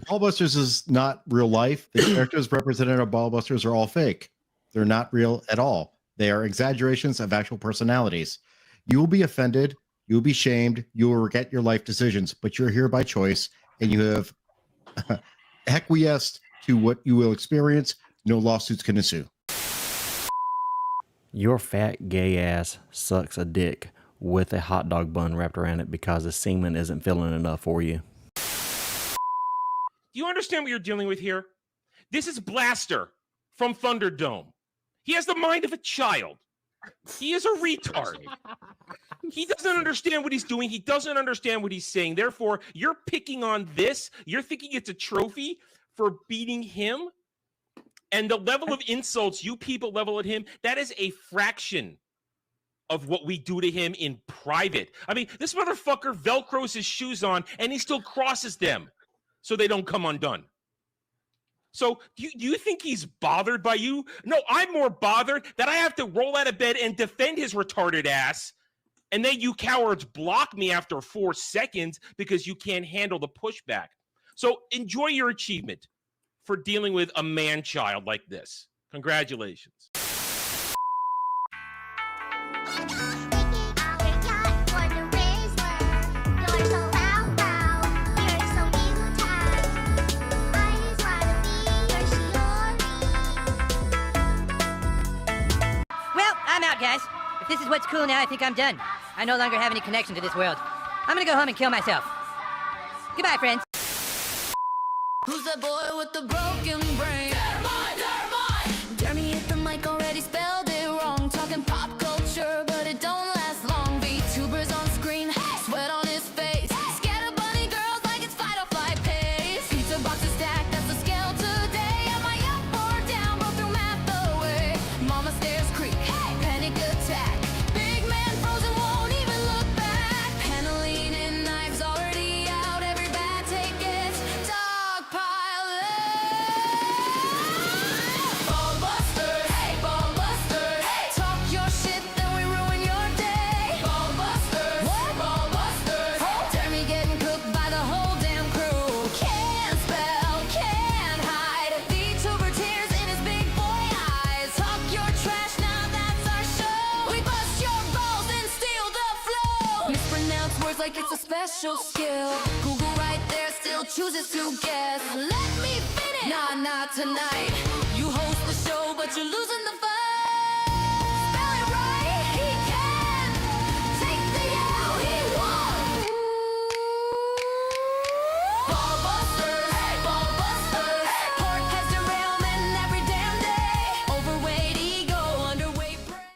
Ballbusters is not real life. The characters represented on Ballbusters are all fake. They're not real at all. They are exaggerations of actual personalities. You will be offended. You will be shamed. You will regret your life decisions, but you're here by choice, and you have acquiesced to what you will experience. No lawsuits can ensue. Your fat gay ass sucks a dick with a hot dog bun wrapped around it because the semen isn't filling enough for you. Do you understand what you're dealing with here? This is Blaster from Thunderdome. He has the mind of a child. He is a retard. He doesn't understand what he's doing. He doesn't understand what he's saying. Therefore, you're picking on this. You're thinking it's a trophy for beating him. And the level of insults you people level at him, that is a fraction of what we do to him in private. I mean, this motherfucker Velcros his shoes on, and he still crosses them so they don't come undone. So do you think he's bothered by you? No, I'm more bothered that I have to roll out of bed and defend his retarded ass, and then you cowards block me after 4 seconds because you can't handle the pushback. So enjoy your achievement for dealing with a man-child like this. Congratulations. Well, I'm out, guys. If this is what's cool now, I think I'm done. I no longer have any connection to this world. I'm gonna go home and kill myself. Goodbye, friends. Who's that boy with the broken brain? Jeremy hit the mic, already spelled it wrong. Talking pop culture, but it don't last long. VTubers on screen, sweat on his face. Scatter bunny girls like it's fight or flight pace. Pizza boxes stacked, that's the scale today. Am I up or down? Go through math the way. Mama stairs creak, panic attack. Big man frozen, won't even look back. Paneling and knives already out. Every bad take it. Dogpile Ballbusters, hey Ballbusters, hey. Talk your shit, then we ruin your day. Ballbusters, what? Ballbusters, oh. Jeremy getting cooked by the whole damn crew. Can't spell, can't hide. VTuber tears in his big boy eyes. Talk your trash, now that's our show. We bust your balls and steal the flow. Mispronounce words like it's a special skill. Google right there still chooses to guess. Let me finish. Nah, not tonight. You host the show, but you're losing the fight. Spell it right. He can take the L. He won. Ballbusters, hey Ballbusters. Port has derailment every damn day. Overweight ego, underweight brain.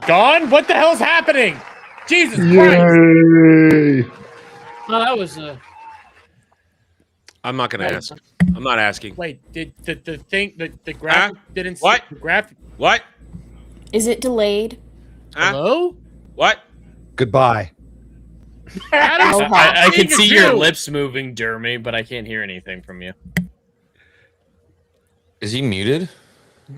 Gone? What the hell's happening? Jesus Christ! Yay! Oh, that was I'm not going to ask. I'm not asking. Wait, did the thing the graphic didn't What? the graphic? What? Is it delayed? Hello? What? Goodbye. I can see your you. lips moving, Jeremy, but I can't hear anything from you. Is he muted?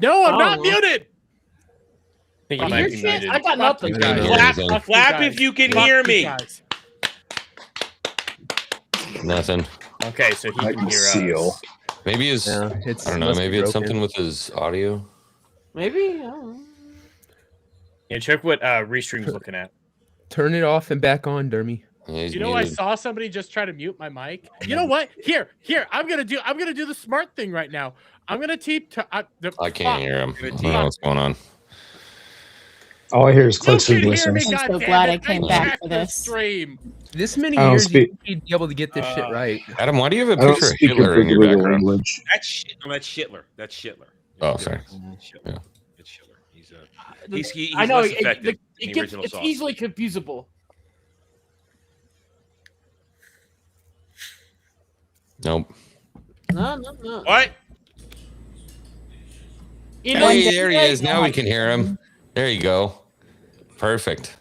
No, I'm not Oh. muted. I think you Fuck might your be shit. muted. I got nothing. I don't know Clap, anything. clap if you can hear me. Nothing. Okay, so he I can can hear seal. us. Maybe his. Yeah, I don't know. Maybe it's something with his audio. Maybe. I don't know. Yeah, check what Restream's looking at. Turn it off and back on, Dermy. Yeah, he's You know, I muted. saw somebody just try to mute my mic. You know what? Here. I'm gonna do the smart thing right now. I'm gonna tape to the. I can't hear him. I don't know what's going on. All I hear is clicks You and can hear me, whistles. I'm so goddammit. glad I came back checked for the this. Stream. This many I don't years, speak- you'd be able to get this shit right. Adam, why do you have a I don't picture of speak Hitler in your particular background? language. That's Shitler. That's Shitler. Oh, sorry. Shitler. Yeah. It's Shitler. He's I know less effective than the it's original sauce. easily confusable. Nope. No. What? Hey, there he is. Now we can hear him. There you go. Perfect.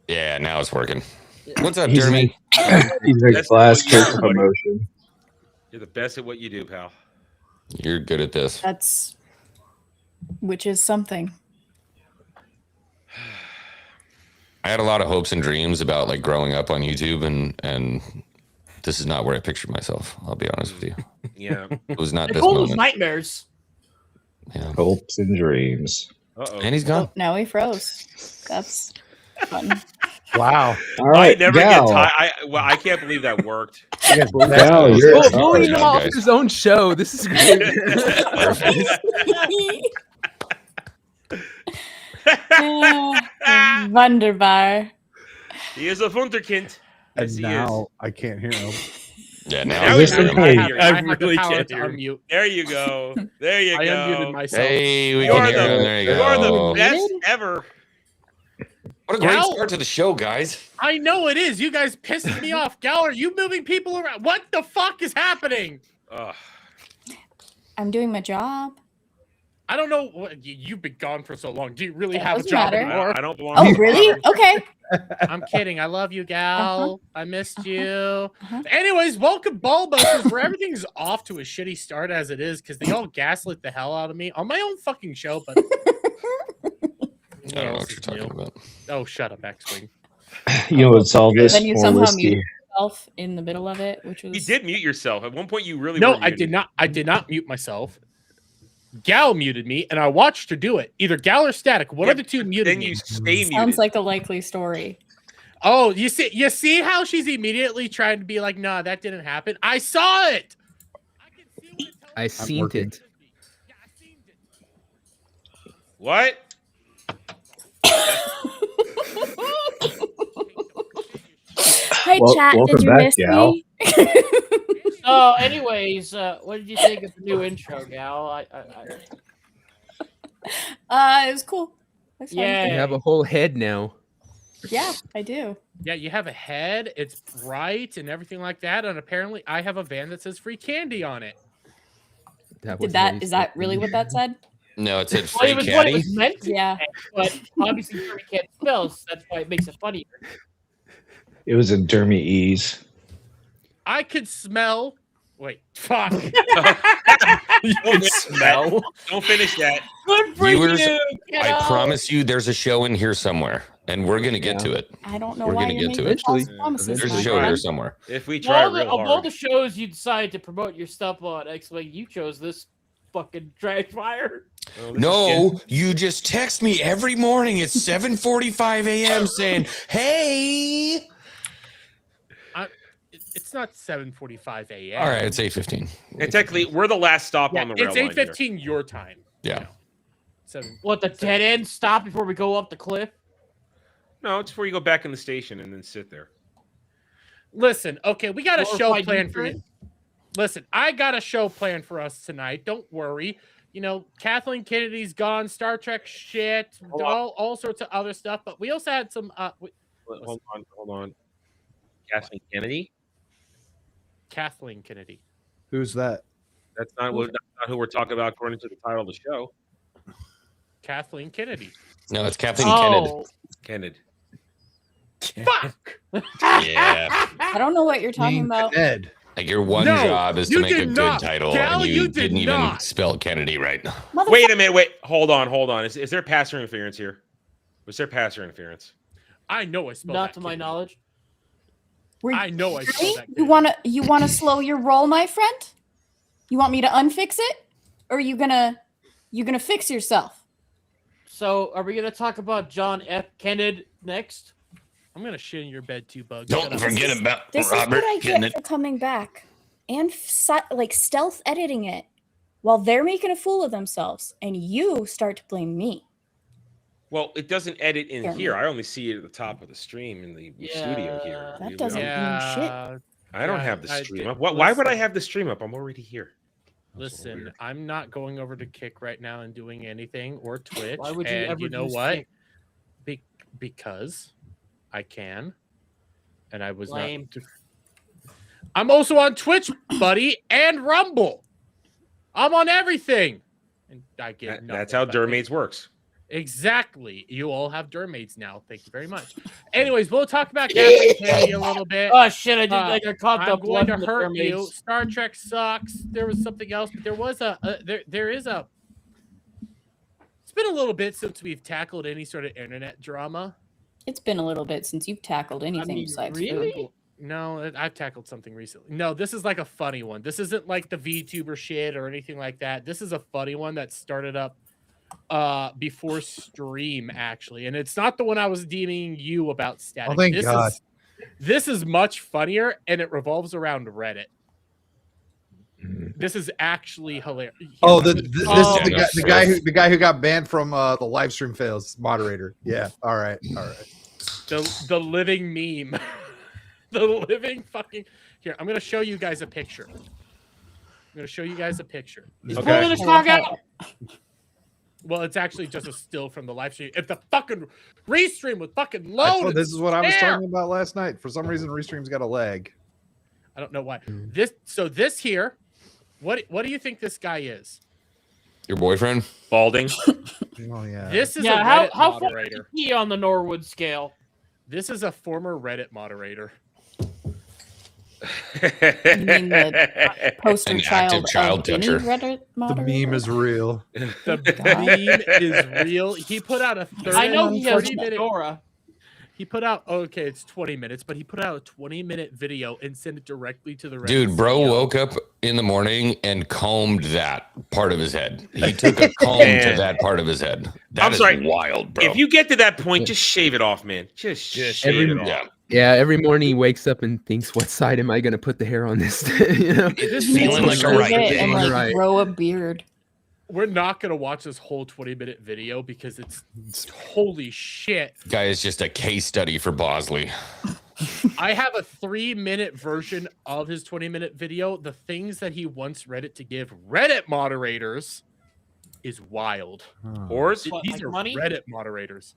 Yeah, now it's working. What's up, He's Jeremy? He's a That's class what you case do, of buddy. emotion. You're the best at what you do, pal. You're good at this. That's which is something. I had a lot of hopes and dreams about like growing up on YouTube, and this is not where I pictured myself. I'll be honest with you. Yeah. It was not The this goal is moment. nightmares. Yeah. Hopes and dreams. Uh-oh. And he's gone. Oh, now he froze. That's fun. Wow. All I right, never Gal. get tired. Well, I can't believe that worked. Gal, you're Good Bullying job, him off guys. his own show. This is great. Wunderbar. He is a Wunderkind. Yes, he is. I can't hear him. Yeah, Now now we he's hear him. Hey. I I have the really power can't to hear him. unmute. There you go. There you I go. unmuted myself. Hey, we You're can hear the, him. There you you're go. the best ever. What a great Gal- start to the show, guys. I know it is. You guys pissed me off. Gal, are you moving people around? What the fuck is happening? Ugh. I'm doing my job. I don't know. You've been gone for so long. Do you really That have a doesn't job matter. anymore? I don't belong. Oh, to really? Okay. I'm kidding. I love you, Gal. I missed you. Uh-huh. Anyways, welcome Ballbusters, where everything's off to a shitty start as it is because they all gaslit the hell out of me on my own fucking show. But I don't know what you're talking about. Oh, shut up, XWing. You know what's all this Then you for, somehow Whiskey? muted yourself in the middle of it, which was You did mute yourself. At one point, you really No, were I muted. did not. I did not mute myself. Gal muted me, and I watched her do it. Either Gal or Static. One Yeah, of the two muted Then me. you stay muted. sounds like a likely story. Oh, you see how she's immediately trying to be like, "Nah, that didn't happen." I saw it. I can see what it I seen working. it. Yeah, I seen it. What? Hi, Well, chat. welcome Did you back, miss Gal. me? So, anyways, what did you think of the new intro, Gal? It was cool. It was fun. Yeah. You have a whole head now. Yeah, I do. Yeah, you have a head. It's bright and everything like that. And apparently, I have a van that says free candy on it. Is that really what that said? No, it said Well, free it was what it caddy. was meant to, Yeah. but obviously Dermy can't spell, so that's why it makes it funnier. It was a Dermy Ease. I could smell. Wait, fuck. Don't smell. Don't finish that. Good for Viewers, you, I kiddo. promise you there's a show in here somewhere, and we're going to get to it. I don't know We're why gonna you're get to making it. false Eventually. promises. There's a my show friend. here somewhere. If we Of try all, real of all hard. the shows you decided to promote your stuff on XWing, you chose this fucking trash fire. Oh, this is No, you just text me every morning at 7:45 a.m. saying, "Hey." It's not 7:45 a.m. All right, it's 8:15. good. And technically, we're the last stop Yeah, on the rail it's line here. 8:15 your time. Yeah. Seven. What, the dead end stop before we go up the cliff? No, it's where you go back in the station and then sit there. Listen, okay, we got a show Glorified planned for Ukraine? you. Listen, I got a show planned for us tonight. Don't worry. You know, Kathleen Kennedy's gone, Star Trek shit, Hold on. all sorts of other stuff. But we also had some. Hold on. Kathleen Kennedy? Kathleen Kennedy. Who's that? That's not who we're talking about according to the title of the show. Kathleen Kennedy. No, it's Kathleen Oh, Kennedy. Fuck. Yeah. I don't know what you're talking about. Ed. Like your one No, job is to you make a did good not. title, Gal, and you you did didn't even not. spell Kennedy right. Wait a minute. Wait. Hold on. Is there passer interference here? Was there passer interference? I know I spelled not that to my Kennedy. knowledge. I know I spelled that. You wanna slow your roll, my friend? You want me to unfix it, or you gonna fix yourself? So, are we going to talk about John F. Kennedy next? I'm gonna shit in your bed too, Bug. Don't Shut up. forget about This Robert is what I getting get it. for coming back and like stealth editing it while they're making a fool of themselves, and you start to blame me. Well, it doesn't edit in Yeah. here. I only see it at the top of the stream in the studio here. That We doesn't don't- mean shit. I don't Yeah, have the I stream did- up. Why would I listen. have the stream up? I'm already here. Listen, I'm not going over to Kick right now and doing anything or Twitch. Why would you and ever you know use what? Kick? Because I can, and I was Lame. not. I'm also on Twitch, buddy, and Rumble. I'm on everything, and I get. That's how Dermates works. Exactly. You all have Dermates now. Thank you very much. Anyways, we'll talk about Kathleen Kennedy a little bit. Oh shit! I did. I got caught I'm up. going to hurt you. Star Trek sucks. There was something else, but there was there is a. It's been a little bit since we've tackled any sort of internet drama. It's been a little bit since you've tackled anything besides food. No, I've tackled something recently. No, this is like a funny one. This isn't like the VTuber shit or anything like that. This is a funny one that started up before stream, actually. And it's not the one I was DMing you about, Static. Oh, thank God. This is much funnier, and it revolves around Reddit. This is actually hilarious. Oh, this is the guy who got banned from the live stream fails moderator. Yeah. All right. The living meme. The living fucking. Here, I'm gonna show you guys a picture. He's pulling his cock out. Well, it's actually just a still from the live stream. If the fucking restream was fucking loaded, This is what I was talking about last night. For some reason, restream's got a lag. I don't know why. This here. What do you think this guy is? Your boyfriend? Balding. Oh yeah. This is how far moderator. is he on the Norwood scale? This is a former Reddit moderator. You mean the poster An child active child of any toucher. Reddit The moderator? meme is real. The meme is real. He put out a 30 I know he has minute. Dora. He put out it's 20 minutes, but he put out a 20-minute video and sent it directly to the Reddit. Dude, bro CEO. woke up in the morning and combed that part of his head. He took a comb to Man. that part of his head. That I'm is sorry. wild, bro. If you get to that point, just shave it off, man. Just shave it off. Yeah. Yeah, every morning he wakes up and thinks, "What side am I going to put the hair on this?" You know? It's He feeling needs like to a shave right it and thing. like Right. grow a beard. We're not gonna watch this whole 20-minute video because it's holy shit. Guy is just a case study for Bosley. I have a 3-minute version of his 20-minute video. The things that he wants Reddit to give Reddit moderators is wild. Whores? What, These like are money? Reddit moderators.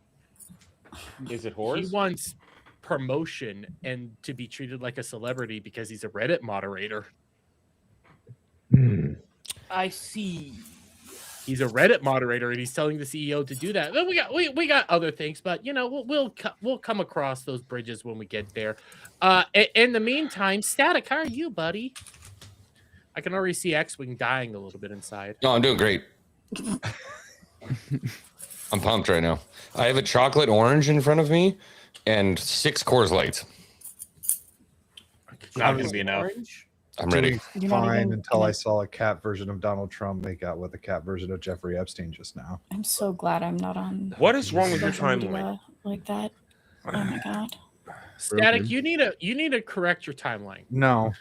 Is it He whores? wants promotion and to be treated like a celebrity because he's a Reddit moderator. I see. He's a Reddit moderator and he's telling the CEO to do that. Then we got other things, but you know we'll come across those bridges when we get there. In the meantime, Static, how are you, buddy? I can already see XWing dying a little bit inside. No, I'm doing great. I'm pumped right now. I have a chocolate orange in front of me and 6 Coors Lights. Not gonna be enough. Orange? I'm ready. You're not Fine even until gonna- I saw a cat version of Donald Trump make out with a cat version of Jeffrey Epstein just now. I'm so glad I'm not on. What is wrong with your social media timeline? like that? Oh my god. Static, you need to correct your timeline. No.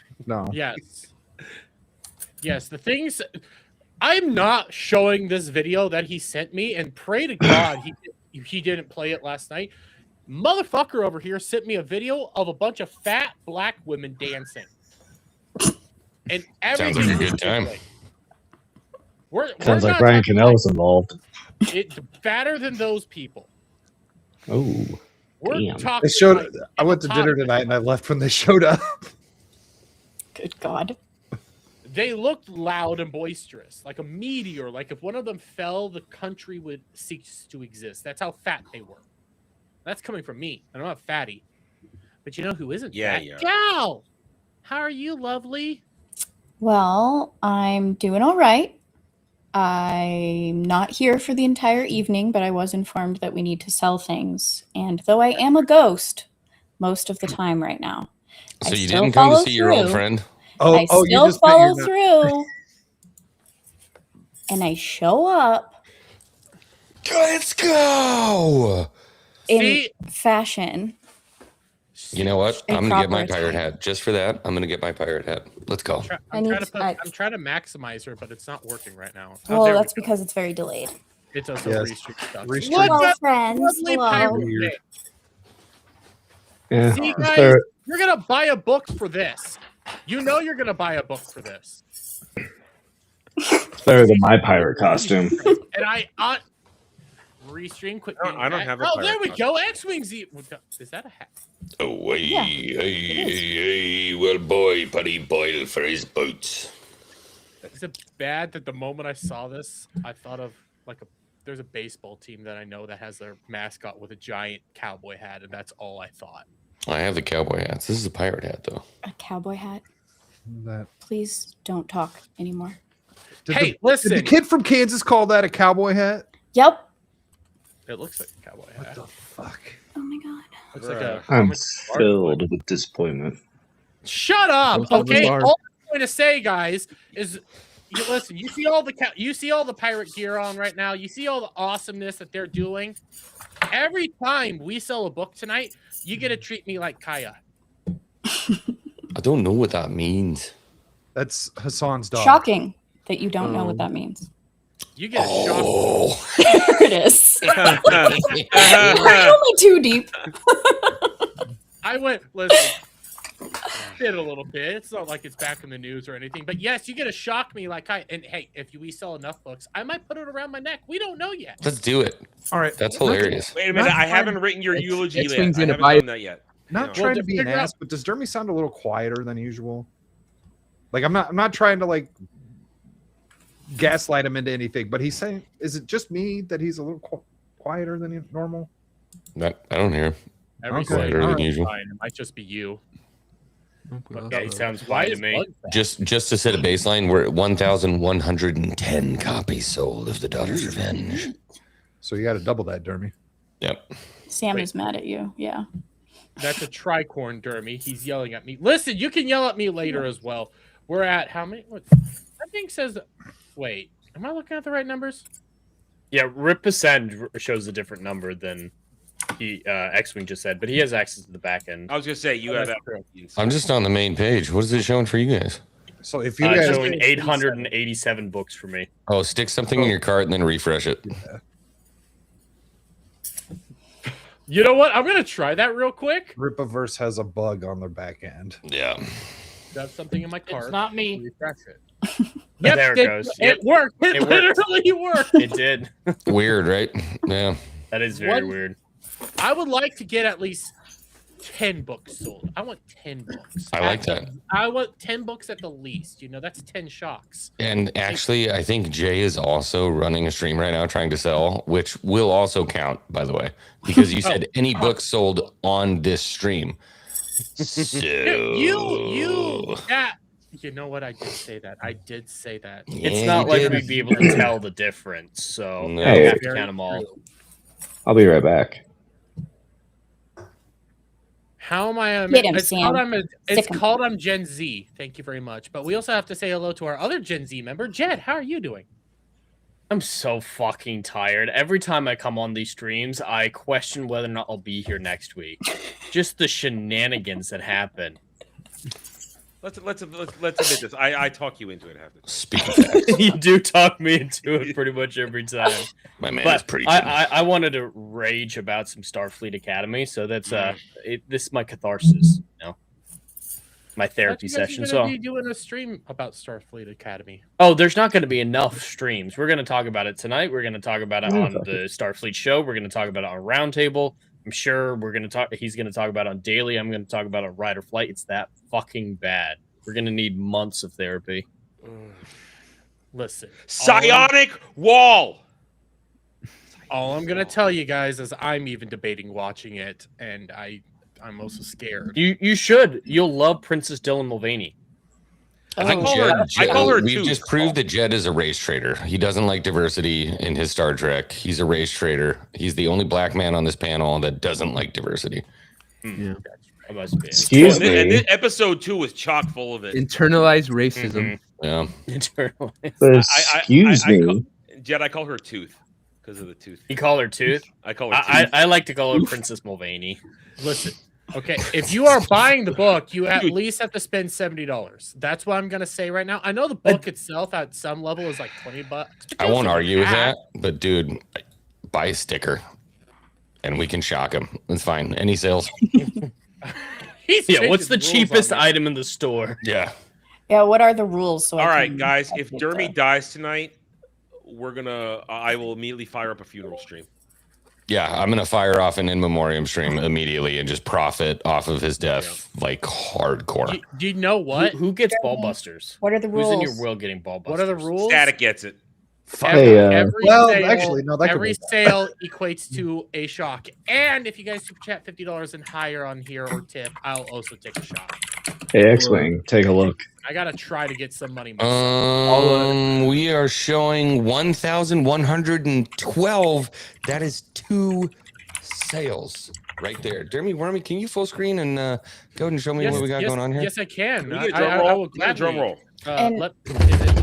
Yes. Yes, the things I'm not showing this video that he sent me, and pray to God he didn't play it last night. Motherfucker over here sent me a video of a bunch of fat black women dancing. And Sounds everything like a was good time. different. We're Sounds like not Brian talking Cannell is involved. It's fatter than those people. Oh, We're damn. talking. They showed. like I went to dinner tonight and I left when they showed up. Good god. They looked loud and boisterous, like a meteor. Like if one of them fell, the country would cease to exist. That's how fat they were. That's coming from me. I'm not fatty. But you know who isn't Yeah, fat? yeah. GHAL! How are you, lovely? Well, I'm doing all right. I'm not here for the entire evening, but I was informed that we need to sell things. And though I am a ghost most of the time right now, So I you still didn't come to follow see your old through. friend? I you still just met follow your- through. And I show up Let's go. in See? fashion. You know what? In I'm gonna get my proper pirate attire. hat. Just for that, I'm gonna get my pirate hat. Let's go. I'm need trying to- I'm trying to maximize her, but it's not working right now. Well, there we that's go. because it's very delayed. It's also Yes. restream stuff. Restream. Look Hello, at friends. lovely Hello. pirate Weird. thing. Yeah. See, It's guys, fair. you're gonna buy a book for this. You know you're gonna buy a book for this. It's better than my pirate costume. And I restream quick. I don't have a Oh, there pirate we go. X-Wing's. Is that a hat? Away, Yeah, hey, well, boy, Paddy Boyle for his boots. Is it bad that the moment I saw this, I thought of there's a baseball team that I know that has their mascot with a giant cowboy hat, and that's all I thought. I have the cowboy hats. This is a pirate hat, though. A cowboy hat. That. Please don't talk anymore. Hey, listen. Did the kid from Kansas call that a cowboy hat? Yep. It looks like a cowboy hat. What the fuck? Oh my god. Looks like a I'm comic art filled with disappointment. Shut up. Most of us Okay. are. All I'm going to say, guys, is listen. You see all the pirate gear on right now. You see all the awesomeness that they're doing. Every time we sell a book tonight, you get to treat me like Kaya. I don't know what that means. That's Hassan's dog. Shocking that you don't know what that means. You get a shock. There it is. We're only too deep. I went, listen, did a little bit. It's not like it's back in the news or anything. But yes, you get to shock me like and hey, if we sell enough books, I might put it around my neck. We don't know yet. Let's do it. All right. That's hilarious. Wait a minute. I haven't written your eulogy yet. I X-Wing's haven't gonna buy done that yet. Not No. trying to Well, be an figure ass, but does Dermy sound a little quieter than usual? Like I'm not trying to like gaslight him into anything, but he's saying, is it just me that he's a little quieter than normal? I don't hear. Every Quieter time than usual. fine. It might just be you. Yeah, he sounds Why fine to is me. Bug back? Just to set a baseline, we're at 1,110 copies sold of The Daughter's Revenge. So you got to double that, Dermy. Yep. Sam Wait. is mad at you. Yeah. That's a tricorn Dermy. He's yelling at me. Listen, you can yell at me later as well. We're at how many? What? That thing says. Wait, am I looking at the right numbers? Yeah, Rip Ascend shows a different number than he X-Wing just said, but he has access to the back end. I was gonna say you have that. I'm just on the main page. What is it showing for you guys? So if you guys showing 887 books for me. Oh, stick something in your cart and then refresh it. You know what? I'm gonna try that real quick. Ripaverse has a bug on their back end. Yeah. Got something in my cart. It's not me. Refresh it. Yep, there it goes. Yep. It worked. It It worked. literally worked. It did. Weird, right? Yeah. That is very What? weird. I would like to get at least 10 books sold. I want 10 books. I like that. I want 10 books at the least. You know, that's 10 shocks. And actually, I think Jay is also running a stream right now trying to sell, which will also count, by the way, because you said any books sold on this stream. So... Yeah. You know what? I did say that. It's Yeah, not you like did. we'd be able to tell the difference, so No. I Hey. have to count them all. I'll be right back. How am I? Get him, It's Sam. called it's Sick 'em. called I'm Gen Z. Thank you very much. But we also have to say hello to our other Gen Z member, Jed. How are you doing? I'm so fucking tired. Every time I come on these streams, I question whether or not I'll be here next week. Just the shenanigans that happen. Let's admit this. I talk you into it. Speak of that. You do talk me into it pretty much every time. My man is But preaching. I wanted to rage about some Starfleet Academy, so that's this is my catharsis, you know, my therapy session. So, So, be doing a stream about Starfleet Academy. oh, there's not going to be enough streams. We're going to talk about it tonight. We're going to talk about it on the Starfleet show. We're going to talk about it on Roundtable. I'm sure we're going to talk. He's going to talk about it on Daily. I'm going to talk about it on Rider Flight. It's that fucking bad. We're going to need months of therapy. Listen, Psionic wall. all I'm gonna tell you guys is I'm even debating watching it, and I'm also scared. You should. You'll love Princess Dylan Mulvaney. I think I call her we've Tooth. just proved that Jed is a race traitor. He doesn't like diversity in his Star Trek. He's a race traitor. He's the only black man on this panel that doesn't like diversity. Yeah. I must be. Excuse And me. episode 2 was chock full of it. Internalized racism. Yeah. Internally. Excuse me. Jed, I call her Tooth because of the tooth. You call her Tooth? I call her Tooth. I like to call her Princess Mulvaney. Listen, okay, if you are buying the book, you at least have to spend $70. That's what I'm gonna say right now. I know the book itself at some level is like $20. I won't argue with that, but dude, buy a sticker and we can shock him. It's fine. Any sales? Yeah, what's the cheapest item in the store? Yeah. Yeah, what are the rules? So All I right, can guys. If update Dermy the- dies tonight, I will immediately fire up a funeral stream. Yeah, I'm gonna fire off an in memoriam stream immediately and just profit off of his death like hardcore. Do you know what? Who gets ballbusters? What are the rules? Who's in your will getting ballbusters? What are the rules? Static gets it. Hey, well, actually, no, that could every be- sale equates to a shock. And if you guys super chat $50 and higher on here or tip, I'll also take a shot. Hey, X-Wing, take a look. I gotta try to get some money myself. We are showing 1,112. That is 2 sales. right there. Jeremy Wormy, can you full screen and go ahead and show me what we got going on here? Yes, I can. Can we get a drum roll? I will Can we get a drum gladly, roll. And- is it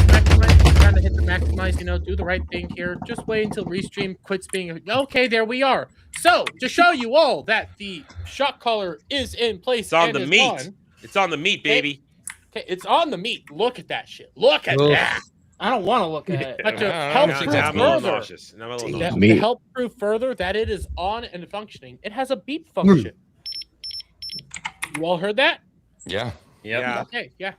maximize? Trying to hit the maximize. Do the right thing here. Just wait until restream quits being. Okay, there we are. So to show you all that the shock collar is in place. It's on and the is meat. on. It's on the meat, baby. Okay, it's on the meat. Look at that shit. Look at Ugh. that. I don't want to look at it. But to I'm help I'm prove a little further, nauseous. I'm a little nauseous. to help prove further that it is on and functioning, it has a beep function. You all heard that? Yeah. Yeah. Okay, yeah.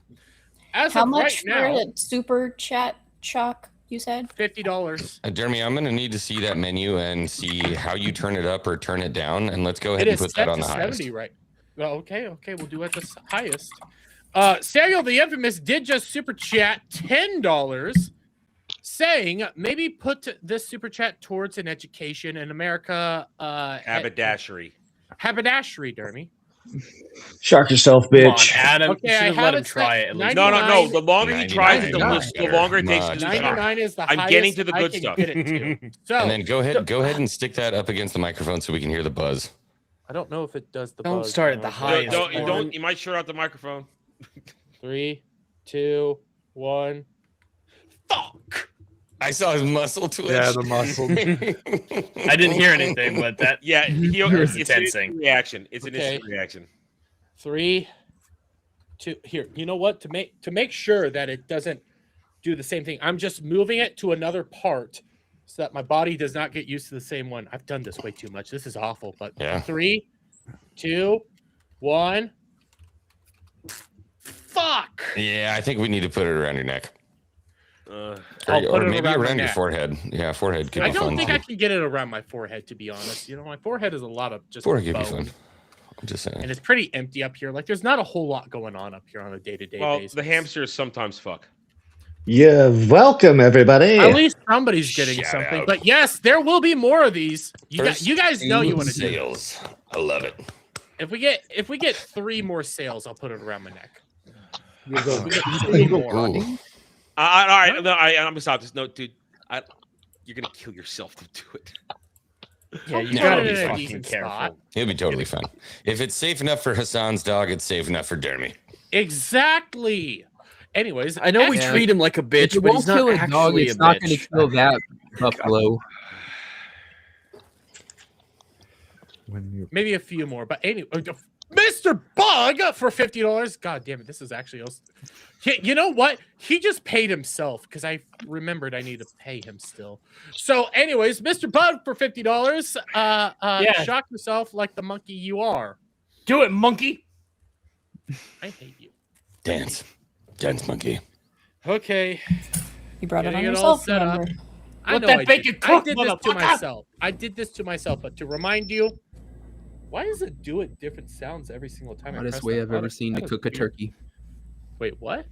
As How of much right for now, a super chat shock? You said $50. Jeremy, I'm going to need to see that menu and see how you turn it up or turn it down. And let's go ahead It and is put set that on to the 70 highest. right. Well, okay, we'll do it at the highest. Samuel the Infamous did just super chat $10, saying maybe put this super chat towards an education in America. Haberdashery. Haberdashery, Jeremy. Shock yourself, Come on, bitch. Adam. Okay, You I should have have let him it set try it at least. No. 99. The longer he tries it, 99 the longer it takes to much do better. the 99 is the I'm highest getting to the I good can stuff. get it to. So And then go ahead and stick that up against the microphone so we can hear the buzz. I don't know if it does the Don't buzz start at or the not. highest Don't. You might shut out the microphone. 3, 2, 1. Fuck. I saw his muscle twitch. Yeah, the muscle. I didn't hear anything, but that Yeah, was it's an tensing. instant reaction. It's an Okay. instant reaction. 3, 2. Here, you know what? To make sure that it doesn't do the same thing, I'm just moving it to another part so that my body does not get used to the same one. I've done this way too much. This is awful. But Yeah. 3, 2, 1. Fuck. Yeah, I think we need to put it around your neck. I'll Or put it maybe around my around your neck. forehead. Yeah, forehead could I be don't fun. think too. I can get it around my forehead, to be honest. My forehead is a lot of just Forehead could be bone. fun. I'm just saying. And it's pretty empty up here. Like there's not a whole lot going on up here on a day-to-day Well, basis. the hamsters sometimes fuck. Yeah, welcome everybody. At least somebody's getting Shout something. out. But yes, there will be more of these. You guys know you want to do it. sales. I love it. If we get 3 more sales, I'll put it around my neck. You go, We get you 3 go more. running? All right, no, I'm gonna stop this. No, dude, you're gonna kill yourself to do it. Yeah, you Put gotta it be in a fucking decent careful. spot. He'll be totally fine. If it's safe enough for Hassan's dog, it's safe enough for Jeremy. Exactly. Anyways, I know we X- treat him like a If bitch, it but won't he's not kill a actually dog, a it's not going to bitch. kill that buffalo. maybe a few more, but anyway, Mr. Bug for $50. God damn it, this is actually. You know what? He just paid himself because I remembered I need to pay him still. So, anyways, Mr. Bug for $50. Yeah. Shock yourself like the monkey you are. Do it, monkey. I hate you. Dance. Dance monkey. Okay. you brought it Getting on it all yourself. set up. Remember? I Let know that I bacon did. cook, I did this to motherfucker. myself. I did this to myself, but to remind you, why does it do it different sounds every single time? I Hottest press way that I've ever button? seen to That is cook a weird. turkey. Wait, what?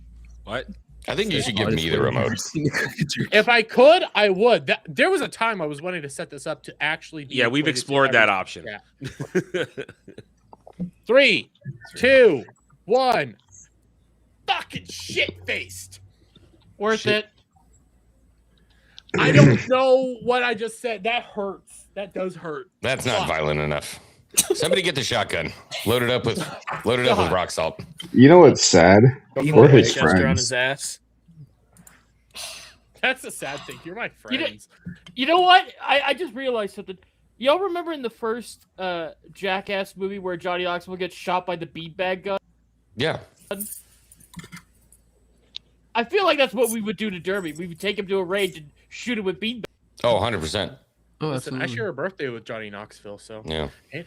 What? I think you should give Hottest me way the I've ever remote. seen to cook a turkey. If I could, I would. There was a time I was wanting to set this up to actually be. Yeah, we've equated to explored that every option. chat. 3, 2, 1. Fucking shit faced. Worth it. I don't know what I just said. That hurts. That does hurt. That's not violent enough. Somebody get the shotgun. Load it up with rock salt. You know what's sad? We're his Chester on friends. his ass. That's the sad thing. You're my friends. You know what? I just realized something. Y'all remember in the first Jackass movie where Johnny Knoxville gets shot by the beanbag gun? Yeah. I feel like that's what we would do to Derby. We would take him to a range and shoot him with beanbags. Oh, 100%. Oh, Listen, I absolutely. share a birthday with Johnny Knoxville, so. Yeah. And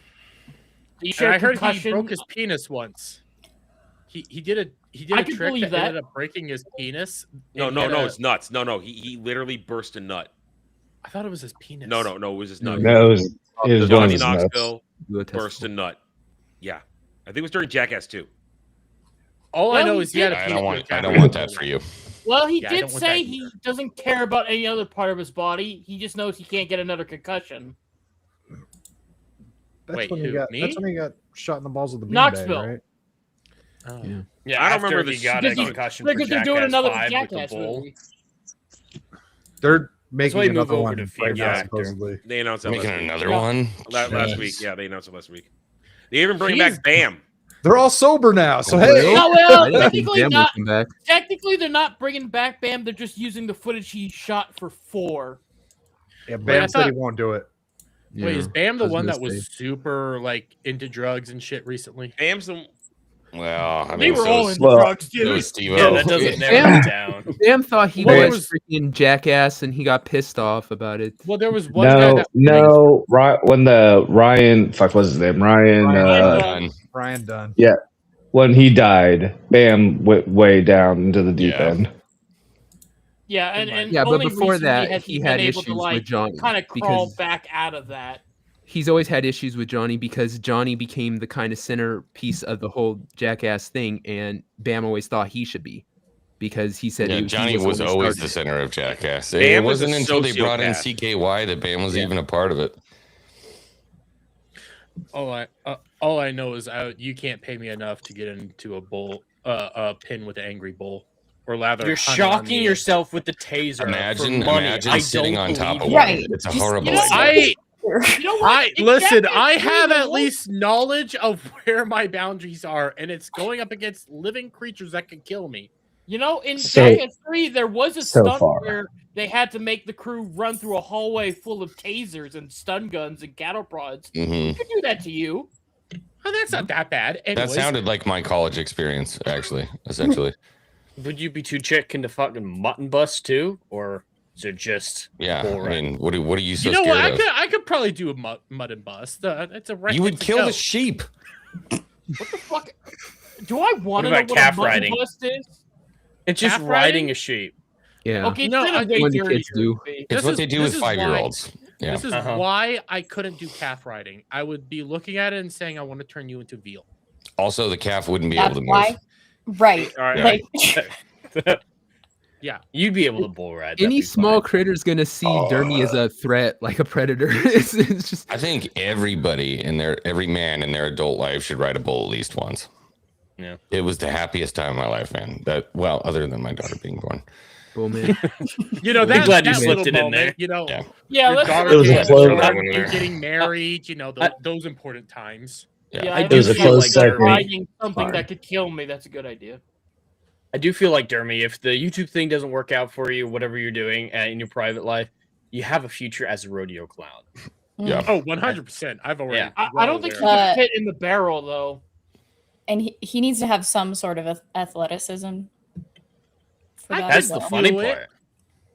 share I heard he concussion. broke his penis once. He did a I a can trick believe that that. ended up breaking his penis. No, and no, he had no, a- it's nuts. No, he literally burst a nut. I thought it was his penis. No, it was his nut. No, it was one of Johnny his nuts. Knoxville Do a burst a testicle. nut. Yeah, I think it was during Jackass 2. All I Well, know he is he had a I penis. don't want that for you. Well, he Yeah, I did don't want say that he either. doesn't care about any other part of his body. He just knows he can't get another concussion. That's Wait, when he who, got. me? That's when he got shot in the balls with the beanbag, Knoxville. right? Oh. Yeah. Yeah, I don't after remember he the got a Because concussion for they're doing Jackass another 5 with the Jackass bull. movie. That's why making you move another over one to right female now, actor. supposedly. They announced that Making last week. another one. Last week, yeah, they announced it last week. They even bring He's- back Bam. They're all sober now, so Really? hey. No, I well, didn't think technically Bam would not. come back. Technically, they're not bringing back Bam. They're just using the footage he shot for 4. Yeah, Wait, Bam I said he thought- won't do it. Wait, is Bam the I was one gonna that was say. super like into drugs and shit recently? Bam's the Well, I They mean, were all into well, drugs, so dude. Steve-O. Yeah, that doesn't narrow it down. Bam thought he Well, there was was- freaking jackass and he got pissed off about it. Well, there was one guy that When the Ryan, fuck, what's his name? Ryan, Done. Brian Dunn. yeah, when he died, Bam went way down into the deep Yeah. end. Yeah, and Yeah, but only before recently that, has he been had able to, issues like, with Johnny kind of crawl because- back out of that. He's always had issues with Johnny because Johnny became the kind of centerpiece of the whole jackass thing, and Bam always thought he should be because he said Yeah, he Johnny the was one who always started the it. center of Jackass. Bam It was a wasn't until they brought in sociopath. CKY that Bam was even a part of it. all I know is you can't pay me enough to get into a bowl, a pin with an angry bull, or lather. You're honey on shocking me. yourself with the taser. Imagine for money. imagine I sitting don't on top of believe one. you. Right. It's a Just- horrible You know, idea. You know what? In Listen. Jackass I 3, have the at whole- least knowledge of where my boundaries are, and it's going up against living creatures that could kill me. You know, in So- Jackass 3, there was a so stunt far. where they had to make the crew run through a hallway full of tasers and stun guns and cattle prods. hmm We could do that to you. Oh, that's not that bad. That Anyways, sounded like my college experience, actually, essentially. Would you be too chicken to fucking mutton bust too, or is it just Yeah. bull I riding? mean, what are you so you know what? scared of? I could probably do a mud and bust. It's a You would it's a kill the joke. sheep. What the fuck? Do I want to know about what a calf mutton riding? bust is? It's just Calf riding riding? a sheep. Yeah. Okay, No, it's kind I- of way When the dirtier. kids do. It's This what is- they do this with is why- 5-year-olds. Yeah. This is Uh-huh. why I couldn't do calf riding. I would be looking at it and saying, "I want to turn you into veal." Also, the calf wouldn't be That's able to move. why. Right. All right. Like, Yeah. You'd be able to bull ride. Any that'd be small fine. critter's gonna see Dermy as a threat, like a predator. It's just I think every man in their adult life should ride a bull at least once. Yeah. It was the happiest time of my life, man. Other than my daughter being born. bull man. You know I'm that, glad you that slipped little it in moment, there. you know, Yeah. Yeah, your let's. daughter It was a getting, close- you getting married, you know, those important times. Yeah, I I do It was a feel feel close like second. riding something Fine. that could kill me. That's a good idea. I do feel like Dermy, if the YouTube thing doesn't work out for you, whatever you're doing in your private life, you have a future as a rodeo clown. Yeah. Oh, 100%. I've already. Yeah. I don't think he there. can fit in the barrel though. and he needs to have some sort of athleticism. For that That's as the well. funny Do it. part.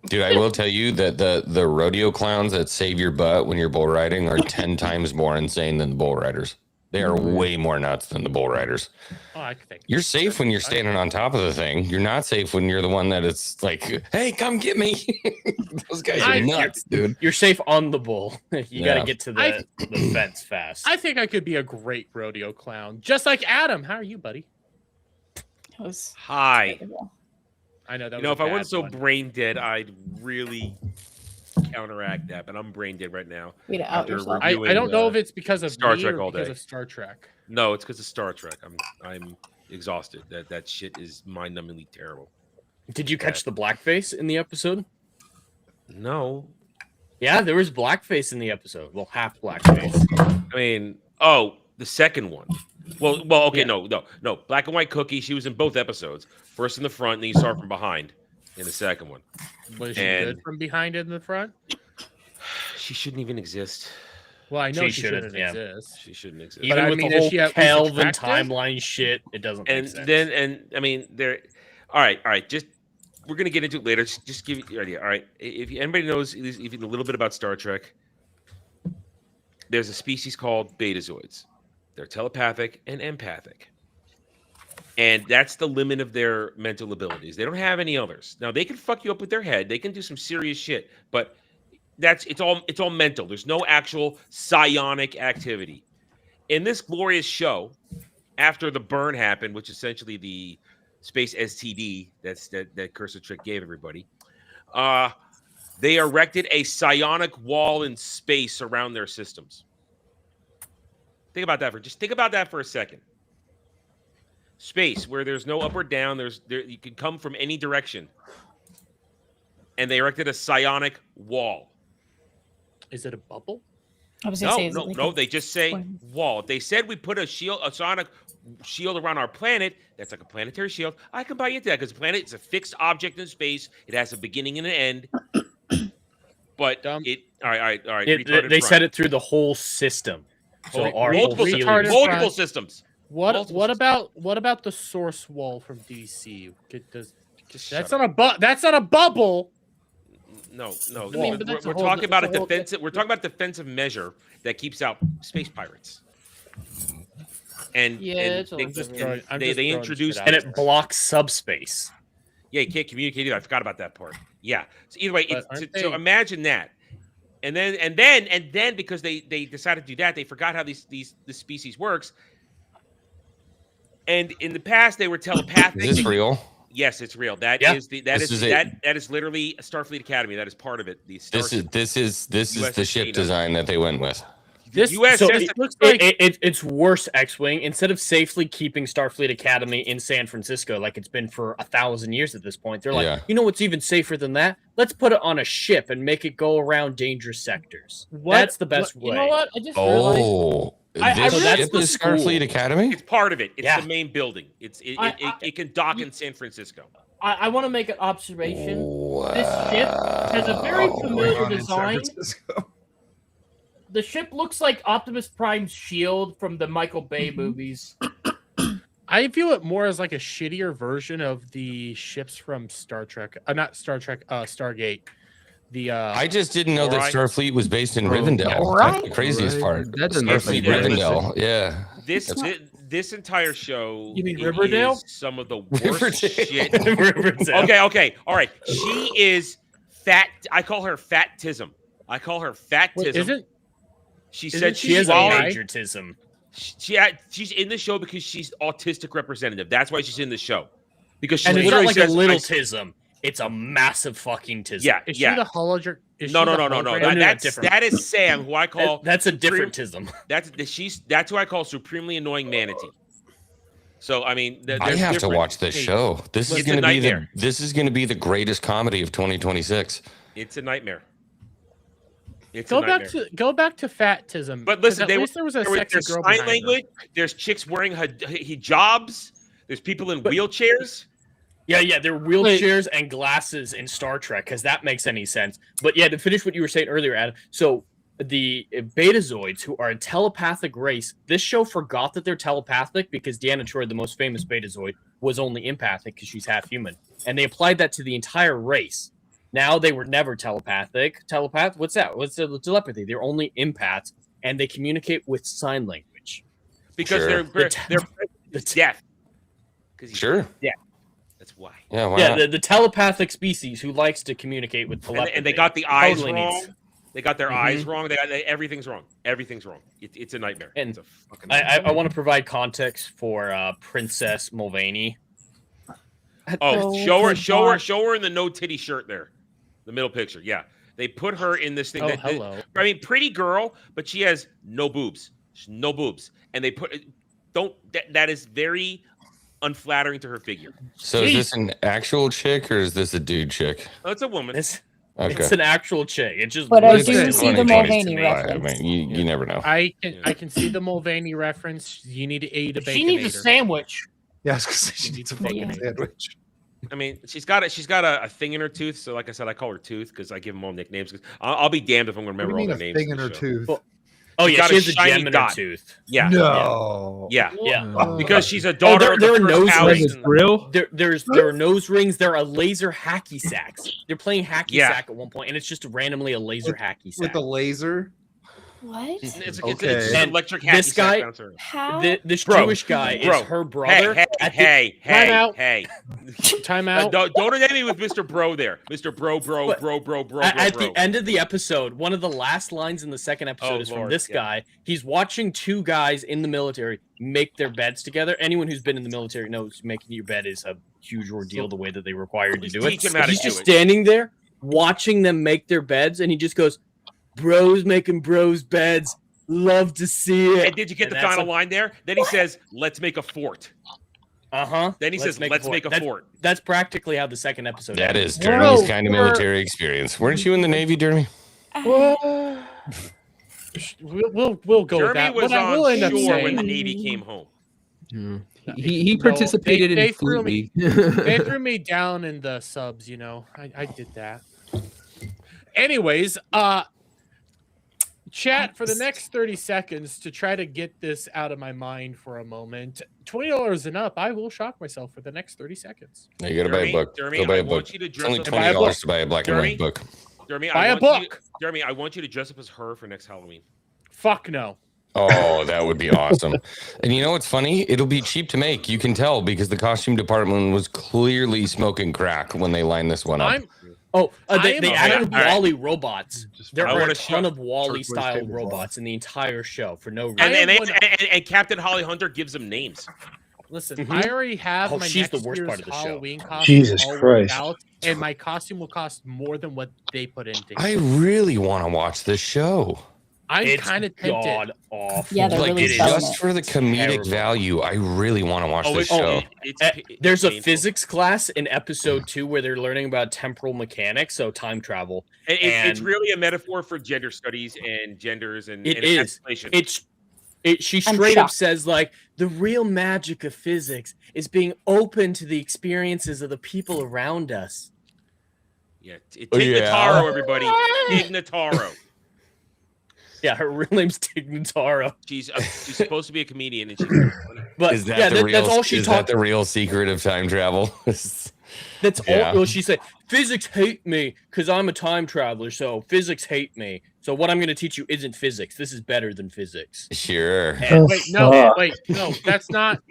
Dude, I will tell you that the rodeo clowns that save your butt when you're bull riding are 10 times more insane than the bull riders. They are way more nuts than the bull riders. Oh, I think You're safe when you're standing on top of the thing. You're not safe when you're the one that it's like, hey, come get me. Those guys are nuts, dude. You're safe on the bull. You got to Yeah. get to I- the fence fast. I think I could be a great rodeo clown, just like Adam. How are you, buddy? That was Hi. terrible. I know that. You know, was if a I wasn't so bad one. brain dead, I'd really counteract that. But I'm brain dead right now. Way to out After yourself. I reviewing, don't know if it's because of Star me Trek or all because day. of Star Trek. No, it's because of Star Trek. I'm exhausted. That shit is mind-numbingly terrible. Did you catch the blackface in the episode? No, Yeah, there was blackface in the episode. Well, half blackface. I mean, the second one. Well, okay, Yeah. no. Black and White Cookie. She was in both episodes. First in the front, and then you saw her from behind in the second one. Was she And- good from behind and the front? She shouldn't even exist. Well, I know She she shouldn't, shouldn't yeah. exist. She shouldn't exist. Even I with mean, the is whole she at least Kelvin attractive? timeline shit, it doesn't And make sense. then, I mean, all right. Just we're gonna get into it later. Just give you your idea. All right. If anybody knows even a little bit about Star Trek, there's a species called Betazoids. They're telepathic and empathic, and that's the limit of their mental abilities. They don't have any others. Now they can fuck you up with their head. They can do some serious shit, but it's all mental. There's no actual psionic activity. In this glorious show, after the burn happened, which essentially the space STD that Cursor Trick gave everybody, they erected a psionic wall in space around their systems. Think about that for a second. Space where there's no up or down, you can come from any direction. and they erected a psionic wall. Is it a bubble? I was gonna say, is it No, like no. a They just say twin? wall. If they said we put a psionic shield around our planet, that's like a planetary shield. I can buy into that because the planet is a fixed object in space. It has a beginning and an end. But all right. They said it through the whole system. So our whole multiple systems. What about the source wall from DC? That's not a bubble. No. I mean, but that's we're a whole- talking about a that's a whole- defensive. We're talking about defensive measure that keeps out space pirates. And it's and I'm just they throwing introduced shit out and there. it blocks subspace. Yeah, you can't communicate either. I forgot about that part. Yeah. So either way, But aren't so they- imagine that. And then because they decided to do that, they forgot how this species works. And in the past, they were telepathic. Is this real? Yes, it's real. That is literally a Starfleet Academy. That is part of it. The This is the ship design that they went with. It's worse, X-Wing. Instead of safely keeping Starfleet Academy in San Francisco like it's been for 1,000 years at this point, they're like, you know what's even safer than that? Let's put it on a ship and make it go around dangerous sectors. That's the best way. You know what? I just this ship is Starfleet Academy? It's part of it. It's the main building. It can dock in San Francisco. I want to make an observation. This ship has a very familiar design. The ship looks like Optimus Prime's shield from the Michael Bay movies. I view it more as like a shittier version of the ships from Star Trek. Not Star Trek. Stargate. I just didn't know that Alright. Starfleet was based in Rivendell. That's the craziest part. That doesn't make Starfleet sense. Rivendell. Yeah. This entire show. You mean Riverdale? Is some of the worst shit. Riverdale. Okay. All right. She is fat. I call her fatism. Isn't She said she has a swallowed- majortism. She's in the show because she's autistic representative. That's why she's in the show. Because she And it's not literally like says, a little tism. It's a massive fucking tism. Yeah, is she the hologram? No. That is Sam, who I call. That's a different tism. That's who I call supremely annoying manatee. So I mean, I have to watch this show. This is going to be the greatest comedy of 2026. It's a nightmare. Go back to fatism. But listen, there was a sexy there's girl sign behind her. language. There's chicks wearing hijabs. There's people in wheelchairs. Yeah, there are wheelchairs and glasses in Star Trek, because that makes any sense. But yeah, to finish what you were saying earlier, Adam. So the Betazoids, who are a telepathic race, this show forgot that they're telepathic because Deanna Troi, the most famous Betazoid, was only empathic because she's half human. And they applied that to the entire race. Now they were never telepathic. What's that? What's the telepathy? They're only empaths, and they communicate with sign language. Because they're deaf. Sure. Yeah. That's why. Yeah, why Yeah, not? the telepathic species who likes to communicate with telepathy. And they got the eyes Totally wrong. needs- They got their eyes wrong. Everything's wrong. Everything's wrong. It's a nightmare. And it's a fucking I want to provide context for Princess Mulvaney. show her in the no titty shirt there, the middle picture. Yeah, they put her in this thing. Hello. I mean, pretty girl, but she has no boobs. No boobs, and they put that is very unflattering to her figure. So is this an actual chick or is this a dude chick? Oh, it's a woman. It's Okay. an actual chick. It just. But I looks do like see the 2020 Mulvaney to me. reference. I mean, you never know. I can see the Mulvaney reference. You need to eat a baconator. She needs a sandwich. Yeah, I was gonna say she needs a fucking sandwich. I mean, she's got a thing in her tooth. So, like I said, I call her Tooth because I give them all nicknames. I'll be damned if I'm gonna remember all their names. Thing in in the her show. tooth. Oh She's yeah, got she a has a shiny gem in her dot. tooth. Yeah. No. Yeah. Because she's a daughter of there the are first nose house. rings. Real? There are nose rings. There are laser hacky sacks. They're playing hacky Yeah. sack at one point, and it's just randomly a laser hacky sack. With the laser. What? It's Okay. an And electric this hacky sack guy- bouncer. How? This Bro, Jewish guy bro, is her brother. Hey, Time out. hey. Time out. Don't hit me with Mr. Bro there. Mr. Bro. At the end of the episode, one of the last lines in the second episode is from Lord, this guy. He's watching two guys in the military make their beds together. Anyone who's been in the military knows making your bed is a huge ordeal the way that they require you to do it. teach him how to He's do just it. standing there watching them make their beds, and he just goes, "Bros making bros beds. Love to see it." And did you get And the that's final line there? Then he says, "Let's make a fort." Then he says, "Let's make a fort." That's practically how the second episode. That ends. is Jeremy's kind of military experience. Weren't you in the Navy, Jeremy? We'll go with Jeremy that. was What I will on end up shore when saying- the Navy came home. He participated they in threw Fleet me. League. They threw me down in the subs. You know, I did that. Anyways, chat for the next 30 seconds to try to get this out of my mind for a moment. $20 and up, I will shock myself for the next 30 seconds. You gotta buy a book. Jeremy, Go buy I a book. want you to It's dress only up- $20 to buy a black and Jeremy? white book. Jeremy, Buy a book. Jeremy, I want you to dress up as her for next Halloween. Fuck no. Oh, that would be awesome. And you know what's funny? It'll be cheap to make. You can tell because the costume department was clearly smoking crack when they lined this one up. They added All right. Wally robots. There I are wanna a ton show- of Wally style table robots in the entire show for no reason. And Captain Holly Hunter gives them names. Listen, I already have my she's next the worst year's part of the show. Halloween costume. Jesus all worked Christ. out, and my costume will cost more than what they put into. I really want to watch this show. I'm It's kind of tempted. god awful. Yeah, they're Like really selling just it. for the comedic Terrible. value, I really want to watch this show. There's a painful. physics class in episode 2 where they're learning about temporal mechanics, so time travel. It's really a metaphor for gender studies and genders and It and is. emancipation. She I'm straight up shocked. says like the real magic of physics is being open to the experiences of the people around us. Yeah, Tig Oh, yeah. Notaro, everybody. Tig Notaro. Yeah, her real name's Tig Notaro. She's supposed to be a comedian, and she's But Is that yeah, the real? that's all she is talked. that the real secret of time travel? That's Yeah. all. Well, she said physics hate me because I'm a time traveler. So physics hate me. So what I'm going to teach you isn't physics. This is better than physics. Sure. Wait, no, that's not.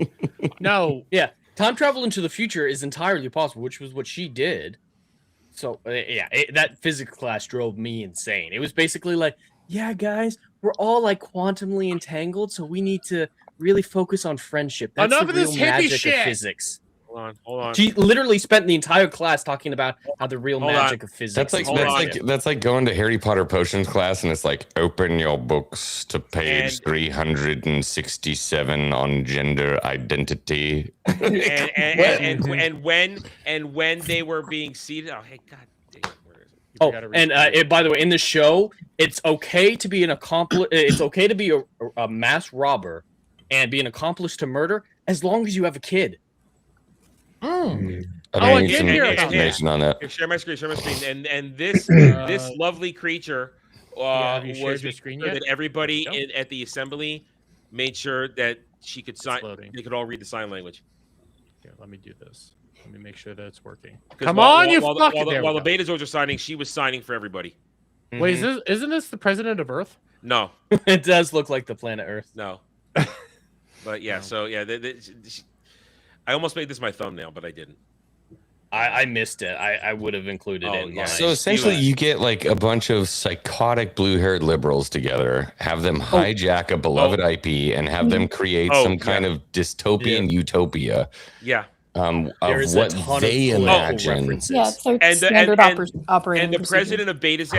No. Yeah, time travel into the future is entirely possible, which was what she did. So that physics class drove me insane. It was basically like, yeah, guys, we're all like quantumly entangled, so we need to really focus on friendship. That's Enough the of this real hippie magic shit. of physics. Hold on. She literally spent the entire class talking about how the real Hold magic on. of physics. That's like is friendship. that's like going to Harry Potter potions class and it's like open your books to page And- 367 on gender identity. and when they were being seated. Oh, hey, God damn, where is it? Oh, and by the way, in the show, it's okay to be an accomplice. It's okay to be a mass robber and be an accomplice to murder as long as you have a kid. I Oh, need some and explanation on that. Here, share my screen. And this lovely creature have you was shared your screen sure yet? that everybody No. at the assembly made sure that she could sign. loading. They could all read the sign language. Here, let me do this. Let me make sure that it's working. 'Cause Come while- on, you while, fucking. while the Betazoids are signing, she was signing for everybody. Wait, isn't this the president of Earth? No, It does look like the planet Earth. no. But yeah, so yeah, I almost made this my thumbnail, but I didn't. I missed it. I would have included it. In yeah. mine. So essentially, you get like a bunch of psychotic blue-haired liberals together, have them hijack a beloved IP, and have them create some kind of dystopian utopia. Yeah. Of There is a what ton of they political imagine. references. Yeah, it's their And the- standard and- operating And the procedure. president of Beta Z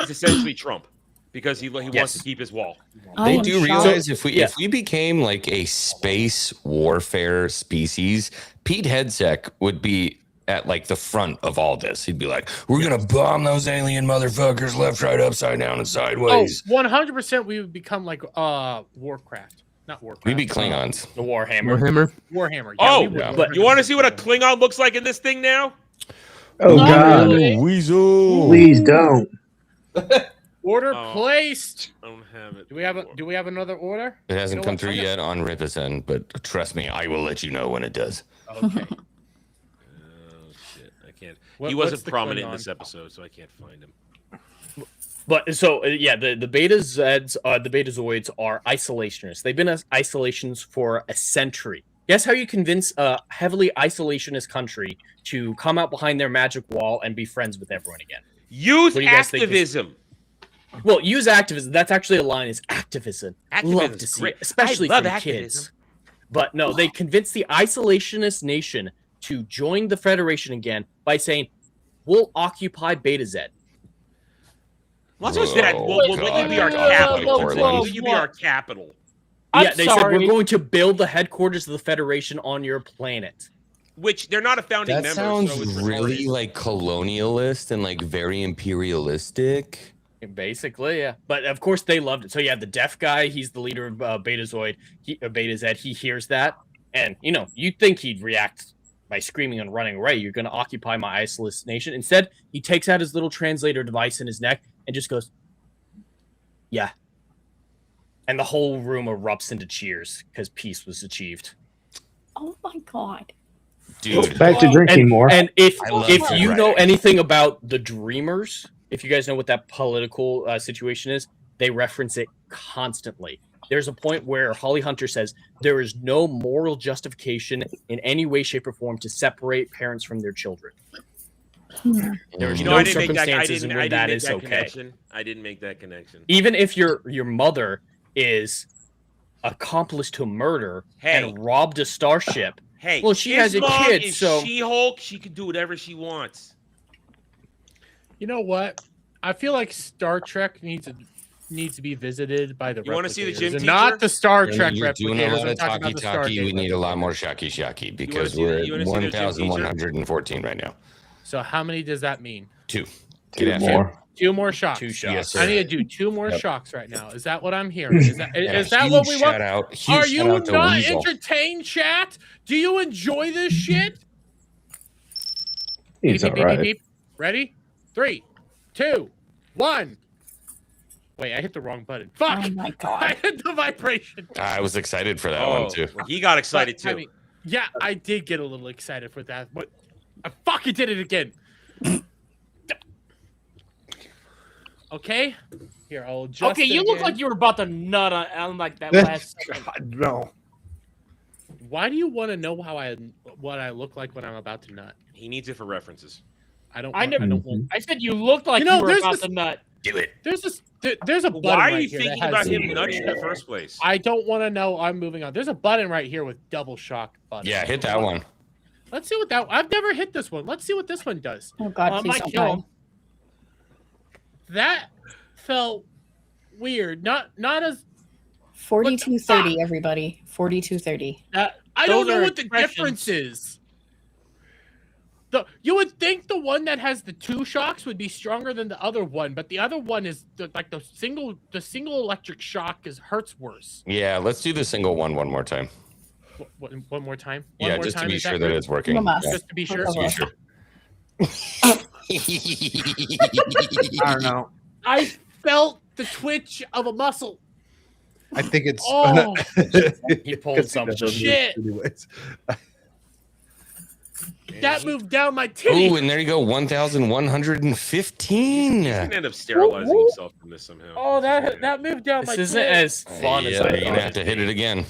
is essentially Trump because he wants to keep his wall. I They am do shocked. realize if we became like a space warfare species, Pete Hegseth would be at like the front of all this. He'd be like, "We're gonna bomb those alien motherfuckers left, right, upside down, and Oh, sideways." 100% we would become like Warcraft. Not Warcraft. We'd be Klingons. The Warhammer. Warhammer. Oh, we would. but you want to see what a Klingon looks like in this thing now? Oh Not God! really. Weasel. Please don't. Order Oh. placed. I don't have it. Do we have another order? It hasn't You know come what? through yet on Rip's end, but trust me, I will let you know when it does. Okay. Oh shit, I can't. What- He what's wasn't the prominent in Klingon? this episode, so I can't find him. But so yeah, the Beta Zeds, the Betazoids are isolationists. They've been isolations for a century. Guess how you convince a heavily isolationist country to come out behind their magic wall and be friends with everyone again? Use What do you guys think activism. Well, use activism. That's actually a line. Is activism. Activism's Love to see great. it, especially I love from activism. kids. But no, they convinced the isolationist nation to join the Federation again by saying, "We'll occupy Beta Z." Not just that. We'll let you be our God, capital. Portland. We'll let you be our capital. Yeah, they said we're going to build the headquarters of the Federation on your planet. Which they're not a founding That member. sounds so it's really retarded. like colonialist and like very imperialistic. Basically, yeah. But of course they loved it. So yeah, the deaf guy, he's the leader of Betazoid, Beta Z, he hears that. And, you know, you'd think he'd react by screaming and running away. You're going to occupy my isolated nation. Instead, he takes out his little translator device in his neck and just goes, yeah. And the whole room erupts into cheers because peace was achieved. Oh my god. Dude, Back to drinking more. And if that you know writing. anything about the Dreamers, if you guys know what that political situation is, they reference it constantly. There's a point where Holly Hunter says there is no moral justification in any way, shape, or form to separate parents from their children. There's You know, no I didn't make that. I circumstances didn't, in I which didn't that make is that okay. connection. I didn't make that connection. Even if your mother is accomplice to murder and robbed a starship, Hey, well, she his has a mom kid, is so She-Hulk. She can do whatever she wants. You know what? I feel like Star Trek needs to be visited by the. You wanna see the replicators, gym and teacher? not the Star Trek You're doing a replicators. lot I'm of talking about the talkie. We Stargate need a lot replicators. more shaky because see we're the- you at wanna see the gym teacher? 1,114 right now. So how many does that mean? 2. Two Get after more. it. 2 more shocks. 2 shots. Yes, I sir. need to do 2 more Yep. shocks right now. Is that what I'm hearing? Is that And a is that what we huge want? shout out- huge Are shout you out to not Weasel. entertained, chat? Do you enjoy this shit? He's Beep, all beep, beep, right. beep. Ready? 3, 2, 1. Wait, I hit the wrong button. Fuck! Oh my I god. hit the vibration. I was excited for that Oh, one too. well, he got excited But, I too. mean, yeah, I did get a little excited for that, but I fucking did it again. Okay? Here, I'll adjust Okay, it you look again. like you were about to nut on like that last second. God, no. Why do you want to know what I look like when I'm about to nut? He needs it for references. I don't. I want- never. I don't want. I said you looked like You know, you were there's about this- to nut. Do it. There's a button Why are right you here that thinking has- about him nutting in the first place? I don't want to know. I'm moving on. There's a button right here with double shock button. Yeah, hit that one. Let's see what that. I've never hit this one. Let's see what this one does. Oh god, please might don't kill die. him. That felt weird. Not as 4230, everybody. 4230. I don't Those know are what the expressions. difference is. You would think the one that has the 2 shocks would be stronger than the other one, but the other one is the single electric shock hurts worse. Yeah, let's do the single one more time. One more time. Yeah, more just to time, be is sure that good? it's working. Mama. Yeah. Just to be sure. Okay. I don't know. I felt the twitch of a muscle. I think it's. Oh. He pulled something. Shit. Anyways. That moved down my titty. Oh, and there you go, 1,115. He's gonna end up sterilizing himself from this somehow. Oh, that moved down my This isn't titty. as fun as Yeah, I you're gonna thought. have to hit it again.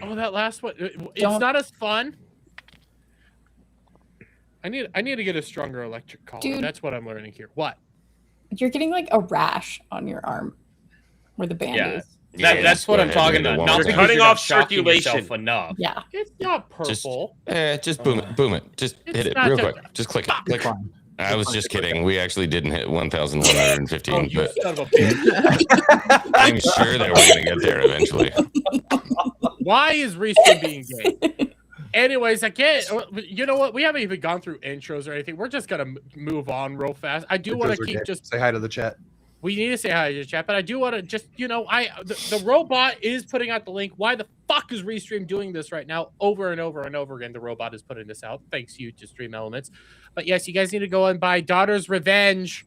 Oh, that last one. It's Don't- not as fun. I need to get a stronger electric collar. Dude. That's what I'm learning here. What? You're getting like a rash on your arm where the band Yeah. is. Yeah, That's what go I'm ahead talking and hit it about. one Not more because time. Cutting you're not off shocking circulation. yourself enough. Yeah. It's not Just- purple. Just boom it. Just It's hit it not real just- quick. Just click it. Click. Fine. I was just kidding. We actually didn't hit 1,115, Oh, you but son of a bitch. I'm sure that we're gonna get there eventually. Why is Reese being gay? Anyways, I can't. You know what? We haven't even gone through intros or anything. We're just gonna move on real fast. I do want to keep just. say hi to the chat. We need to say hi to the chat, but I do want to just, the robot is putting out the link. Why the fuck is Restream doing this right now? Over and over and over again, the robot is putting this out. Thanks you to Stream Elements. But yes, you guys need to go and buy Daughter's Revenge.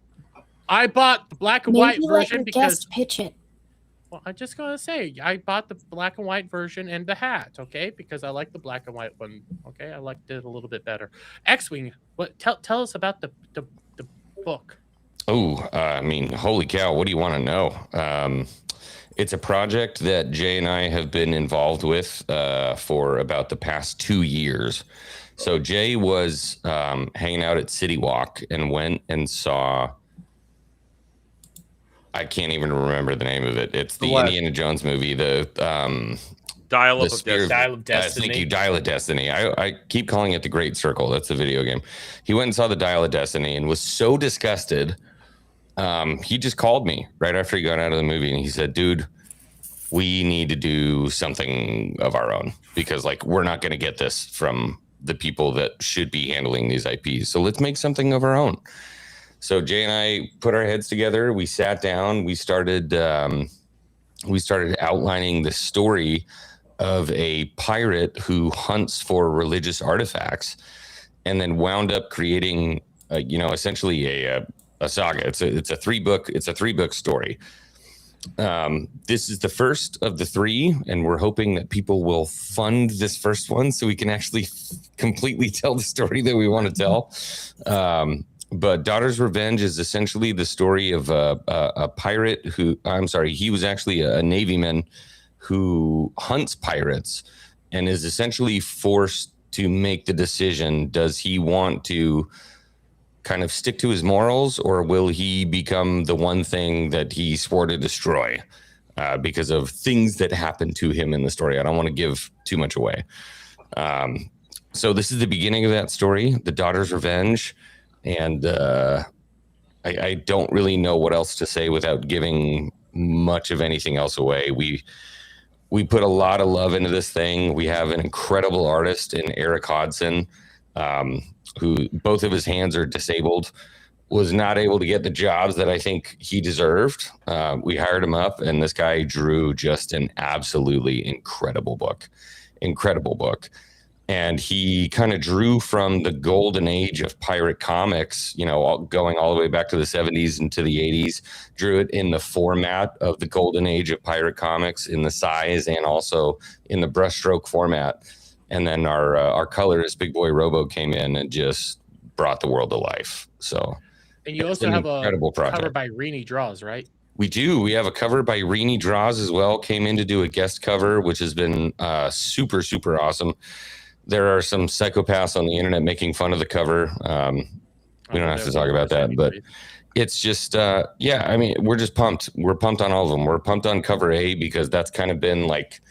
I bought the black and white Maybe let version your because. guest pitch it. Well, I'm just gonna say I bought the black and white version and the hat, okay? Because I like the black and white one. Okay, I liked it a little bit better. XWing, tell us about the book. Oh, I mean, holy cow! What do you want to know? It's a project that Jay and I have been involved with for about the past 2 years. So Jay was hanging out at City Walk and went and saw. I can't even remember the name of it. It's the What? Indiana Jones movie. The Dial the up of Spear Destiny. Dial of Destiny. Thank you, Dial of Destiny. I keep calling it the Great Circle. That's the video game. He went and saw the Dial of Destiny and was so disgusted. He just called me right after he got out of the movie and he said, "Dude, we need to do something of our own, because like we're not going to get this from the people that should be handling these IPs. So let's make something of our own. So Jay and I put our heads together. We sat down. We started outlining the story of a pirate who hunts for religious artifacts, and then wound up creating, essentially a saga. It's a 3-book story. This is the first of the 3, and we're hoping that people will fund this first one so we can actually completely tell the story that we want to tell. But Daughter's Revenge is essentially the story of a pirate he was actually a Navyman who hunts pirates and is essentially forced to make the decision. Does he want to kind of stick to his morals, or will he become the one thing that he swore to destroy because of things that happened to him in the story? I don't want to give too much away. So this is the beginning of that story, The Daughter's Revenge. And I don't really know what else to say without giving much of anything else away. We put a lot of love into this thing. We have an incredible artist in Eric Hodson, who both of his hands are disabled, was not able to get the jobs that I think he deserved. We hired him up, and this guy drew just an absolutely incredible book. And he kind of drew from the golden age of pirate comics, going all the way back to the 70s and to the 80s, drew it in the format of the golden age of pirate comics, in the size and also in the brushstroke format. And then our colorist, Big Boy Robo, came in and just brought the world to life. So, and you also have a project. cover by Rini Draws, right? We do. We have a cover by Rini Draws as well. Came in to do a guest cover, which has been super, super awesome. There are some psychopaths on the internet making fun of the cover. We don't have to talk about that, but it's just, we're just pumped. We're pumped on all of them. We're pumped on cover A because that's kind of been like,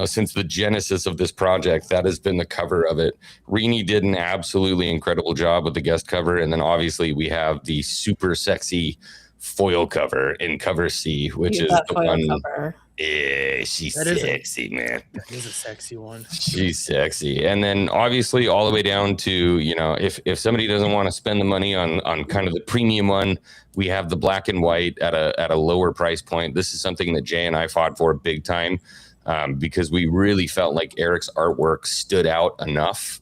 since the genesis of this project, that has been the cover of it. Rini did an absolutely incredible job with the guest cover. And then obviously we have the super sexy foil cover in cover C, which is the one. Cover. Yeah, she's sexy, man. That is a sexy one. She's sexy. And then obviously all the way down to, if somebody doesn't want to spend the money on kind of the premium one, we have the black and white at a lower price point. This is something that Jay and I fought for big time. Because we really felt like Eric's artwork stood out enough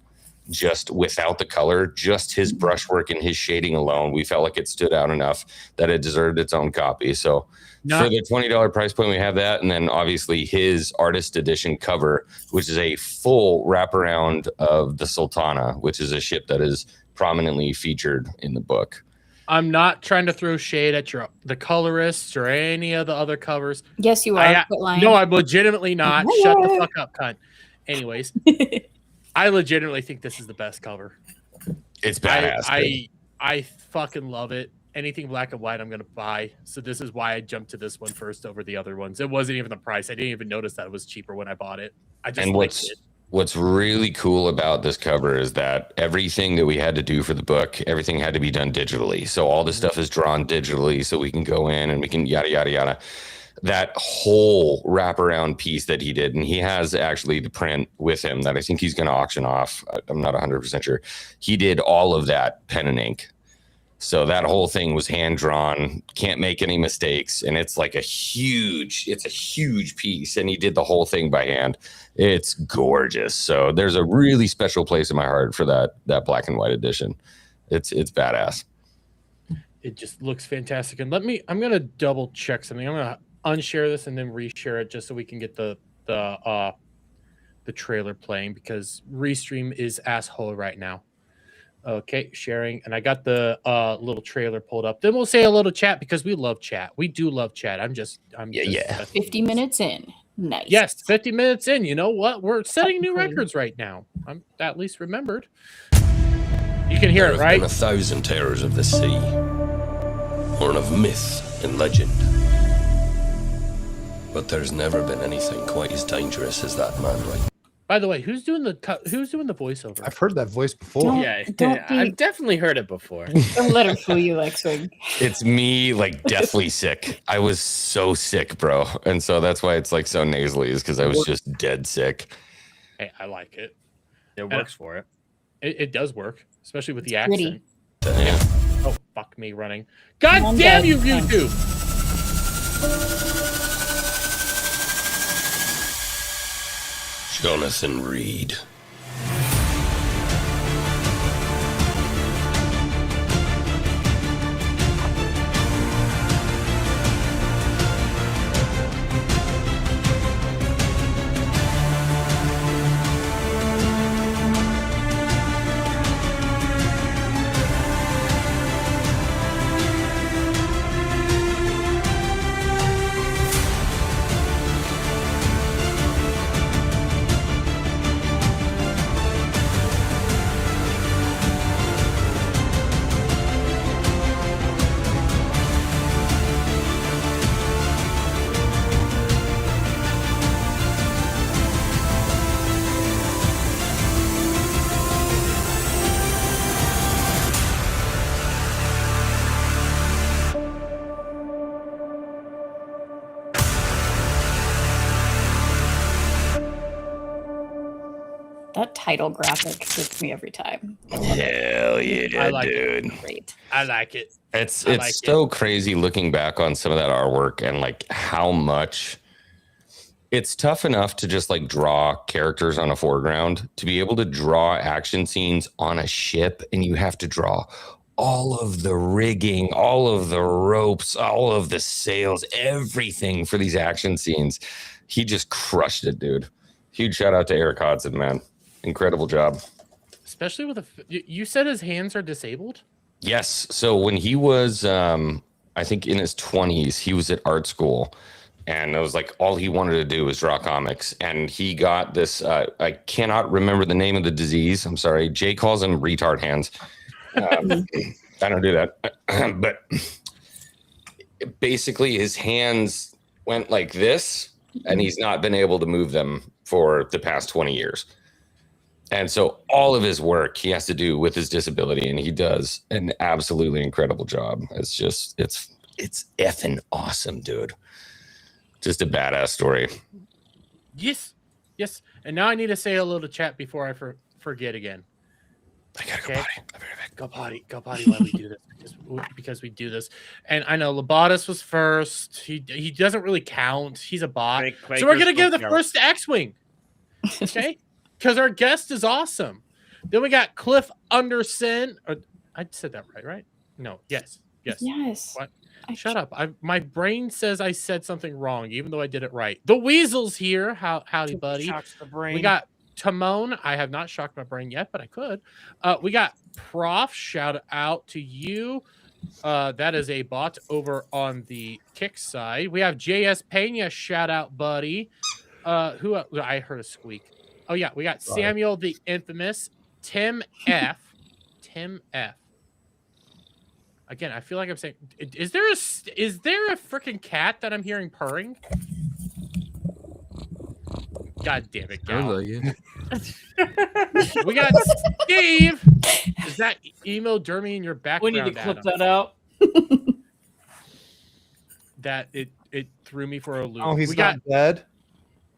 just without the color, just his brushwork and his shading alone. We felt like it stood out enough that it deserved its own copy. So for the $20 price point, we have that. And then obviously his artist edition cover, which is a full wraparound of the Sultana, which is a ship that is prominently featured in the book. I'm not trying to throw shade at the colorists or any of the other covers. Yes, you are. No, I'm legitimately not. Shut the fuck up, cunt. Anyways, I legitimately think this is the best cover. It's badass. I fucking love it. Anything black and white, I'm gonna buy. So this is why I jumped to this one first over the other ones. It wasn't even the price. I didn't even notice that it was cheaper when I bought it. I just liked it. What's really cool about this cover is that everything that we had to do for the book, everything had to be done digitally. So all this stuff is drawn digitally so we can go in and we can yada, yada, yada. That whole wraparound piece that he did, and he has actually the print with him that I think he's going to auction off. I'm not 100% sure. He did all of that pen and ink. So that whole thing was hand drawn, can't make any mistakes. And it's like a huge piece. And he did the whole thing by hand. It's gorgeous. So there's a really special place in my heart for that black and white edition. It's badass. It just looks fantastic. And I'm going to double check something. I'm going to unshare this and then reshare it just so we can get the trailer playing, because Restream is asshole right now. Okay, sharing, and I got the little trailer pulled up. Then we'll say a little chat because we love chat. We do love chat. I'm just 50 minutes in. Nice. Yes, 50 minutes in. You know what? We're setting new records right now. I'm at least remembered. You can hear it, right? There have been 1,000 terrors of the sea, born of myth and legend. But there's never been anything quite as dangerous as that man, right? By the way, who's doing the voiceover? I've heard that voice before. I've definitely heard it before. Don't let him fool you, XWing. It's me, like deathly sick. I was so sick, bro, and so that's why it's like so nasally, is because I was just dead sick. Hey, I like it. It works for it. It does work, especially with the Gritty. accent. Yeah. Oh, fuck me running. God I'm damn dead. you, YouTube! Jonathan Reed. That title graphic gets me every time. Hell yeah, I like dude. Great. I like it. It's like so crazy looking back on some of that artwork and like how much it's tough enough to just like draw characters on a foreground, to be able to draw action scenes on a ship, and you have to draw all of the rigging, all of the ropes, all of the sails, everything for these action scenes. He just crushed it, dude. Huge shout out to Eric Hodson, man. Incredible job. Especially with you said his hands are disabled? Yes. So when he was, I think in his 20s, he was at art school, and it was like all he wanted to do was draw comics. And he got this, I cannot remember the name of the disease. I'm sorry. Jay calls them retard hands. I don't do that. But basically his hands went like this, and he's not been able to move them for the past 20 years. And so all of his work he has to do with his disability, and he does an absolutely incredible job. It's just, it's effing awesome, dude. Just a badass story. Yes. Yes. And now I need to say hello to chat before I forget again. I gotta go potty. I'll be right back. Go potty while we do this, because we do this. And I know Lobotus was first. He doesn't really count. He's a bot. So we're gonna give the first to X-Wing. Okay? Because our guest is awesome. Then we got Cliff Anderson. I said that right? No. Yes. Yes. What? Shut up. My brain says I said something wrong, even though I did it right. The Weasel's here. Howdy, buddy. We got Timon. I have not shocked my brain yet, but I could. We got Prof. Shout out to you. That is a bot over on the Kick side. We have JS Pena. Shout out, buddy. Who I heard a squeak. Oh yeah, we got Samuel the Infamous, Tim F. Again, I feel like I'm saying, is there a freaking cat that I'm hearing purring? God damn it, Gal. We got Steve. Is that emo Dermy in your background? We need to clip Adam? that out. That it threw me for a loop. Oh, he's not dead.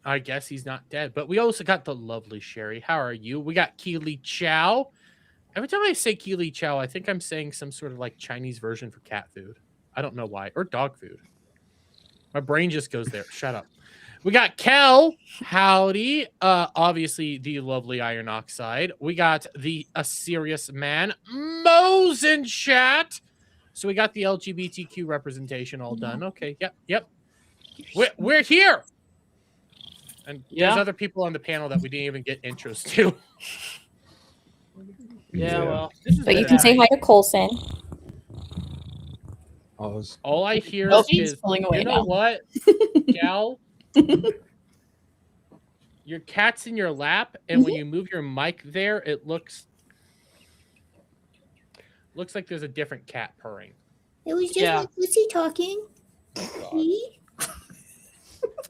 I guess he's not dead. But we also got the lovely Sherry. How are you? We got Keely Chow. Every time I say Keely Chow, I think I'm saying some sort of like Chinese version for cat food. I don't know why. Or dog food. My brain just goes there. Shut up. We got Kel. Howdy. Obviously, the lovely Iron Oxide. We got a serious man. Mo's in chat. So we got the LGBTQ representation all done. Okay. Yep. We're here. And there's other people on the panel that we didn't even get intros to. Yeah, well. But you can say hi to Colson. All I hear He's is, pulling away you know now. what, Gal? Your cat's in your lap, and when you move your mic there, it looks like there's a different cat purring. It was just my pussy talking.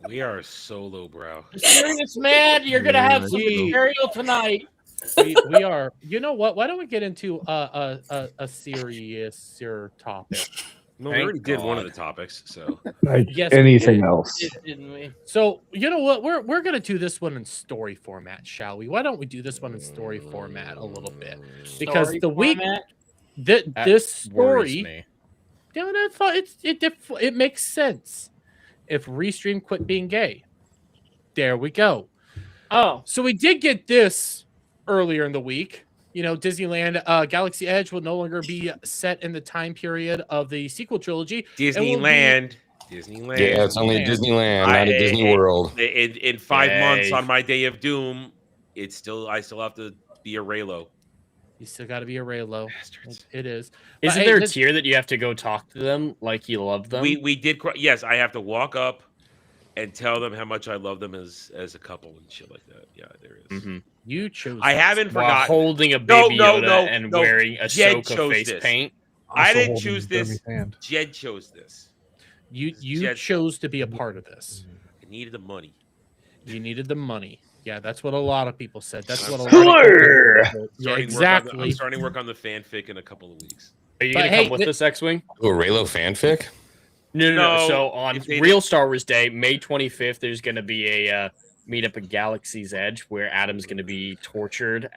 We are so lowbrow. Serious man, you're gonna have some material tonight. We are. You know what? Why don't we get into a seriouser topic? No, we already did one of the topics, so Like Yes, anything else. Didn't we? So you know what? We're gonna do this one in story format, shall we? Why don't we do this one in story format a little bit? Because Story the week format? this worries story, me. yeah, that's fine. It makes sense. If Restream quit being gay, there we go. Oh, So we did get this earlier in the week. You know, Disneyland Galaxy Edge will no longer be set in the time period of the sequel trilogy. It will be- Disneyland. Yeah, it's only Disneyland, not a Disney World. In 5 Yay. months on my day of doom, I still have to be a Raylo. You still got to be a Raylo. It is. But, Isn't hey, there a this- tier that you have to go talk to them like you love them? We did. Yes, I have to walk up and tell them how much I love them as a couple and shit like that. Yeah, there is. Mhm. You chose. I this. haven't While forgotten. holding a baby Yoda and no. wearing Jed Ahsoka chose face this. paint. I Also didn't holding choose this. Jeremy's hand. Jed chose this. You Jed- chose to be a part of this. I needed the money. You needed the money. Yeah, that's what a lot of people said. That's what a lot Sure. of people said. Yeah, exactly. I'm starting work on the fanfic in a couple of weeks. Are you But gonna hey, come with us, X-Wing? Ooh, a Raylo fanfic? No. No, So on if they- Real Star Wars Day, May 25th, there's going to be a meetup at Galaxy's Edge where Adam's going to be tortured.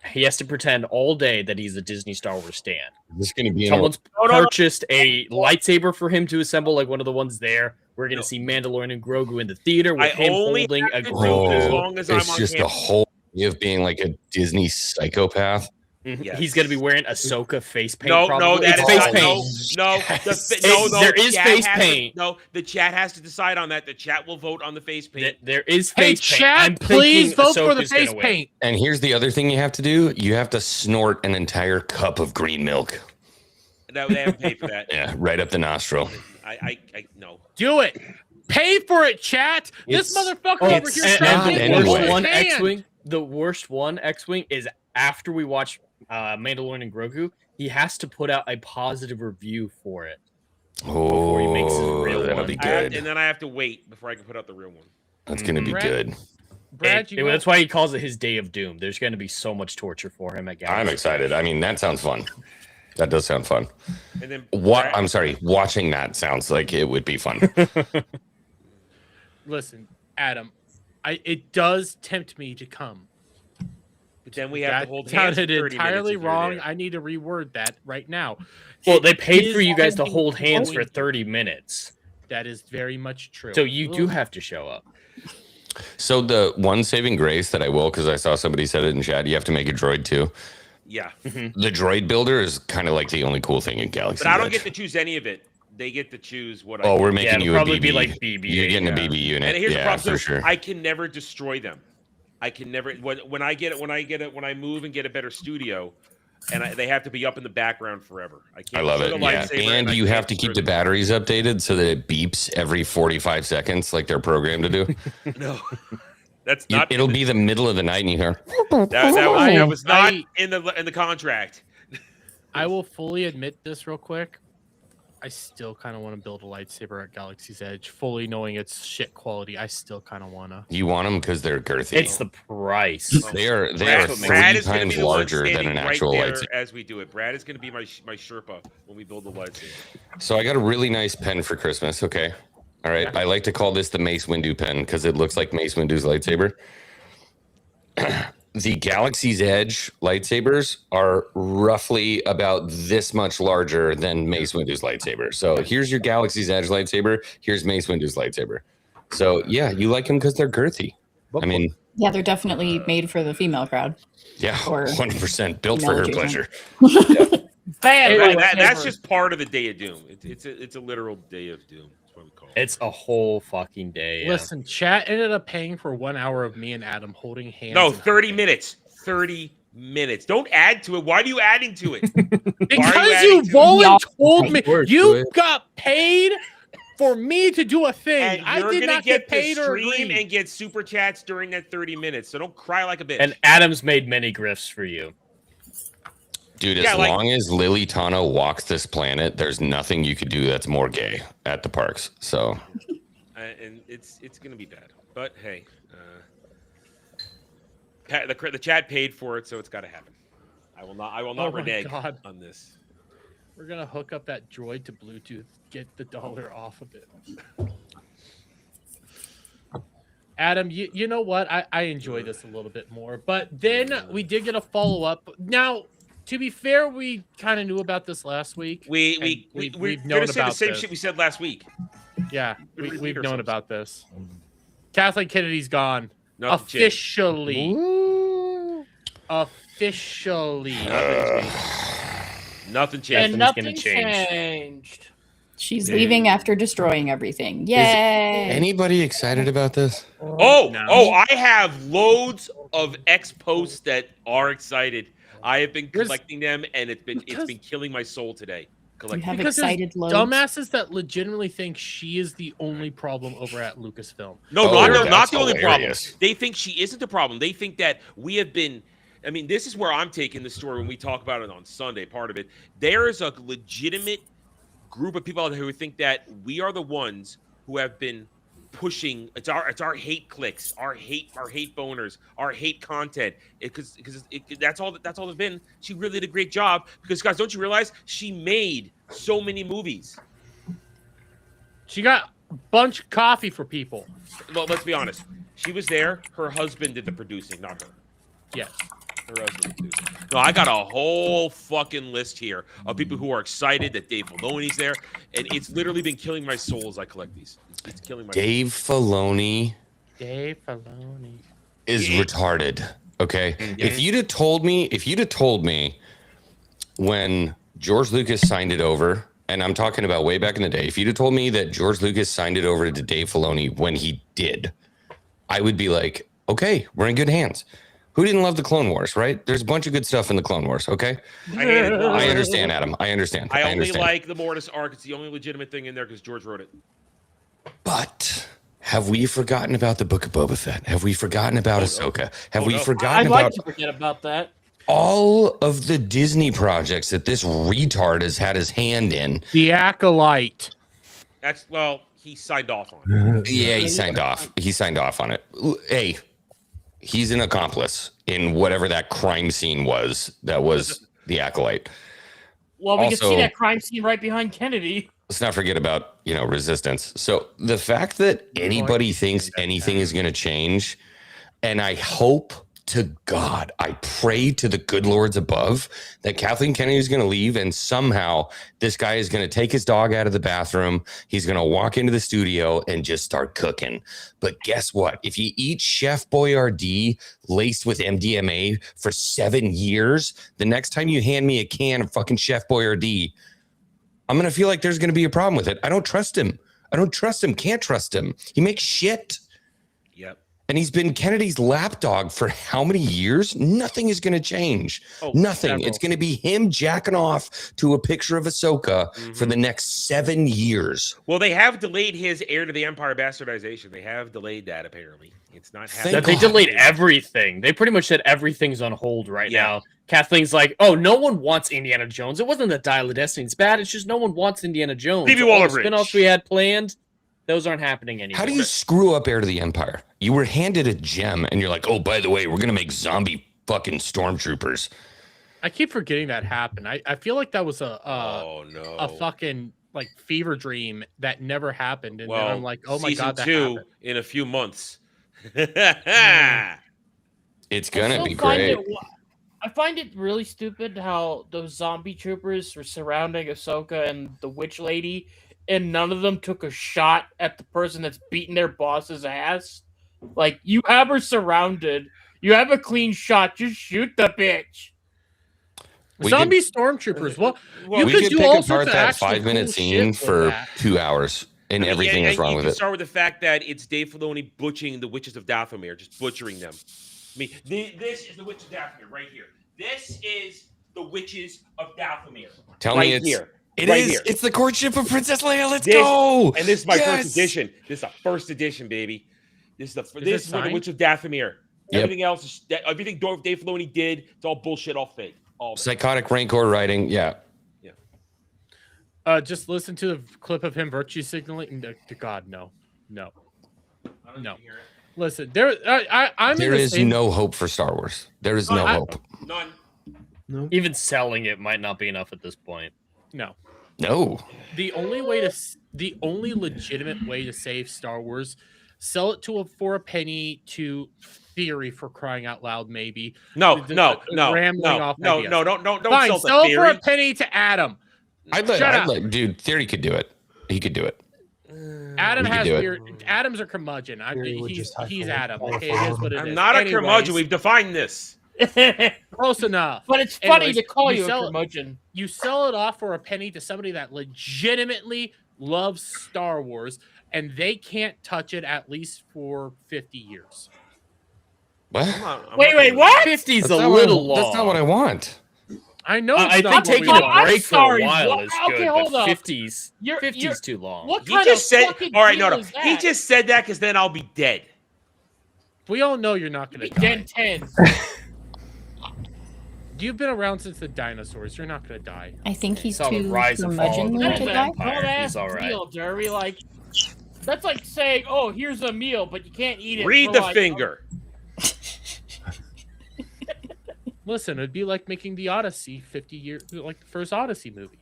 He has to pretend all day that he's a Disney Star Wars stan. This is going to be Someone's No. purchased a lightsaber for him to assemble, like one of the ones there. We're going to see Mandalorian and Grogu in the theater with I him only holding a have to do Grogu. as long as I'm it's on just a campus. whole way of being like a Disney psychopath. Mhm. He's going to be wearing Ahsoka face paint. No, probably. that It's is face not, paint. no. There the is chat face has to- paint. No, the chat has to decide on that. The chat will vote on the face paint. There is Hey, face paint. chat, I'm please thinking vote for the Ahsoka's gonna face win. paint. And here's the other thing you have to do. You have to snort an entire cup of green milk. No, they haven't paid for that. Yeah, right up the nostril. I no. Do it. Pay for it, chat. This It's- motherfucker over it's here not trying to get anyway. the worst one hand. X-wing. The worst one X-wing is after we watch Mandalorian and Grogu. He has to put out a positive review for it. Oh, he makes his real that'll one. be I have, good. and then I have to wait before I can put out the real one. That's going to be Brad, good. Brad, you That's why he calls it his day of doom. There's going to be so much torture for him at Galaxy. I'm excited. I mean, that sounds fun. That does sound fun. And then I'm sorry. Watching that sounds like it would be fun. Listen, Adam. It does tempt me to come. But then we have That to hold hands. sounded for 30 entirely minutes if you're wrong. there. I need to reword that right now. Well, It they paid for is you guys to only hold hands for going- 30 minutes. That is very much true. So you do have to show up. So the one saving grace that I will, because I saw somebody said it in chat, you have to make a droid too. Yeah. The droid builder is kind of like the only cool thing in Galaxy. But I don't Edge. get to choose any of it. They get to choose what. Oh, I we're do. making it'll you a probably BB. be like BB, You're getting yeah. a BB unit. And here's the Yeah, problem: for sure. I can never destroy them. I can never when I move and get a better studio, and they have to be up in the background forever. I can't. I love destroy it. the Yeah. lightsaber And I you can't have to keep destroy the batteries updated so that it beeps every 45 seconds like they're programmed to do. No, that's not. It'll be the middle of the night and you hear. That was not in the contract. I will fully admit this real quick. I still kind of want to build a lightsaber at Galaxy's Edge, fully knowing it's shit quality. I still kind of want to. You want them because they're girthy. It's the price. They are Brad 3 is gonna times be the one larger than standing an right actual there lightsaber. as we do it. Brad is going to be my Sherpa when we build the lightsaber. So I got a really nice pen for Christmas. Okay. All right. I like to call this the Mace Windu pen because it looks like Mace Windu's lightsaber. The Galaxy's Edge lightsabers are roughly about this much larger than Mace Windu's lightsaber. So here's your Galaxy's Edge lightsaber. Here's Mace Windu's lightsaber. So yeah, you like them because they're girthy. I mean, Yeah, they're definitely made for the female crowd. yeah, Or 100% built for her female pleasure. That's just part of the Day of Doom. It's a literal Day of Doom. That's what we call it. It's a whole fucking day. Yeah. Listen, chat ended up paying for 1 hour of me and Adam holding hands. No, and 30 minutes. 30 minutes. Don't add to it. Why are you adding to it? Because you adding to it? voluntold me. Of course, do You it. got paid for me to do a thing. And I you're did gonna not get the paid or stream agree. and get super chats during that 30 minutes. So don't cry like a bitch. And Adam's made many grifts for you. Dude, Yeah, as like- long as Lily Tano walks this planet, there's nothing you could do that's more gay at the parks. So and it's gonna be bad. But hey, the chat paid for it, so it's got to happen. I will not renege on this. We're gonna hook up that droid to Bluetooth, get the dollar off of it. Adam, you know what? I enjoy this a little bit more. But then we did get a follow-up. Now, to be fair, we kind of knew about this last week. We've known about the same shit we said last week. Yeah, we've known about this. Kathleen Kennedy's gone. Nothing Officially. Officially. Nothing changed. And nothing changed. She's leaving after destroying everything. Yay! Anybody excited about this? I have loads of X posts that are excited. I have been collecting them, and it's been killing my soul today. Because excited loads. Dumbasses that legitimately think she is the only problem over at Lucasfilm. Not the only problem. They think she isn't the problem. They think that we have been. I mean, this is where I'm taking the story when we talk about it on Sunday. Part of it, there is a legitimate group of people out there who think that we are the ones who have been pushing. It's our hate clicks, our hate boners, our hate content. Because that's all it's been. She really did a great job. Because guys, don't you realize she made so many movies? She got a bunch of coffee for people. Well, let's be honest. She was there. Her husband did the producing, not her. Yes. No, I got a whole fucking list here of people who are excited that Dave Filoni's there, and it's literally been killing my soul as I collect these. It's killing my Dave Filoni is retarded. Okay, if you'd have told me when George Lucas signed it over, and I'm talking about way back in the day, if you'd have told me that George Lucas signed it over to Dave Filoni when he did, I would be like, okay, we're in good hands. Who didn't love the Clone Wars, right? There's a bunch of good stuff in the Clone Wars, okay? I understand, Adam. I understand. I only like the Mortis arc. It's the only legitimate thing in there because George wrote it. But have we forgotten about the Book of Boba Fett? Have we forgotten about Ahsoka? Have we forgotten about... I'd like to forget about that. All of the Disney projects that this retard has had his hand in. The Acolyte. He signed off on it. Yeah, he signed off. He signed off on it. Hey, he's an accomplice in whatever that crime scene was. That was the Acolyte. Well, we can see that crime scene right behind Kennedy. Let's not forget about, Resistance. So the fact that anybody thinks anything is going to change, and I hope to God, I pray to the good lords above that Kathleen Kennedy is going to leave, and somehow this guy is going to take his dog out of the bathroom. He's going to walk into the studio and just start cooking. But guess what? If you eat Chef Boyardee laced with MDMA for 7 years, the next time you hand me a can of fucking Chef Boyardee, I'm going to feel like there's going to be a problem with it. I don't trust him. Can't trust him. He makes shit. Yep. And he's been Kennedy's lapdog for how many years? Nothing is going to change. Nothing. Several. It's going to be him jacking off to a picture of Ahsoka for the next 7 years. Well, they have delayed his heir to the Empire bastardization. They have delayed that, apparently. It's not happening. They delayed everything. They pretty much said everything's on hold right now. Kathleen's like, oh, no one wants Indiana Jones. It wasn't that Dial of Destiny's bad. It's just no one wants Indiana Jones. Phoebe All the Waller-Bridge. spin-offs we had planned, those aren't happening anymore. How do you screw up Heir to the Empire? You were handed a gem, and you're like, oh, by the way, we're going to make zombie fucking stormtroopers. I keep forgetting that happened. I feel like that was a fucking fever dream that never happened. And then I'm like, oh my God, that season 2 happened. in a few months. It's going to be great. I find it really stupid how those zombie troopers were surrounding Ahsoka and the witch lady, and none of them took a shot at the person that's beating their boss's ass. Like, you have her surrounded. You have a clean shot. Just shoot the bitch. Zombie stormtroopers. Well, you we could could do pick all apart sorts of that actual 5-minute cool scene shit for with that. 2 hours, and everything is wrong with You it. start with the fact that it's Dave Filoni butchering the witches of Dathomir, just butchering them. I mean, this is the witch of Dathomir right here. This is the witches of Dathomir. Tell right me it's here. It right is. Here. It's the courtship of Princess Leia. Let's go. And this is my Yes. first edition. This is the first edition, baby. This is the signed? witch of Dathomir. Yep. Everything else is everything Dave Filoni did. It's all bullshit, all fake. All Psychotic Rancor writing. Yeah. Just listen to the clip of him virtue signaling. God, no. No. Listen, I'm There in the is same... no hope for Star Wars. There is no hope. None. No. Even selling it might not be enough at this point. No. No. The only legitimate way to save Star Wars, sell it for a penny to Theory, for crying out loud, maybe. No. Don't Fine, sell sell it for a Theory. penny to Adam. Dude, Theory could do it. He could do it. Adam We could has do it. weird. Adam's a curmudgeon. He's Adam. Okay, it is what it is. I'm not a Anyways, curmudgeon. We've defined this. Close enough. But it's funny Anyways, to call you a sell it- curmudgeon. You sell it off for a penny to somebody that legitimately loves Star Wars, and they can't touch it at least for 50 years. What? Wait, what? 50's That's a not little what, long. That's not what I want. I know. I It's not think what taking we a want. break for a sorry, while what? is Okay, good, hold but up. 50's You're 50's too long. What He kind just of said. fucking All right, deal no. is He that? just said that because then I'll be dead. We all know you're not going to die. Gen 10. You've been around since the dinosaurs. You're not going to die. I think he's Saw the too rise and fall of the curmudgeonly to Roman die. Empire. He's all right. Deal, Derry. Like, that's like saying, "Oh, here's a meal, but you can't eat it." Read for the like, finger. Listen, it'd be like making the Odyssey 50 years, like the first Odyssey movie.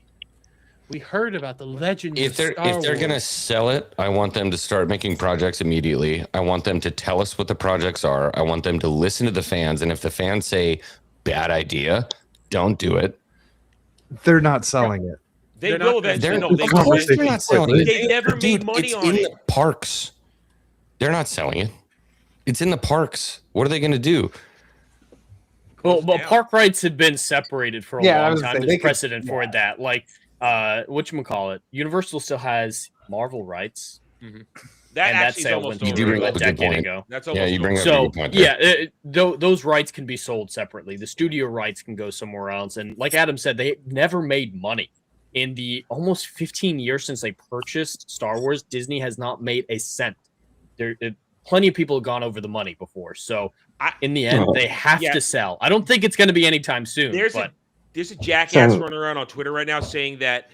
We heard about the legend If of they're Star gonna Wars. sell it, I want them to start making projects immediately. I want them to tell us what the projects are. I want them to listen to the fans, and if the fans say bad idea, don't do it. They're not selling it. They They're will not- eventually. No, they Of will course they're eventually. not selling it. They never Dude, made money it's on in it. the parks. They're not selling it. It's in the parks. What are they going to do? Well, park rights have been separated for a Yeah, I long was time. saying, they There's could- precedent for that. Like, whatchamacallit, Universal still has Marvel rights. That and that actually is sale almost went over. You through bring a up a good decade point. ago. That's Yeah, almost you bring up So, a good point there. yeah, those rights can be sold separately. The studio rights can go somewhere else. And like Adam said, they never made money. In the almost 15 years since they purchased Star Wars, Disney has not made a cent. Plenty of people have gone over the money before. So in the end, they have to sell. I don't think it's going to be anytime soon. There's a jackass running around on Twitter right now saying that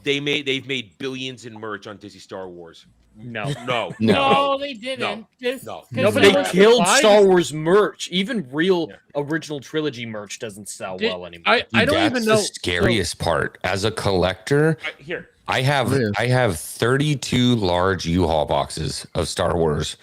they've made billions in merch on Disney Star Wars. No. No, they didn't. No. They killed Star Wars merch. Even real original trilogy merch doesn't sell well anymore. I don't That's even know. the scariest part. As a collector, Here. I have 32 large U-Haul boxes of Star Wars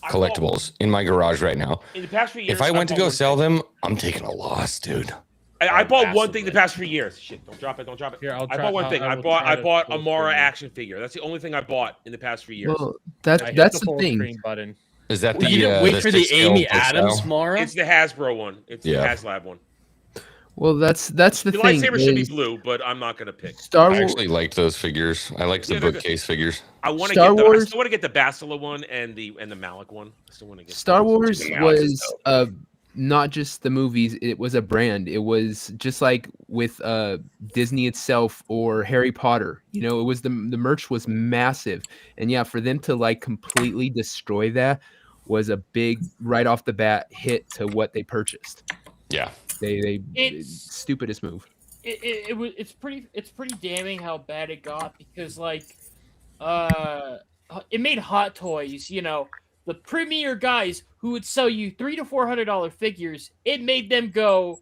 collectibles in my garage right now. In the past few years, If I went to bought go one sell thing. them, I'm taking a loss, dude. I bought one thing the past few years. Shit, don't drop it. Here, I bought one thing. I bought a Mara action figure. That's the only thing I bought in the past few years. Well, I hit that's the full thing. screen button. Is that You didn't wait for the 6 scale Amy per Adams style? Mara? It's the Hasbro one. It's the Yeah. HasLab one. Well, that's the The thing. lightsaber should be is blue, but I'm not gonna pick. Star I Wars. actually liked those figures. I liked the Yeah, they're good. bookcase figures. I want to Star get the. I Wars- still want to get the Bastila one and the Malik one. I still want to get Star those. Wars Yeah, it's was not just the movies; it was a brand. It was just like with Disney itself or Harry Potter. You know, it was the merch was massive, and yeah, for them to like completely destroy that was a big right off the bat hit to what they purchased. Yeah. It's- Stupidest move. It's pretty damning how bad it got because like it made Hot Toys, you know, the premier guys who would sell you $300 to $400 figures. It made them go,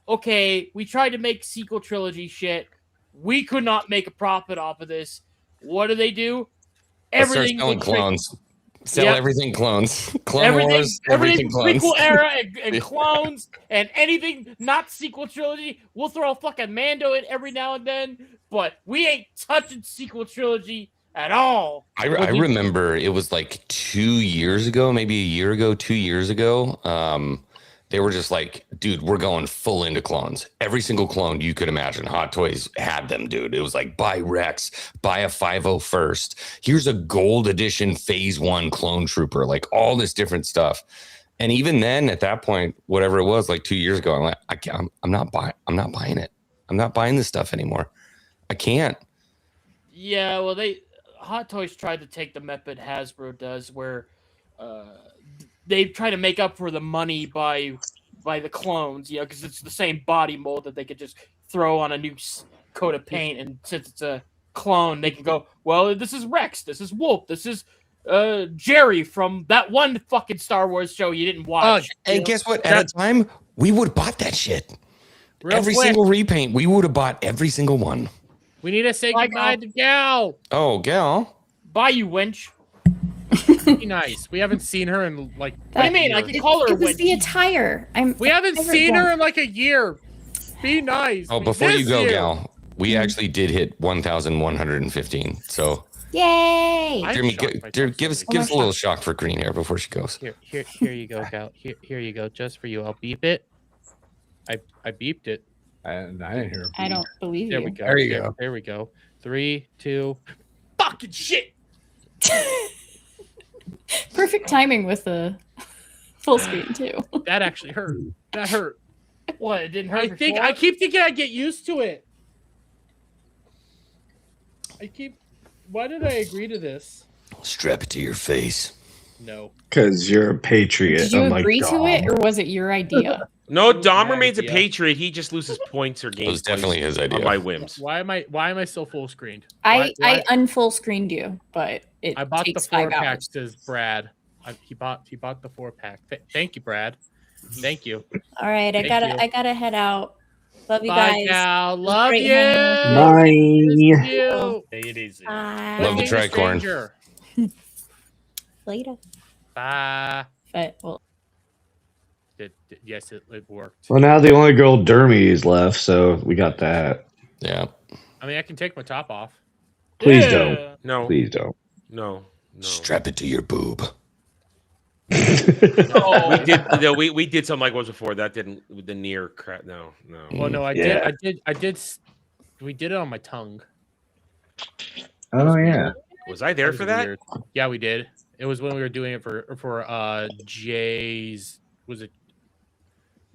okay, we tried to make sequel trilogy shit. We could not make a profit off of this. What do? Let's start Everything selling was clones. Sell Yep. everything clones. Clone Wars, everything clones. Prequel era and clones and anything not sequel trilogy. We'll throw a fucking Mando in every now and then, but we ain't touching sequel trilogy at all. I remember it was like 2 years ago, maybe a year ago, 2 years ago. They were just like, dude, we're going full into clones. Every single clone you could imagine. Hot Toys had them, dude. It was like, buy Rex, buy a 501st. Here's a gold edition phase 1 clone trooper, like all this different stuff. And even then, at that point, whatever it was, like 2 years ago, I'm like, I'm not buying it. I'm not buying this stuff anymore. I can't. Yeah, well, Hot Toys tried to take the method Hasbro does, where they try to make up for the money by the clones, you know, because it's the same body mold that they could just throw on a new coat of paint, and since it's a clone, they can go, well, this is Rex, this is Wolf, this is Jerry from that one fucking Star Wars show you didn't watch. And guess what? At a time, we would have bought that shit. Real Every quick. single repaint, we would have bought every single one. We need to say goodbye to Gal. Oh, Gal. Bye, you wench. Be nice. We haven't seen her in like. What do you mean? I can call her It was wench. the attire. We haven't seen her in like a year. Be nice. Oh, We before you miss go, Gal, we actually did hit 1,115. So Yay! Jeremy, give us a little shock for green hair before she goes. Here you go, Gal. Here you go, just for you. I'll beep it. I beeped it. I didn't hear. I don't believe There you. we go. There you go. There we go. 3, 2. Fucking shit. Perfect timing with the full screen too. That actually hurt. That hurt. What? It didn't hurt. I keep thinking I get used to it. Why did I agree to this? Strap it to your face. No. Because you're a patriot. Did you unlike agree to Dom. it, or was it your idea? No, Dom remains a patriot. He just loses points or gains. It was definitely his idea. On my whims. Why am I so full screened? I unfull screened you, but it I bought the takes 4 5 hours. pack, says Brad. He bought the 4 pack. Thank you, Brad. Thank you. All right, Thank you. I gotta head out. Love you Bye, guys. Gal. Love Great you. hanging Bye. Miss you. Take it easy. Bye. Love the tricorn. Stranger. Later. Bye. But well, Yes, it worked. Well, now the only girl Dermy is left, so we got that. Yeah. I mean, I can take my top off. Please don't. No. Please don't. No. Strap it to your boob. We did. No, we did something like once before. That didn't. With the near crap. No. Well, no, I Yeah. did. We did it on my tongue. Oh yeah. Was I there was for that? weird. Yeah, we did. It was when we were doing it for Jay's. Was it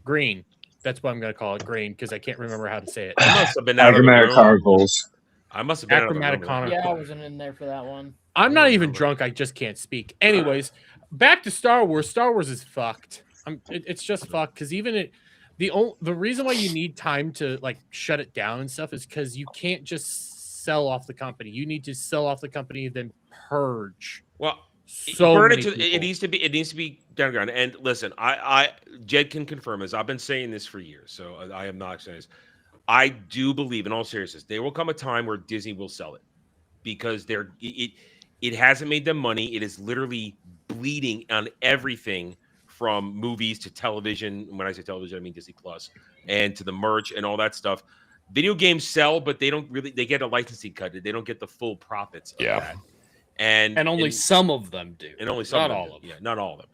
Green? That's what I'm gonna call it, Green, because I can't remember how to say it. I must have been out of the Achromatic room. carnicles. I must have been out of the Achromatic room. carnicles. Yeah, I wasn't in there for that one. I'm not even drunk. I just can't speak. Anyways, back to Star Wars. Star Wars is fucked. It's just fucked because the reason why you need time to like shut it down and stuff is because you can't just sell off the company. You need to sell off the company, then purge. Well, so burn many it to, people. it needs to be down ground. And listen, I Jed can confirm this. I've been saying this for years, so I am not saying this. I do believe, in all seriousness, there will come a time where Disney will sell it because it hasn't made them money. It is literally bleeding on everything from movies to television. When I say television, I mean Disney Plus, and to the merch and all that stuff. Video games sell, but they don't really. They get a licensing cut. They don't get the full profits of that. And only some of them do. And only some not of them all do. of them. Yeah, not all of them.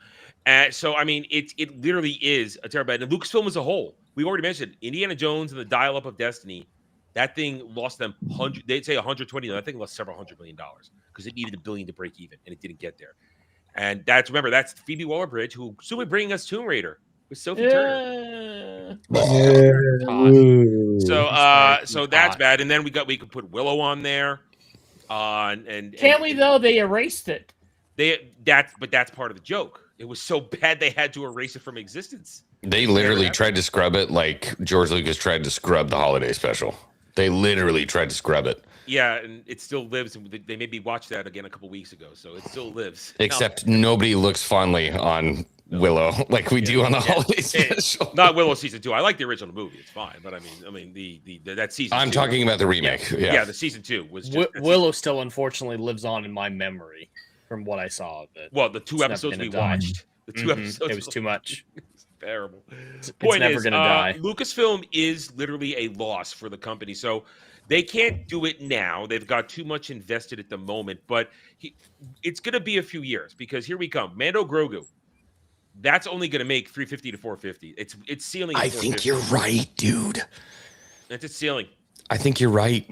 And so, I mean, it literally is a terrible. And Lucasfilm as a whole, we already mentioned Indiana Jones and the Dial-Up of Destiny. That thing lost them they'd say 120. That thing lost several $100 million because it needed $1 billion to break even, and it didn't get there. And that's Phoebe Waller-Bridge, who soon will be bringing us Tomb Raider with Sophie Turner. So that's bad. And then we could put Willow on there. And Can't we though? They erased it. But that's part of the joke. It was so bad they had to erase it from existence. They literally tried to scrub it like George Lucas tried to scrub the holiday special. They literally tried to scrub it. Yeah, and it still lives. And they made me watch that again a couple weeks ago, so it still lives. Except nobody looks fondly on Willow like we do on the holiday special. Not Willow season 2. I like the original movie; it's fine. But I mean, the that season. I'm 2, talking about the remake. Yeah, the season 2 was just Willow still unfortunately lives on in my memory from what I saw of it. Well, the 2 It's episodes never we gonna die. watched. The 2 episodes. It was too much. It's terrible. It's Point never is, gonna die. Lucasfilm is literally a loss for the company. So they can't do it now. They've got too much invested at the moment. But it's going to be a few years because here we come. Mando Grogu. That's only going to make 350 to 450. It's ceiling. I think you're right, dude. That's its ceiling. I think you're right.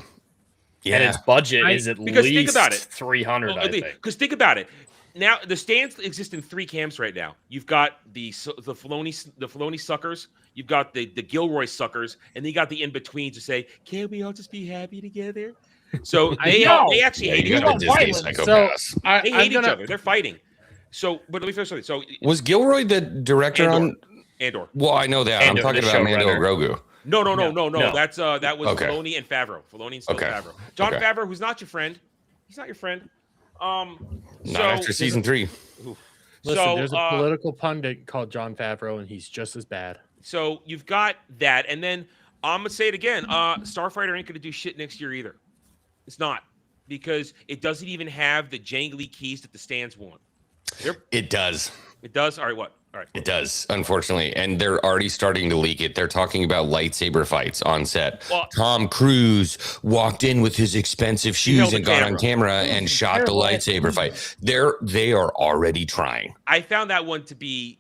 Yeah, and its budget is at because least think about it. 300. I think. Because think about it. Now the stands exist in 3 camps right now. You've got the Filoni suckers. You've got the Gilroy suckers, and then you got the in betweens to say, "Can't we all just be happy together?" So they actually hate each other. They hate each other. They're fighting. So, but let me finish something. So, was Gilroy the director on Andor? Well, I know that. I'm talking about Mando Grogu. No. That's that was Okay. Filoni and Favreau. Favreau. Jon Favreau, who's not your friend. He's not your friend. Not So after season 3. Listen, there's a political pundit called Jon Favreau, and he's just as bad. So you've got that, and then I'm gonna say it again. Starfighter ain't gonna do shit next year either. It's not, because it doesn't even have the jangly keys that the stands want. It does. It does. All right. What? All right. It does, unfortunately, and they're already starting to leak it. They're talking about lightsaber fights on set. Well, Tom Cruise walked in with his expensive shoes and got on camera and shot the lightsaber fight. They are already trying. I found that one to be.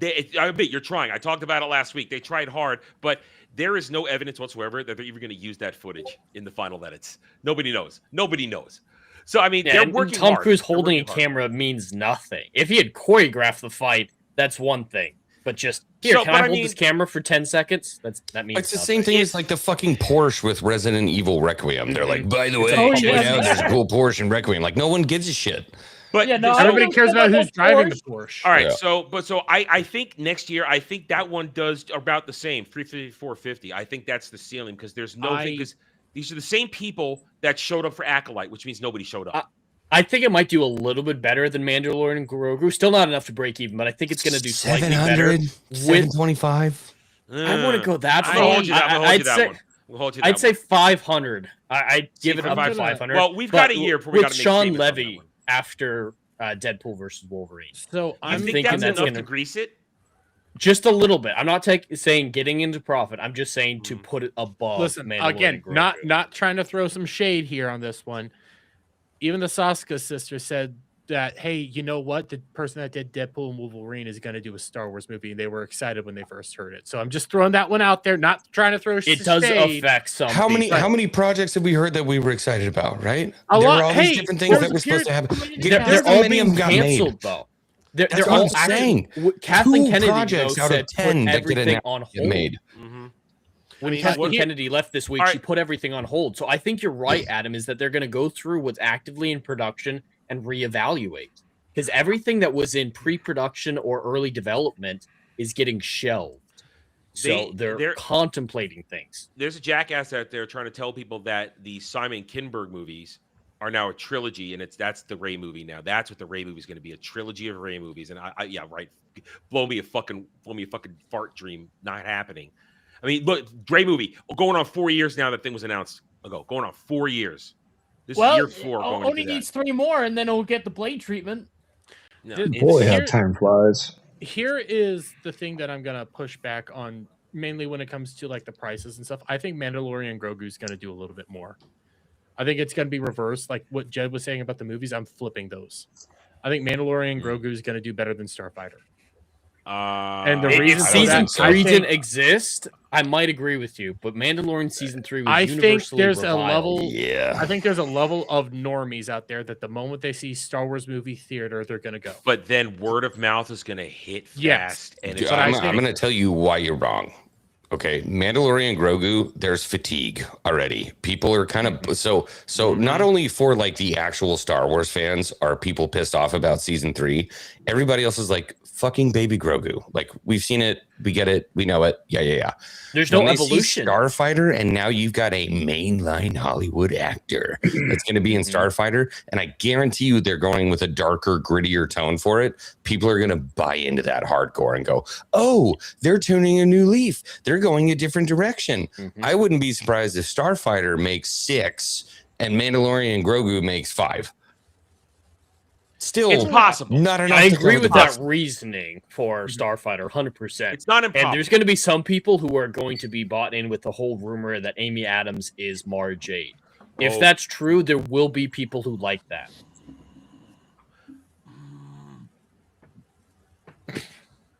I admit you're trying. I talked about it last week. They tried hard, but there is no evidence whatsoever that they're even going to use that footage in the final edits. Nobody knows. Nobody knows. So I mean, they're working Tom hard. Cruise holding a camera means nothing. If he had choreographed the fight, that's one thing. But just here, can I hold this camera for 10 seconds? That means It's the same thing as like the fucking Porsche with Resident Evil Requiem. They're like, by the way, there's a cool Porsche in Requiem. Like, no one gives a shit. But everybody cares about who's driving the Porsche. All right, so I think next year, I think that one does about the same, 350, 450. I think that's the ceiling, because there's no thing, because these are the same people that showed up for Acolyte, which means nobody showed up. I think it might do a little bit better than Mandalorian and Grogu. Still not enough to break even, but I think it's going to do slightly better. 725. I wouldn't go that far. We'll hold you that one. We'll hold you that I'd say 500. I'd give it up to 500. Well, we've got a year before we got to make Sean Levy after Deadpool versus Wolverine. So I'm thinking that's enough to grease it. Just a little bit. I'm not saying getting into profit. I'm just saying to put it above. Listen, Mandalorian again, and Grogu. not trying to throw some shade here on this one. Even the Sasuke sister said that, hey, you know what? The person that did Deadpool and Wolverine is going to do a Star Wars movie, and they were excited when they first heard it. So I'm just throwing that one out there, not trying to throw it does shade. affect some. How many projects have we heard that we were excited about? Right? A there lot. were all these different things that were supposed to happen. They're all being canceled, though. They're all saying. Kathleen 2 Kennedy projects out said of 10 put that get everything on hold. made. When Kathleen Kennedy left this week, she put everything on hold. So I think you're right, Adam, is that they're going to go through what's actively in production and reevaluate. Because everything that was in pre-production or early development is getting shelved. So they're contemplating things. There's a jackass out there trying to tell people that the Simon Kinberg movies are now a trilogy, and that's the Rey movie now. That's what the Rey movie is going to be, a trilogy of Rey movies. And yeah, right. Blow me a fucking fart dream. Not happening. I mean, look, Rey movie going on 4 years now. That thing was announced ago. Going on 4 years. This is year 4. Only needs 3 more, and then it'll get the blade treatment. No, Boy, how time flies. Here is the thing that I'm going to push back on, mainly when it comes to like the prices and stuff. I think Mandalorian and Grogu is going to do a little bit more. I think it's going to be reversed. Like what Jed was saying about the movies, I'm flipping those. I think Mandalorian and Grogu is going to do better than Starfighter. And the reason if season 3 didn't exist, I might agree with you. But Mandalorian season 3 was universally reviled. I think there's a level of normies out there that the moment they see Star Wars movie theater, they're going to go. But then word of mouth is going to hit fast. Yes. And Dude, I'm going to tell you why you're wrong. Okay, Mandalorian Grogu, there's fatigue already. People are kind of so not only for like the actual Star Wars fans are people pissed off about season 3. Everybody else is like fucking baby Grogu. Like we've seen it, we get it, we know it. Yeah. There's no evolution. Starfighter, and now you've got a mainline Hollywood actor that's going to be in Starfighter, and I guarantee you they're going with a darker, grittier tone for it. People are going to buy into that hardcore and go, "Oh, they're turning a new leaf. They're going a different direction." I wouldn't be surprised if Starfighter makes 6 and Mandalorian and Grogu makes 5. Still, it's possible. Not enough. I agree with that reasoning for Starfighter, 100%. It's not impossible. And there's going to be some people who are going to be bought in with the whole rumor that Amy Adams is Mara Jade. If that's true, there will be people who like that.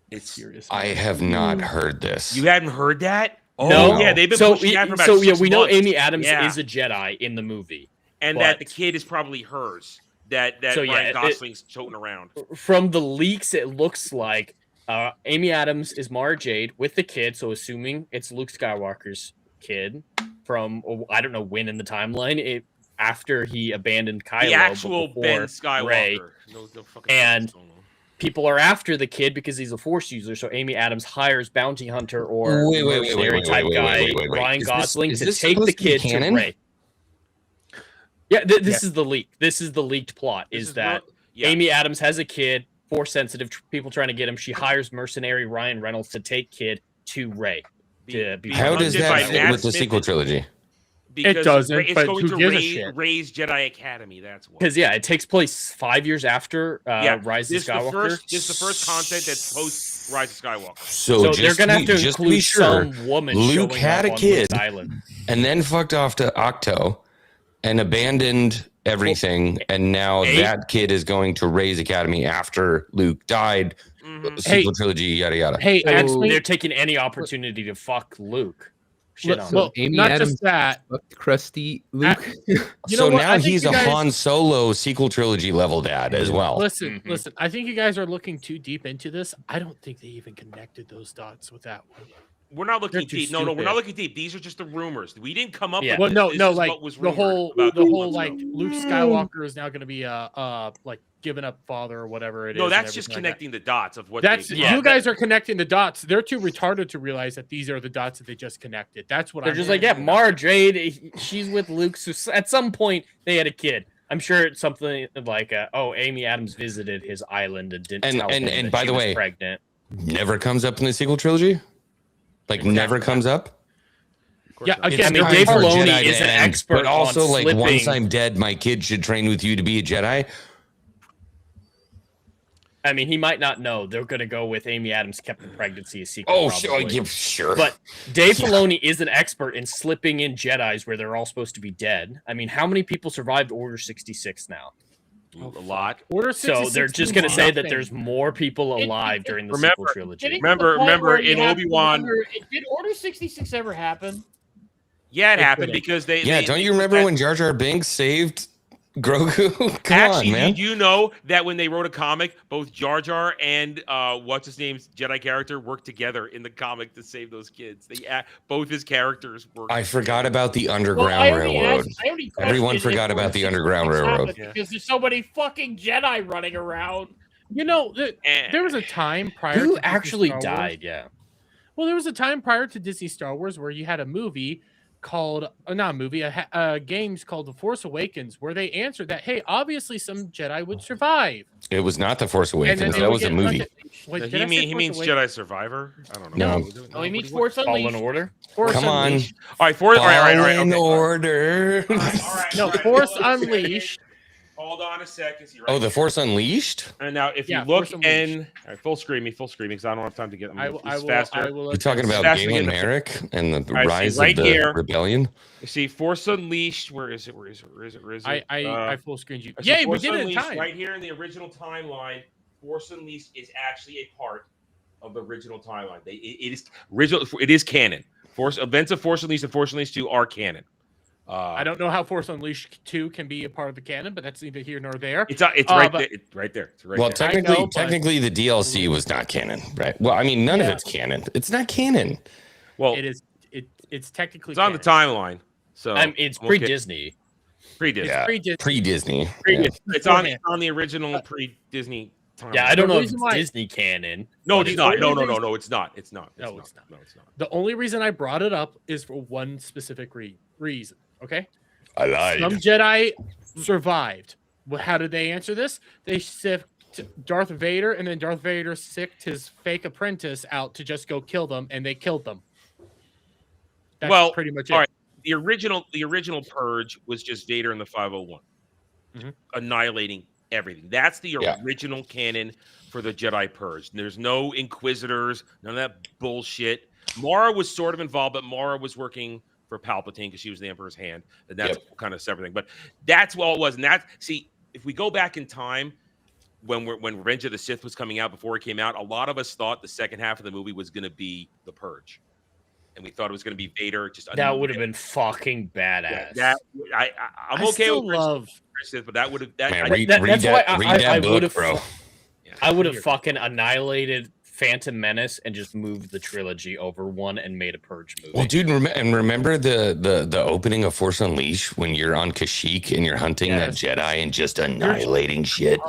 It's serious. I have not heard this. You hadn't heard that? Oh, no. Yeah, they've been pushing that for about 6 months. We know Amy Adams is a Jedi in the movie. And that the kid is probably hers. That Ryan Gosling's toting around. From the leaks, it looks like Amy Adams is Mara Jade with the kid, so assuming it's Luke Skywalker's kid from, I don't know when in the timeline, after he abandoned Kylo. The actual Ben Skywalker. Rey, and people are after the kid because he's a Force user, so Amy Adams hires bounty hunter or mercenary type guy, Ryan Gosling, to take the kid to Rey. Yeah, this is the leak. This is the leaked plot. This Is is that yeah. Amy Adams has a kid, Force sensitive people trying to get him. She hires mercenary Ryan Reynolds to take kid to Rey. To be How does hunted by that fit Matt with the Smith sequel and- trilogy? Because doesn't, It's but going who to gives a shit? raise Jedi Academy. That's what. Because it takes place 5 years after Rise of This Skywalker. This is the first content that's post Rise of Skywalker. So they're just gonna have to just include be sure, some woman Luke showing had up a on kid Luke's island. and then fucked off to Octo and abandoned everything, and now that kid is going to Rey's Academy after Luke died. Sequel trilogy, yada yada. Hey, So actually, they're taking any opportunity to fuck Luke. Shit on him. well, Amy not Adams just that. fucked crusty Luke. So what? now I think he's you a guys- Han Solo sequel trilogy level dad as well. Listen, listen. I think you guys are looking too deep into this. I don't think they even connected those dots with that one. We're not looking They're too deep. No, we're stupid. not looking deep. These are just the rumors. We didn't come up with Well, this. no, This no, is like what was the rumored whole, about the 2 whole months like ago. Luke Skywalker is now going to be like giving up father or whatever it is. No, and that's just everything like that. connecting the dots of what. That's they you guys are connecting the dots. They're too retarded to realize that these are the dots that they just connected. That's what They're I'm just like, yeah, Marge, she's with Luke. So at some point, they had a kid. I'm sure it's something like, Amy Adams visited his island and didn't tell him And that by she the was way, pregnant. never comes up in the sequel trilogy. Like never comes up. Yeah, It's again, time Dave for Filoni Jedi to is an end, expert but also on like once slipping. I'm dead, my kid should train with you to be a Jedi. I mean, he might not know. They're going to go with Amy Adams kept the pregnancy a secret. Oh, probably. sure. But Dave Filoni is an expert in slipping in Jedis where they're all supposed to be dead. I mean, how many people survived Order 66 now? A lot. Order So 66 they're just means going to say that nothing. there's more people alive during the Remember- sequel trilogy. Getting to the point Remember where you in have to Obi-Wan. wonder, did Order 66 ever happen? Yeah, it happened could've. because they. Yeah, they- don't they you put remember that- when Jar Jar Binks saved Grogu? Come Actually, on, man. did you know that when they wrote a comic, both Jar Jar and what's his name's Jedi character worked together in the comic to save those kids? Both his characters worked. I forgot about the Well, Underground I already Railroad. asked- I already Everyone questioned forgot if about Order the 66 Underground Railroad. happened Because there's so many fucking Jedi running around. You know, there was a time prior to Who Disney actually Star Wars- died? Yeah. Well, there was a time prior to Disney Star Wars where you had a movie called, not a movie, games called The Force Awakens, where they answered that, hey, obviously some Jedi would survive. It was not The Force then Awakens. they That would was a get movie. Wait, He did I say Force means Awakens? Jedi Survivor. I don't know. No. Oh, he means Force Fallen Unleashed. Order? Force Come on. Unleashed. All right, all right. Fallen Okay. Order. No, Force Unleashed. Hold on a second. You're Oh, right. The Force Unleashed? And now, if Yeah, you look Force Unleashed. in, all right, full screen me, because I don't have time to get them. I will. faster. I will. You're talking about Faster Galen than the- Merrick and the right, see, rise right of the here. rebellion? You see, Force Unleashed. Where is it? I full screened you. I see Yay, we Force did it in Unleashed time. Right here in the original timeline, Force Unleashed is actually a part of the original timeline. It is original. It is canon. Events of Force Unleashed and Force Unleashed 2 are canon. I don't know how Force Unleashed 2 can be a part of the canon, but that's neither here nor there. It's right but- there. It's right there. It's right Well, there. technically, the DLC was not canon, right? Well, I mean, none of it's canon. It's not canon. Well, it is. It's technically. It's on the timeline. So it's pre-Disney. Pre-Disney. Yeah, Pre-Disney. pre-Disney. It's on the original pre-Disney timeline. Yeah, I don't The know if reason it's why- Disney canon. No, but it's not. No, reason- it's not. It's not. No, it's not. No, it's not. The only reason I brought it up is for one specific reason. Okay. I lied. Some Jedi survived. Well, how did they answer this? They sicked Darth Vader, and then Darth Vader sicked his fake apprentice out to just go kill them, and they killed them. That's pretty much it. All right. The original Purge was just Vader and the 501, annihilating everything. That's the original canon for the Jedi Purge. There's no Inquisitors, none of that bullshit. Mara was sort of involved, but Mara was working for Palpatine because she was the Emperor's hand, and that's kind of separate thing. But that's what it was. And if we go back in time, when Revenge of the Sith was coming out, before it came out, a lot of us thought the second half of the movie was going to be the Purge, and we thought it was going to be Vader. That would have been fucking badass. Yeah, I'm okay still with love Sith, but that would have. Man, read that book, bro. I would have fucking annihilated Phantom Menace and just moved the trilogy over one and made a Purge movie. Well, dude, remember the opening of Force Unleashed when you're on Kashyyyk and you're hunting that Jedi and just annihilating shit?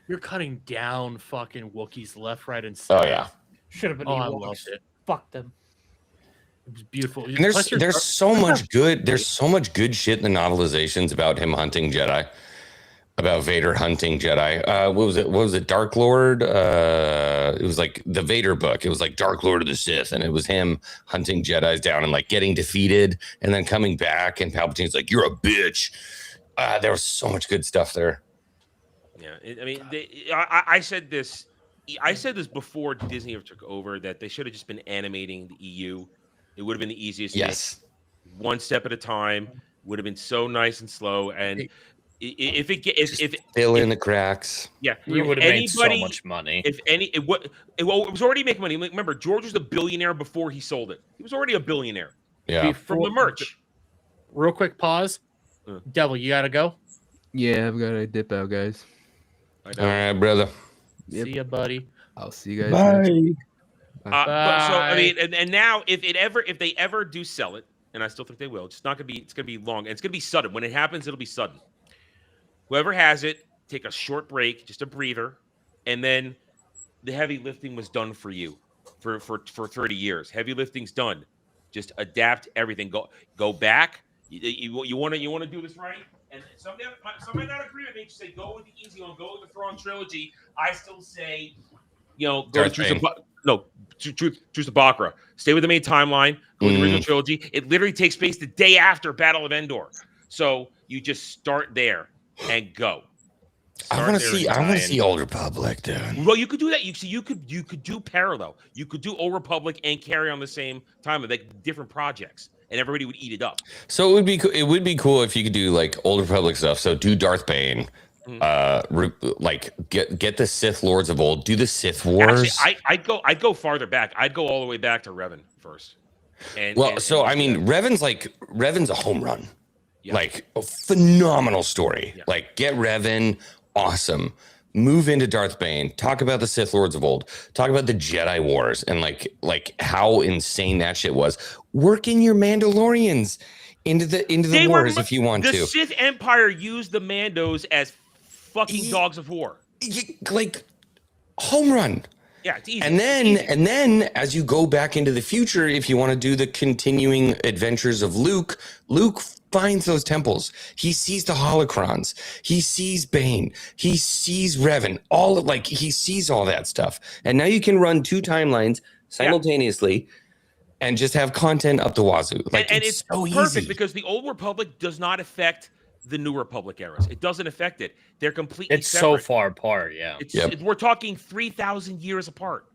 You're cutting down fucking Wookiees left, right, and center. Oh yeah. Should have been Oh, I Ewoks. loved it. Fuck them. It was beautiful. And there's so much good shit in the novelizations about him hunting Jedi, about Vader hunting Jedi. What was it? Dark Lord. It was like the Vader book. It was like Dark Lord of the Sith, and it was him hunting Jedis down and like getting defeated and then coming back. And Palpatine's like, "You're a bitch." There was so much good stuff there. Yeah, I mean, I said this. I said this before Disney took over, that they should have just been animating the EU. It would have been the easiest. Yes. One step at a time. Would have been so nice and slow. And if fill in the cracks. Yeah, we would have made so much money. It was already making money. Remember, George was a billionaire before he sold it. He was already a billionaire. Yeah, from the merch. Real quick pause. Devil, you gotta go. Yeah, I've got to dip out, guys. All right, brother. See ya, buddy. I'll see you guys. Bye. But so I mean, and now if they ever do sell it, and I still think they will, it's gonna be long, and it's gonna be sudden. When it happens, it'll be sudden. Whoever has it, take a short break, just a breather, and then the heavy lifting was done for you for 30 years. Heavy lifting's done. Just adapt everything. Go back. You want to do this right. And somebody might not agree with me. Just say go with the easy one. Go with the Thrawn trilogy. I still say, go to Truce to Bakra. Stay with the main timeline. Go with the original trilogy. It literally takes place the day after Battle of Endor. So you just start there and go. I want to see Old Republic, dude. Well, you could do that. You could do parallel. You could do Old Republic and carry on the same time with like different projects, and everybody would eat it up. So it would be cool if you could do like Old Republic stuff. So do Darth Bane, like get the Sith Lords of old. Do the Sith Wars. Actually, I'd go farther back. I'd go all the way back to Revan first. Revan's a home run. Yeah. Like a phenomenal story. Yeah. Like get Revan. Awesome. Move into Darth Bane. Talk about the Sith Lords of old. Talk about the Jedi Wars and like how insane that shit was. Work in your Mandalorians into the wars if you want to. The Sith Empire used the Mandos as fucking dogs of war. Like home run. Yeah, it's easy. And then as you go back into the future, if you want to do the continuing adventures of Luke finds those temples. He sees the holocrons. He sees Bane. He sees Revan. He sees all that stuff. And now you can run two timelines simultaneously and just have content up the wazoo. Like and it's so perfect easy. Because the Old Republic does not affect the New Republic eras. It doesn't affect it. They're completely separate. So far apart, yeah. We're talking 3,000 years apart.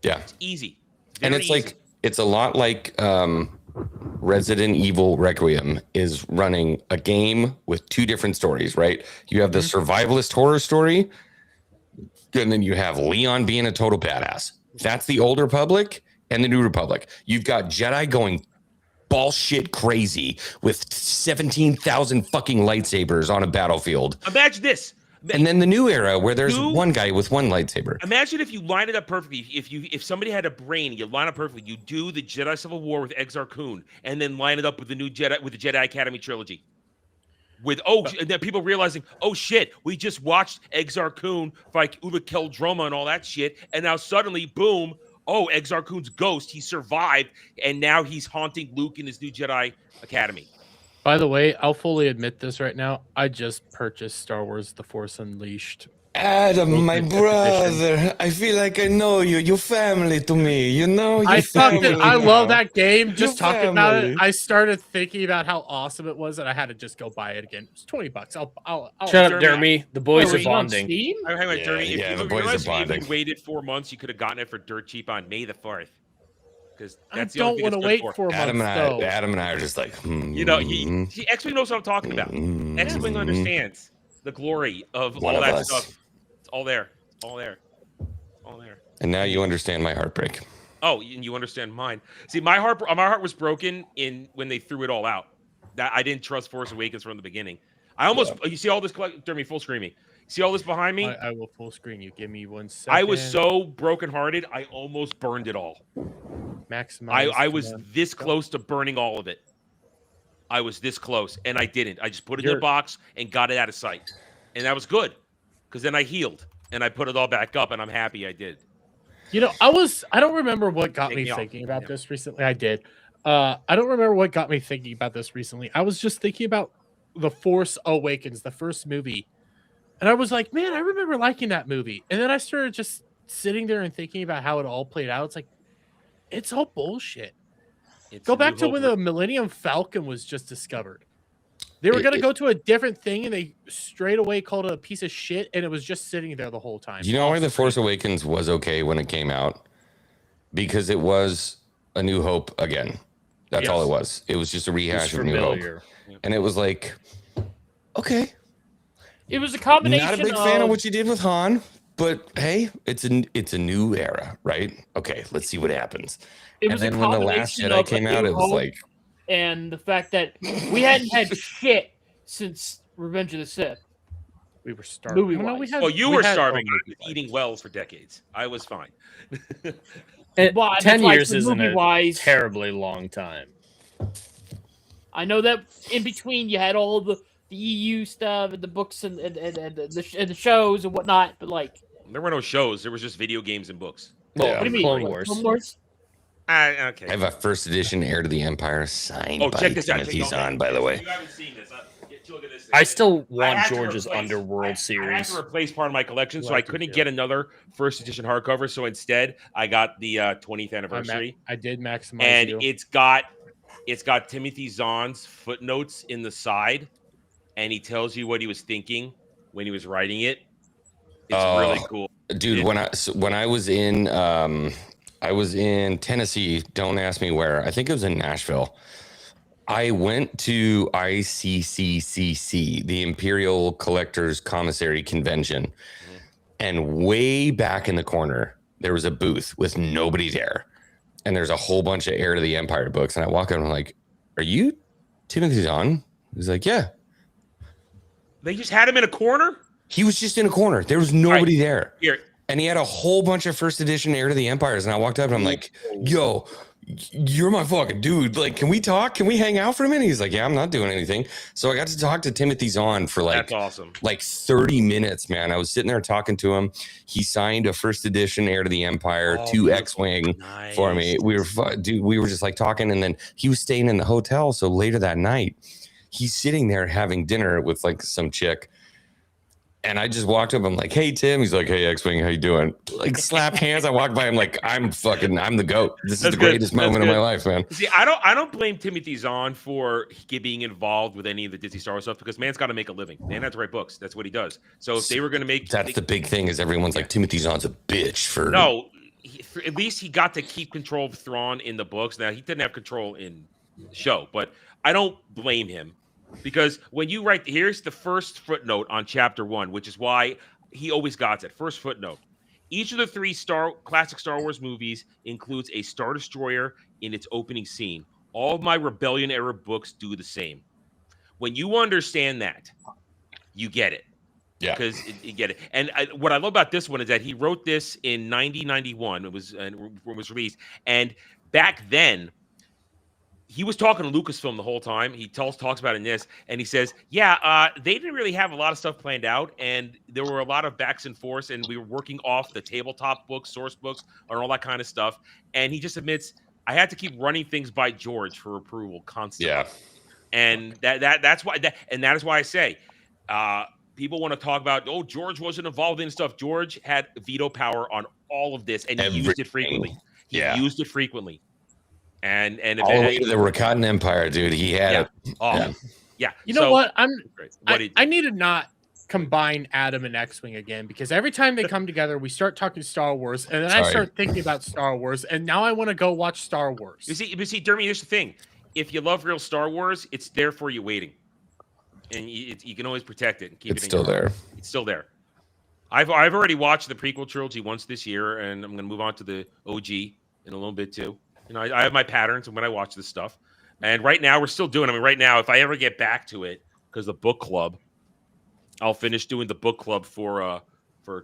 Yeah. It's easy. And it's easy. Like it's a lot like Resident Evil Requiem is running a game with two different stories, right? You have the survivalist horror story, and then you have Leon being a total badass. That's the Old Republic and the New Republic. You've got Jedi going bullshit crazy with 17,000 fucking lightsabers on a battlefield. Imagine this. And then the new era where there's one guy with one lightsaber. Imagine if you line it up perfectly. If somebody had a brain, you line up perfectly. You do the Jedi Civil War with Exar Kun, and then line it up with the new Jedi with the Jedi Academy trilogy. And then people realizing, oh shit, we just watched Exar Kun fight Ula Keldroma and all that shit, and now suddenly, boom, oh, Exar Kun's ghost, he survived, and now he's haunting Luke in his new Jedi Academy. By the way, I'll fully admit this right now. I just purchased Star Wars The Force Unleashed. Adam, my brother, I feel like I know you. You're family to me. You know, I love that game. Just talking about it, I started thinking about how awesome it was, and I had to just go buy it again. It's $20. I'll shut up, Jeremy. The boys are bonding. The boys are bonding. If you waited 4 months, you could have gotten it for dirt cheap on May the 4th. Because I don't want to wait 4 months. Adam and I are just like, XWing knows what I'm talking about. XWing understands the glory of all that stuff. It's all there. All there. And now you understand my heartbreak. Oh, and you understand mine. See, my heart was broken when they threw it all out. That I didn't trust Force Awakens from the beginning. You see all this, Jeremy, full screen me. See all this behind me? I will full screen you. Give me 1 second. I was so brokenhearted, I almost burned it all. I was this close to burning all of it. I was this close, and I didn't. I just put it in the box and got it out of sight. And that was good, because then I healed, and I put it all back up, and I'm happy I did. You know, I don't remember what got me thinking about this recently. I did. I don't remember what got me thinking about this recently. I was just thinking about The Force Awakens, the first movie. And I was like, man, I remember liking that movie. And then I started just sitting there and thinking about how it all played out. It's like, it's all bullshit. Go back to when the Millennium Falcon was just discovered. They were going to go to a different thing, and they straight away called it a piece of shit, and it was just sitting there the whole time. Do you know why The Force Awakens was okay when it came out? Because it was A New Hope again. That's all it was. It was just a rehash of New Hope. And it was like, okay. It was a combination. Not a big fan of what you did with Han, but hey, it's a new era, right? Okay, let's see what happens. And then when The Last Jedi came out, it was like, and the fact that we hadn't had shit since Revenge of the Sith. We were starving. You were starving. I was eating well for decades. I was fine. 10 years isn't a terribly long time. I know that in between you had all the EU stuff and the books and the shows and whatnot, but like there were no shows. There was just video games and books. Well, what do you mean? Clone Wars. Clone Wars? Okay. I have a first edition Heir to the Empire signed by check this out. Timothy Zahn, by the way. You haven't seen this. Look at this thing. I still want George's Underworld series. I had to replace part of my collection, so I couldn't get another first edition hardcover. So instead, I got the 20th anniversary. I did maximize, and it's got Timothy Zahn's footnotes in the side, and he tells you what he was thinking when he was writing it. It's really cool, dude. When I was in Tennessee, don't ask me where. I think it was in Nashville. I went to ICCCC, the Imperial Collectors Commissary Convention, and way back in the corner, there was a booth with nobody there. And there's a whole bunch of Heir to the Empire books. And I walk up and I'm like, are you Timothy Zahn? He's like, yeah. They just had him in a corner? He was just in a corner. There was nobody there. Here. And he had a whole bunch of first edition Heir to the Empires. And I walked up and I'm like, yo, you're my fucking dude. Like, can we talk? Can we hang out for a minute? He's like, yeah, I'm not doing anything. So I got to talk to Timothy Zahn for like, that's awesome. Like 30 minutes, man. I was sitting there talking to him. He signed a first edition Heir to the Empire, 2 X-Wing for me. We were just like talking. And then he was staying in the hotel. So later that night, he's sitting there having dinner with like some chick. And I just walked up. I'm like, hey, Tim. He's like, hey, X-Wing, how you doing? Like, slap hands. I walked by him like, I'm the GOAT. This is the greatest moment of my life, man. See, I don't blame Timothy Zahn for being involved with any of the Disney Star Wars stuff because man's got to make a living. Man has to write books. That's what he does. So if they were going to make... That's the big thing is everyone's like, Timothy Zahn's a bitch for... No, at least he got to keep control of Thrawn in the books. Now, he didn't have control in the show, but I don't blame him. Because when you write, here's the first footnote on chapter 1, which is why he always got it. First footnote. Each of the 3 classic Star Wars movies includes a Star Destroyer in its opening scene. All of my Rebellion era books do the same. When you understand that, you get it. Yeah. Because you get it. And what I love about this one is that he wrote this in 1991. It was released. And back then, he was talking to Lucasfilm the whole time. He talks about it in this, and he says, yeah, they didn't really have a lot of stuff planned out, and there were a lot of backs and forths, and we were working off the tabletop books, source books, and all that kind of stuff. And he just admits, I had to keep running things by George for approval constantly. Yeah. And that's why that is why I say people want to talk about, oh, George wasn't involved in stuff. George had veto power on all of this, and he used it frequently. He used it frequently. And all the way to the Rakatan Empire, dude. He had it. Yeah. You know what? I need to not combine Adam and X-Wing again because every time they come together, we start talking Star Wars, and then I start thinking about Star Wars, and now I want to go watch Star Wars. You see, Dermy, here's the thing: if you love real Star Wars, it's there for you waiting, and you can always protect it and keep it. It's still there. It's still there. I've already watched the prequel trilogy once this year, and I'm going to move on to the OG in a little bit too. You know, I have my patterns when I watch this stuff. And right now, we're still doing it. I mean, right now, if I ever get back to it, because the book club, I'll finish doing the book club for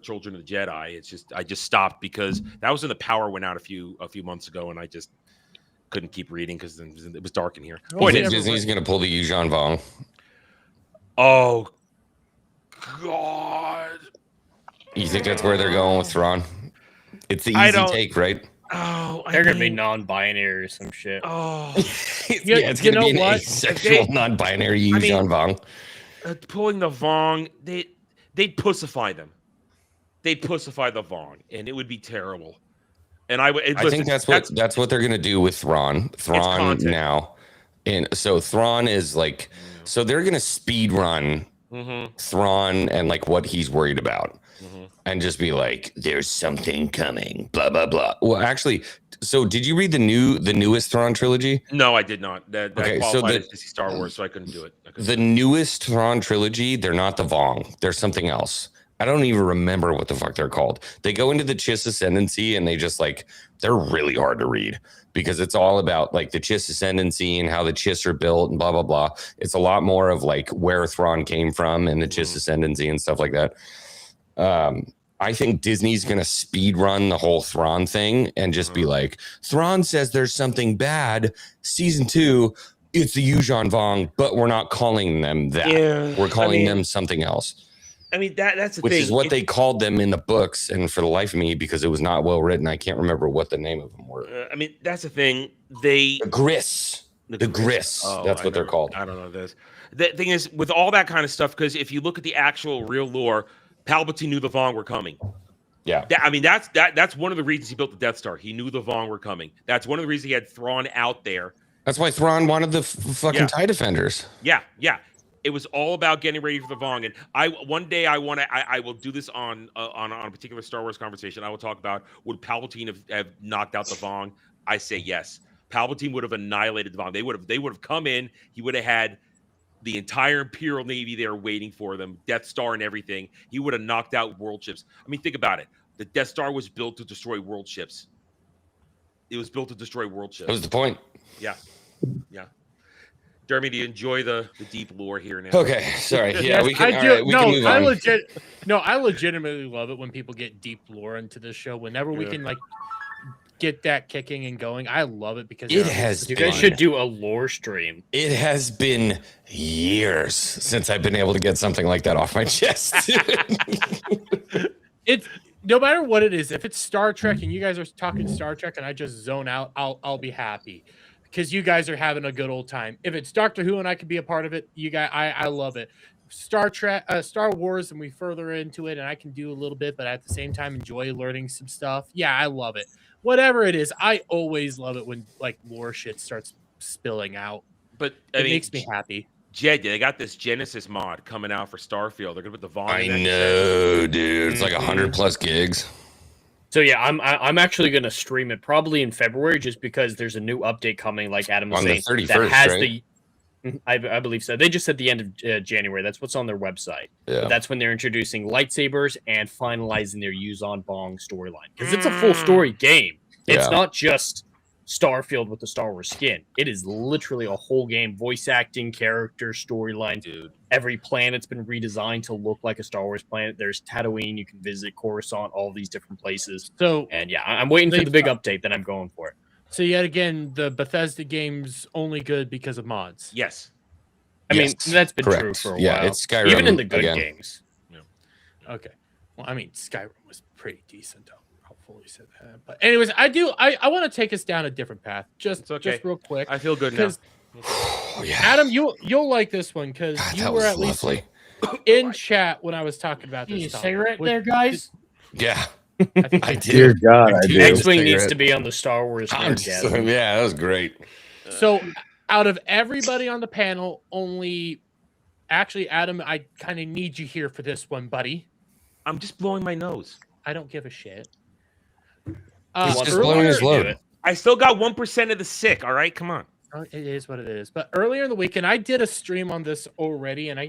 Children of the Jedi. It's just I just stopped because that was when the power went out a few months ago, and I just couldn't keep reading because it was dark in here. Disney's going to pull the Yuuzhan Vong. Oh, God. You think that's where they're going with Thrawn? It's the I easy don't- take, right? Oh, They're gonna be non-binary or some shit. Oh, It's gonna be an asexual, non-binary Yuuzhan Vong. Pulling the Vong, they'd pussify them. They'd pussify the Vong, and it would be terrible. And I think that's what they're gonna do with Thrawn. Thrawn now, and so Thrawn is like, so they're gonna speed run Thrawn and like what he's worried about. And just be like, there's something coming, blah blah blah. Well, actually, so did you read the newest Thrawn trilogy? No, I did not. That Okay, so qualified as Disney Star Wars, so I couldn't do it. The newest Thrawn trilogy, they're not the Vong. They're something else. I don't even remember what the fuck they're called. They go into the Chiss Ascendancy and they just like, they're really hard to read because it's all about like the Chiss Ascendancy and how the Chiss are built and blah, blah, blah. It's a lot more of like where Thrawn came from and the Chiss Ascendancy and stuff like that. I think Disney's going to speed run the whole Thrawn thing and just be like, Thrawn says there's something bad. Season 2, it's the Yuuzhan Vong, but we're not calling them that. Yeah, we're calling them something else. I mean, that's the Which thing. is what they called them in the books. And for the life of me, because it was not well written, I can't remember what the name of them were. I mean, that's the thing. The Griss. The Griss. Oh, That's what they're called. I don't know this. The thing is, with all that kind of stuff, because if you look at the actual real lore, Palpatine knew the Vong were coming. Yeah. That's one of the reasons he built the Death Star. He knew the Vong were coming. That's one of the reasons he had Thrawn out there. That's why Thrawn wanted the fucking TIE Defenders. Yeah. It was all about getting ready for the Vong. And one day I will do this on a particular Star Wars conversation. I will talk about, would Palpatine have knocked out the Vong? I say yes. Palpatine would have annihilated the Vong. They would have come in. He would have had the entire Imperial Navy there waiting for them, Death Star and everything. He would have knocked out world ships. I mean, think about it. The Death Star was built to destroy world ships. It was built to destroy world ships. That was the point. Yeah. Jeremy, do you enjoy the deep lore here now? Okay, sorry. Yeah, Yes, we can. I do. Right, we can move on. I legitimately love it when people get deep lore into this show. Whenever we can like get that kicking and going, I love it because It has You guys should do a lore stream. It has been years since I've been able to get something like that off my chest. It's no matter what it is. If it's Star Trek and you guys are talking Star Trek and I just zone out, I'll be happy because you guys are having a good old time. If it's Doctor Who and I can be a part of it, you guys, I love it. Star Wars, and we further into it, and I can do a little bit, but at the same time enjoy learning some stuff. Yeah, I love it. Whatever it is, I always love it when like lore shit starts spilling out. But it makes me happy. Jed, they got this Genesis mod coming out for Starfield. They're gonna put the Vong. I know, dude. It's like 100+ gigs. So yeah, I'm actually gonna stream it probably in February just because there's a new update coming, like Adam was On the saying, 31st, that has right? I believe so. They just said the end of January. That's what's on their website. Yeah. But that's when they're introducing lightsabers and finalizing their Yuuzhan Vong storyline because it's a full story game. It's Yeah. not just Starfield with the Star Wars skin. It is literally a whole game, voice acting, character, storyline. Dude, every planet's been redesigned to look like a Star Wars planet. There's Tatooine, you can visit Coruscant, all these different places. So, and yeah, I'm waiting for the big update. Then I'm going for it. So yet again, the Bethesda game's only good because of mods. Yes. I mean, that's been correct. true for a while. Yeah, it's Skyrim Even in the good again. games. Okay. Well, I mean, Skyrim was pretty decent. I'll fully say that. But anyways, I want to take us down a different path. Just real quick. I feel good now. Adam, you'll like this one because you that were was at least lovely. in chat when I was talking about this. You topic. cigarette Would- there, guys? Yeah. I do. Dear God, I do. XWing needs to be on the Star Wars Nerdgasm. Yeah, that was great. So, out of everybody on the panel, only actually, Adam, I kind of need you here for this one, buddy. I'm just blowing my nose. I don't give a shit. He's just blowing his load. I still got 1% of the sick. All right, come on. It is what it is. But earlier in the weekend, I did a stream on this already, and I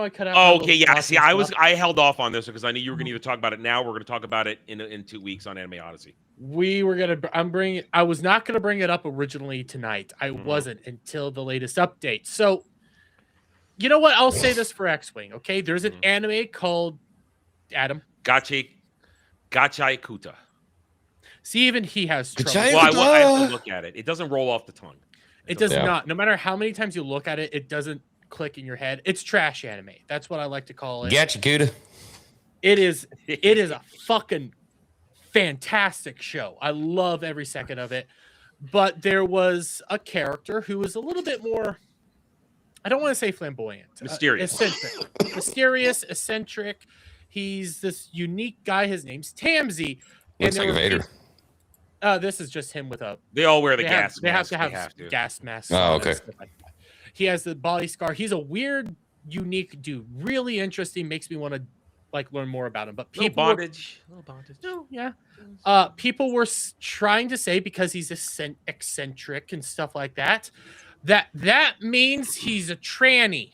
cut out. Oh, my okay, little yeah. thoughts See, and stuff. I held off on this because I knew you were going to either talk about it now. We're going to talk about it in 2 weeks on Anime Odyssey. We were gonna. I was not gonna bring it up originally tonight. I wasn't until the latest update. So, you know what? I'll say this for X-Wing. Okay, there's an anime called Adam Gachai Kuta. See, even he has trouble. Well, I have to look at it. It doesn't roll off the tongue. It does Yeah. not. No matter how many times you look at it, it doesn't click in your head. It's trash anime. That's what I like to call it. Gotcha, Kuda. It is a fucking fantastic show. I love every second of it. But there was a character who was a little bit more, I don't want to say flamboyant. Mysterious. Eccentric. Mysterious, eccentric. He's this unique guy. His name's Tamsy. Looks like a Vader. This is just him with a... They all wear the they gas They have mask. to have They have to. gas masks. Oh, on and okay. stuff like that. He has the body scar. He's a weird, unique dude. Really interesting. Makes me want to like learn more about him. But Little people bondage. Little bondage. no, yeah. People were trying to say because he's eccentric and stuff like that, that means he's a tranny,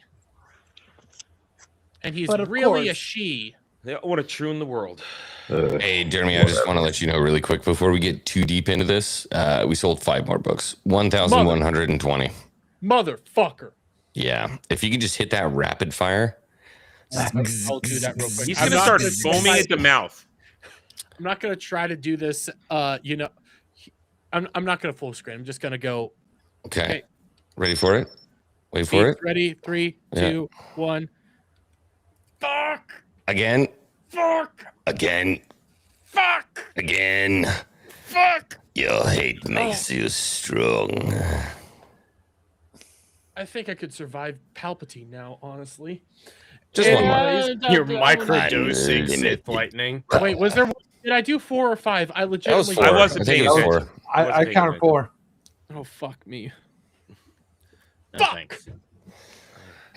and he's But of really a course- she. They want to true in the world. Hey, Jeremy, I just want to let you know really quick before we get too deep into this. We sold 5 more books, 1,120. Motherfucker. Yeah, if you could just hit that rapid fire. I'll do that real quick. He's I'm gonna not start gonna foaming try- at the mouth. I'm not gonna try to do this. I'm not gonna full screen. I'm just gonna go. Okay. Ready for it? Wait for it. Ready? 3, Yeah. 2, 1. Fuck. Again. Fuck. Again. Fuck. Again. Fuck. Your hate makes you strong. I think I could survive Palpatine now, honestly. Just one more. You're Unlimited. microdosing Sith Lightning. Wait, was there? Did I do 4 or 5? I legitimately. 4. I wasn't I think paying it was attention. 4. I counted 4. Oh fuck me. No, Fuck. thanks.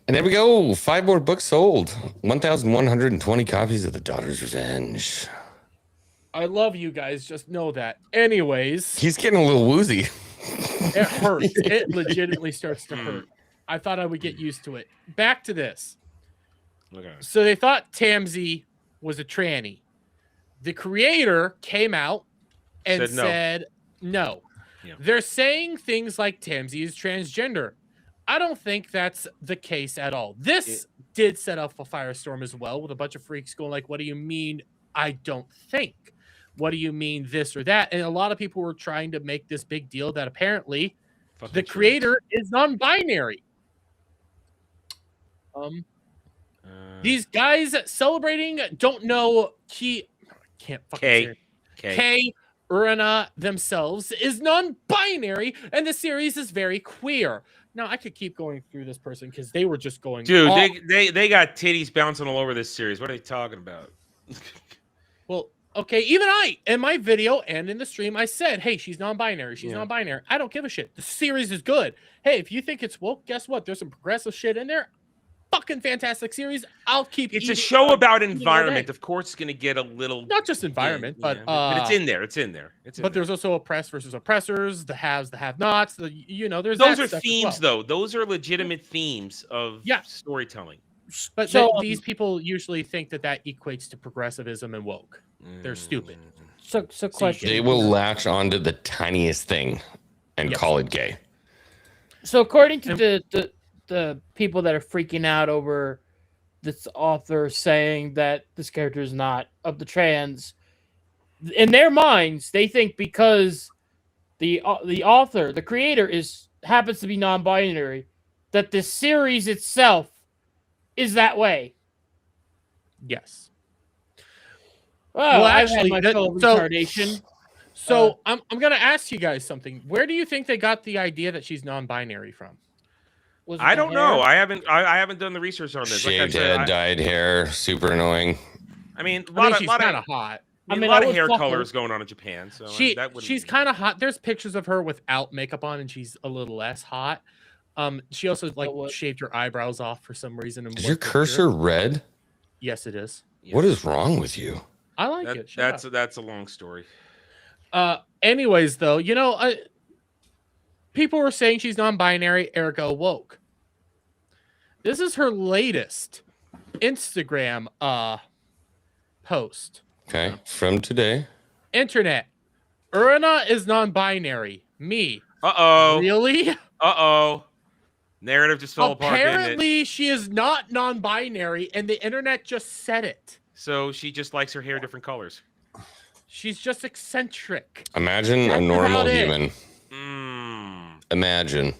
And there we go. 5 more books sold. 1,120 copies of The Daughter's Revenge. I love you guys. Just know that. Anyways, He's getting a little woozy. it hurts. It legitimately starts to hurt. I thought I would get used to it. Back to this. Okay. So they thought Tamsy was a tranny. The creator came out and Said no. said no. Yeah. They're saying things like Tamsy is transgender. I don't think that's the case at all. This did set off a firestorm as well, with a bunch of freaks going like, what do you mean? I don't think. What do you mean this or that? And a lot of people were trying to make this big deal that apparently Fucking the true. creator is non-binary. These guys celebrating don't know can't fucking say it. Kay Urana themselves is non-binary, and the series is very queer. Now I could keep going through this person because they were just going. Dude, off. they got titties bouncing all over this series. What are they talking about? Well, okay, even I, in my video and in the stream, I said, hey, she's non-binary. She's non-binary. I don't give a shit. The series is good. Hey, if you think it's woke, guess what? There's some progressive shit in there. Fucking fantastic series. I'll keep It's a eating- show about eating all environment. day. Of course, it's going to get a little. Not just environment, but it's in there. It's in there. It's in but there. there's also oppressed versus oppressors, the haves, the have-nots. There's Those that are stuff as themes, well. though. Those are legitimate themes of storytelling. But these people usually think that equates to progressivism and woke. They're stupid. So question. They will latch onto the tiniest thing and call it gay. So according to the people that are freaking out over this author saying that this character is not of the trans, in their minds they think because the author, the creator, happens to be non-binary, that the series itself is that way. Yes. Well, I've actually, had my fill of retardation. So I'm gonna ask you guys something. Where do you think they got the idea that she's non-binary from? Was it I the don't know. hair? I haven't done the research on this. Like I Shaved said, head, dyed hair, super annoying. I mean, She's kind of hot. I mean, I a lot of would hair fuck her. colors going on in Japan. So that wouldn't she's kind of hot. There's pictures of her without makeup on, and she's a little less hot. She also shaved her eyebrows off for some reason. Is your cursor red? Yes, it is. What is wrong with you? I like it. Shut That's a long story. Anyways, though, people were saying she's non-binary, ergo woke. This is her latest Instagram post. Okay, from today. Internet. Urana is non-binary. Me. Uh-oh. Really? Uh-oh. Narrative just fell apart, didn't it? Apparently, she is not non-binary, and the internet just said it. So she just likes her hair different colors. She's just eccentric. Imagine a That's normal about it. human. Imagine.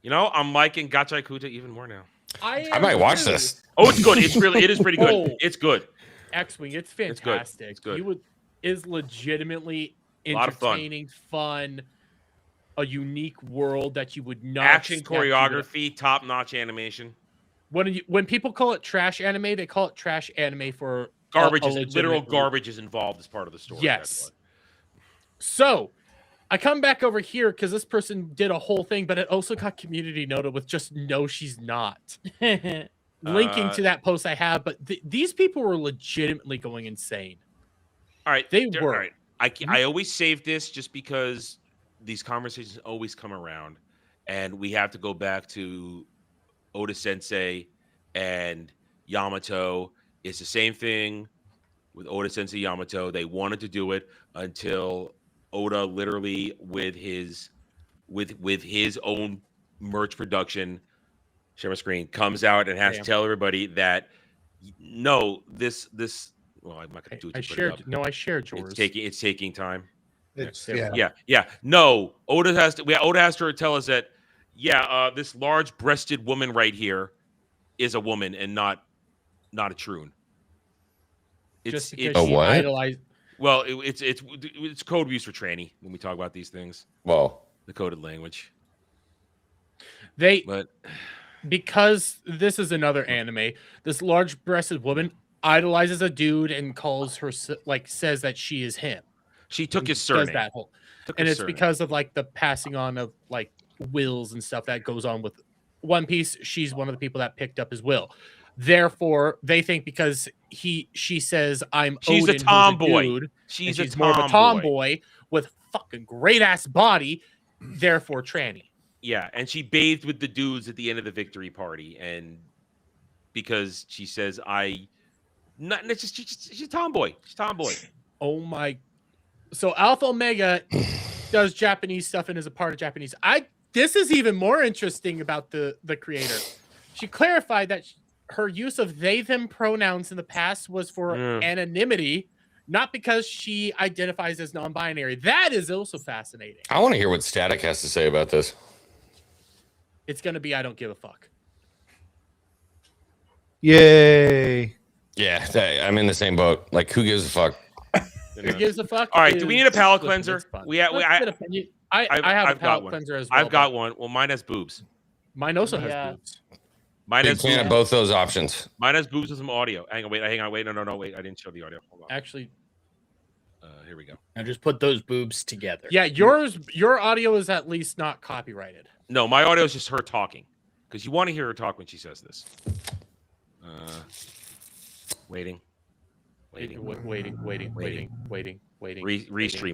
I'm liking Gachai Kuta even more now. I might watch this. Oh, it's good. It is pretty good. Oh. It's good. XWing, it's It's good. fantastic. It's good. You would is legitimately A lot of fun. entertaining, fun, a unique world that you would not Action, expect you would- choreography, top-notch animation. When people call it trash anime, they call it trash anime for Garbage a is literal legitimately- garbage is involved as part of the story. Yes. That's So I come back over here because this person did a whole thing, but it also got community noted with just no, she's not. Linking to that post I have, but these people were legitimately going insane. All right, They all were. right. I always save this just because these conversations always come around, and we have to go back to Oda Sensei and Yamato. It's the same thing with Oda Sensei Yamato. They wanted to do it until Oda literally with his own merch production, share my screen, comes out and has to tell everybody that no, this well, I'm not gonna do it. I shared yours. It's taking time. Yeah. No, Oda has to tell us that this large-breasted woman right here is a woman and not a troon. Just because A she what? idolized. Well, it's code we use for tranny when we talk about these things. Well, the coded language. Because this is another anime, this large-breasted woman idolizes a dude and calls her says that she is him. She took his Does surname. that whole, Took and his it's surname. because of like the passing on of like wills and stuff that goes on with One Piece. She's one of the people that picked up his will. Therefore, they think because she says I'm She's a Odin, who's tomboy. dude, She's and a more of a tomboy. tomboy with fucking great ass body. Therefore, tranny. Yeah, and she bathed with the dudes at the end of the victory party, and because she says she's a tomboy. She's a tomboy. Oh my! So Alpha Omega does Japanese stuff and is a part of Japanese. This is even more interesting about the creator. She clarified that her use of they/them pronouns in the past was for anonymity, not because she identifies as non-binary. That is also fascinating. I want to hear what Static has to say about this. It's going to be I don't give a fuck. Yay. Yeah, I'm in the same boat. Like, who gives a fuck? Who gives a fuck? All right, do we need a palate Listen, cleanser? it's fun. I have a palate cleanser as well. I've got one. Well, mine has boobs. Mine also has boobs. Mine Big has fan of both those options. Mine has boobs with some audio. Hang on, wait. No, wait. I didn't show the audio. Hold on. Actually, here we go. Now just put those boobs together. Yeah, your audio is at least not copyrighted. No, my audio is just her talking, because you want to hear her talk when she says this. Waiting. Restream.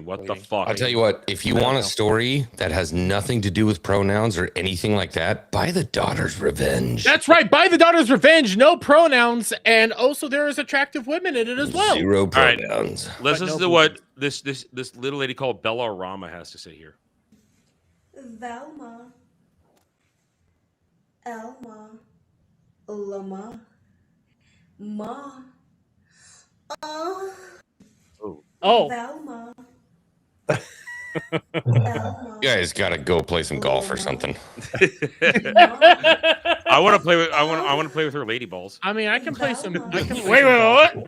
What the fuck? I'll tell you what, if you want a story that has nothing to do with pronouns or anything like that, buy The Daughter's Revenge. That's right. Buy The Daughter's Revenge. No pronouns, and also there is attractive women in it as well. Zero All right, pronouns. let's listen to what this little lady called Bella Rama has to say here. Velma, Elma, Lama, Ma, Velma. You guys got to go play some golf or something. I want to play with. I want to play with her lady balls. I mean, I can play some. Wait, what?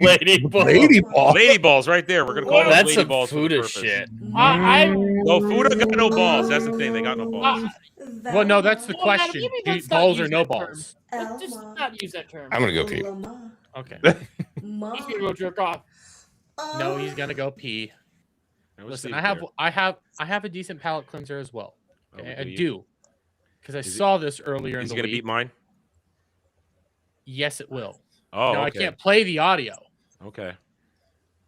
Lady balls. Lady balls, right there. We're gonna call them That's lady some balls. for the Fuda purpose. shit. No, Fuda got no balls. That's the thing. They got no balls. Well, no, that's the question. let's Balls not or use no that balls? Let's just not use that term. I'm going to go pee. Okay. He's gonna go jerk off. No, he's gonna go pee. Listen, see I have a decent palate cleanser as well. Okay? Oh, I do you? do, because I Is it- saw this earlier in Is the it gonna week. beat mine? Yes, it will. Oh, no, okay. I can't play the audio. Okay.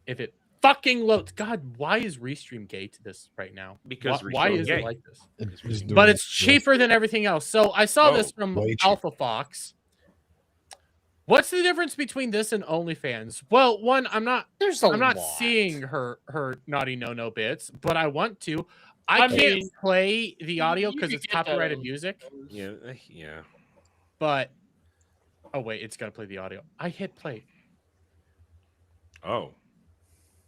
If it fucking loads, God, why is Restream gay to this right now? Because why Restream is gay. it like this? But it's cheaper than everything else. So I saw this from way cheap. Alpha Fox. What's the difference between this and OnlyFans? Well, one, I'm not seeing her naughty no bits, but I want to. I can't mean, play the audio because you it's can get copyrighted those. music. Yeah. But oh wait, it's gonna play the audio. I hit play. Oh.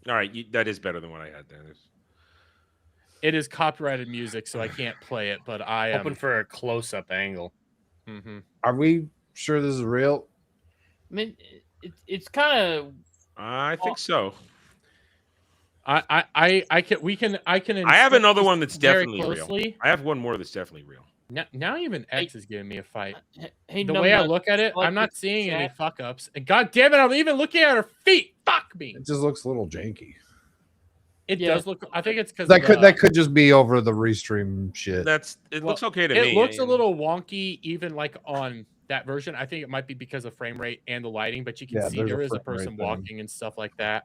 All right. That is better than what I had then. It is copyrighted music, so I can't play it. But I am Hoping for a close-up angle. Mm-hmm. Are we sure this is real? I mean, it's kind of. I think so. I can. I have insert another this one that's very definitely real. closely. I have one more that's definitely real. Now even X is giving me a fight. Hey, The way I numbnuts, look at it, like I'm not the seeing any chat. fuck ups. And god damn it, I'm even looking at her feet. Fuck me. It just looks a little janky. It does look. I think it's because That could just be over the restream shit. It looks okay to it me. looks a little wonky, even like on that version. I think it might be because of frame rate and the lighting, but you can Yeah, see there's there a is a frame rate person thing. walking and stuff like that.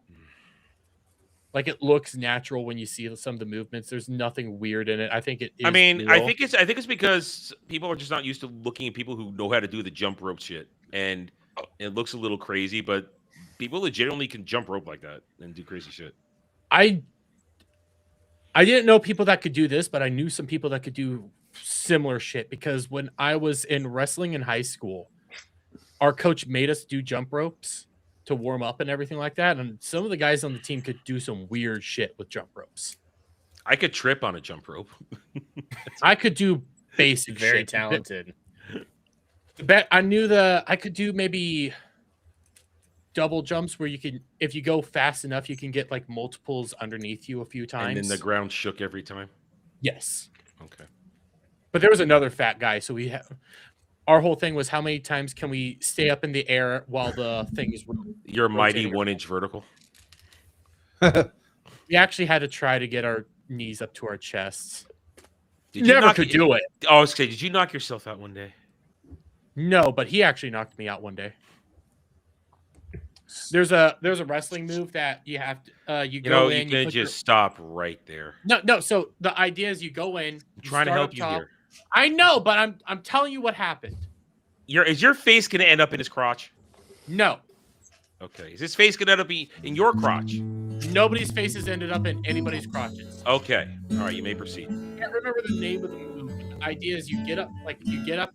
Like it looks natural when you see some of the movements. There's nothing weird in it. I think it is. I mean, I real. think it's because people are just not used to looking at people who know how to do the jump rope shit, and it looks a little crazy. But people legitimately can jump rope like that and do crazy shit. I didn't know people that could do this, but I knew some people that could do similar shit because when I was in wrestling in high school, our coach made us do jump ropes to warm up and everything like that. And some of the guys on the team could do some weird shit with jump ropes. I could trip on a jump rope. I could do basic Very shit. talented. I knew I could do maybe double jumps where you can, if you go fast enough, you can get like multiples underneath you a few times. And then the ground shook every time. Yes. Okay. But there was another fat guy, so our whole thing was how many times can we stay up in the air while the thing is Your mighty rotating? 1-inch vertical. We actually had to try to get our knees up to our chests. Did you Never knock could do it. Oh, I was saying, did you knock yourself out one day? No, but he actually knocked me out one day. There's a wrestling move that you have to you go in. You can put just stop right there. No. So the idea is you go in. I'm trying to start help up you top. here. I know, but I'm telling you what happened. Is your face going to end up in his crotch? No. Okay. Is his face going to end up in your crotch? Nobody's faces ended up in anybody's crotches. Okay. All right. You may proceed. I can't remember the name of the move. The idea is you get up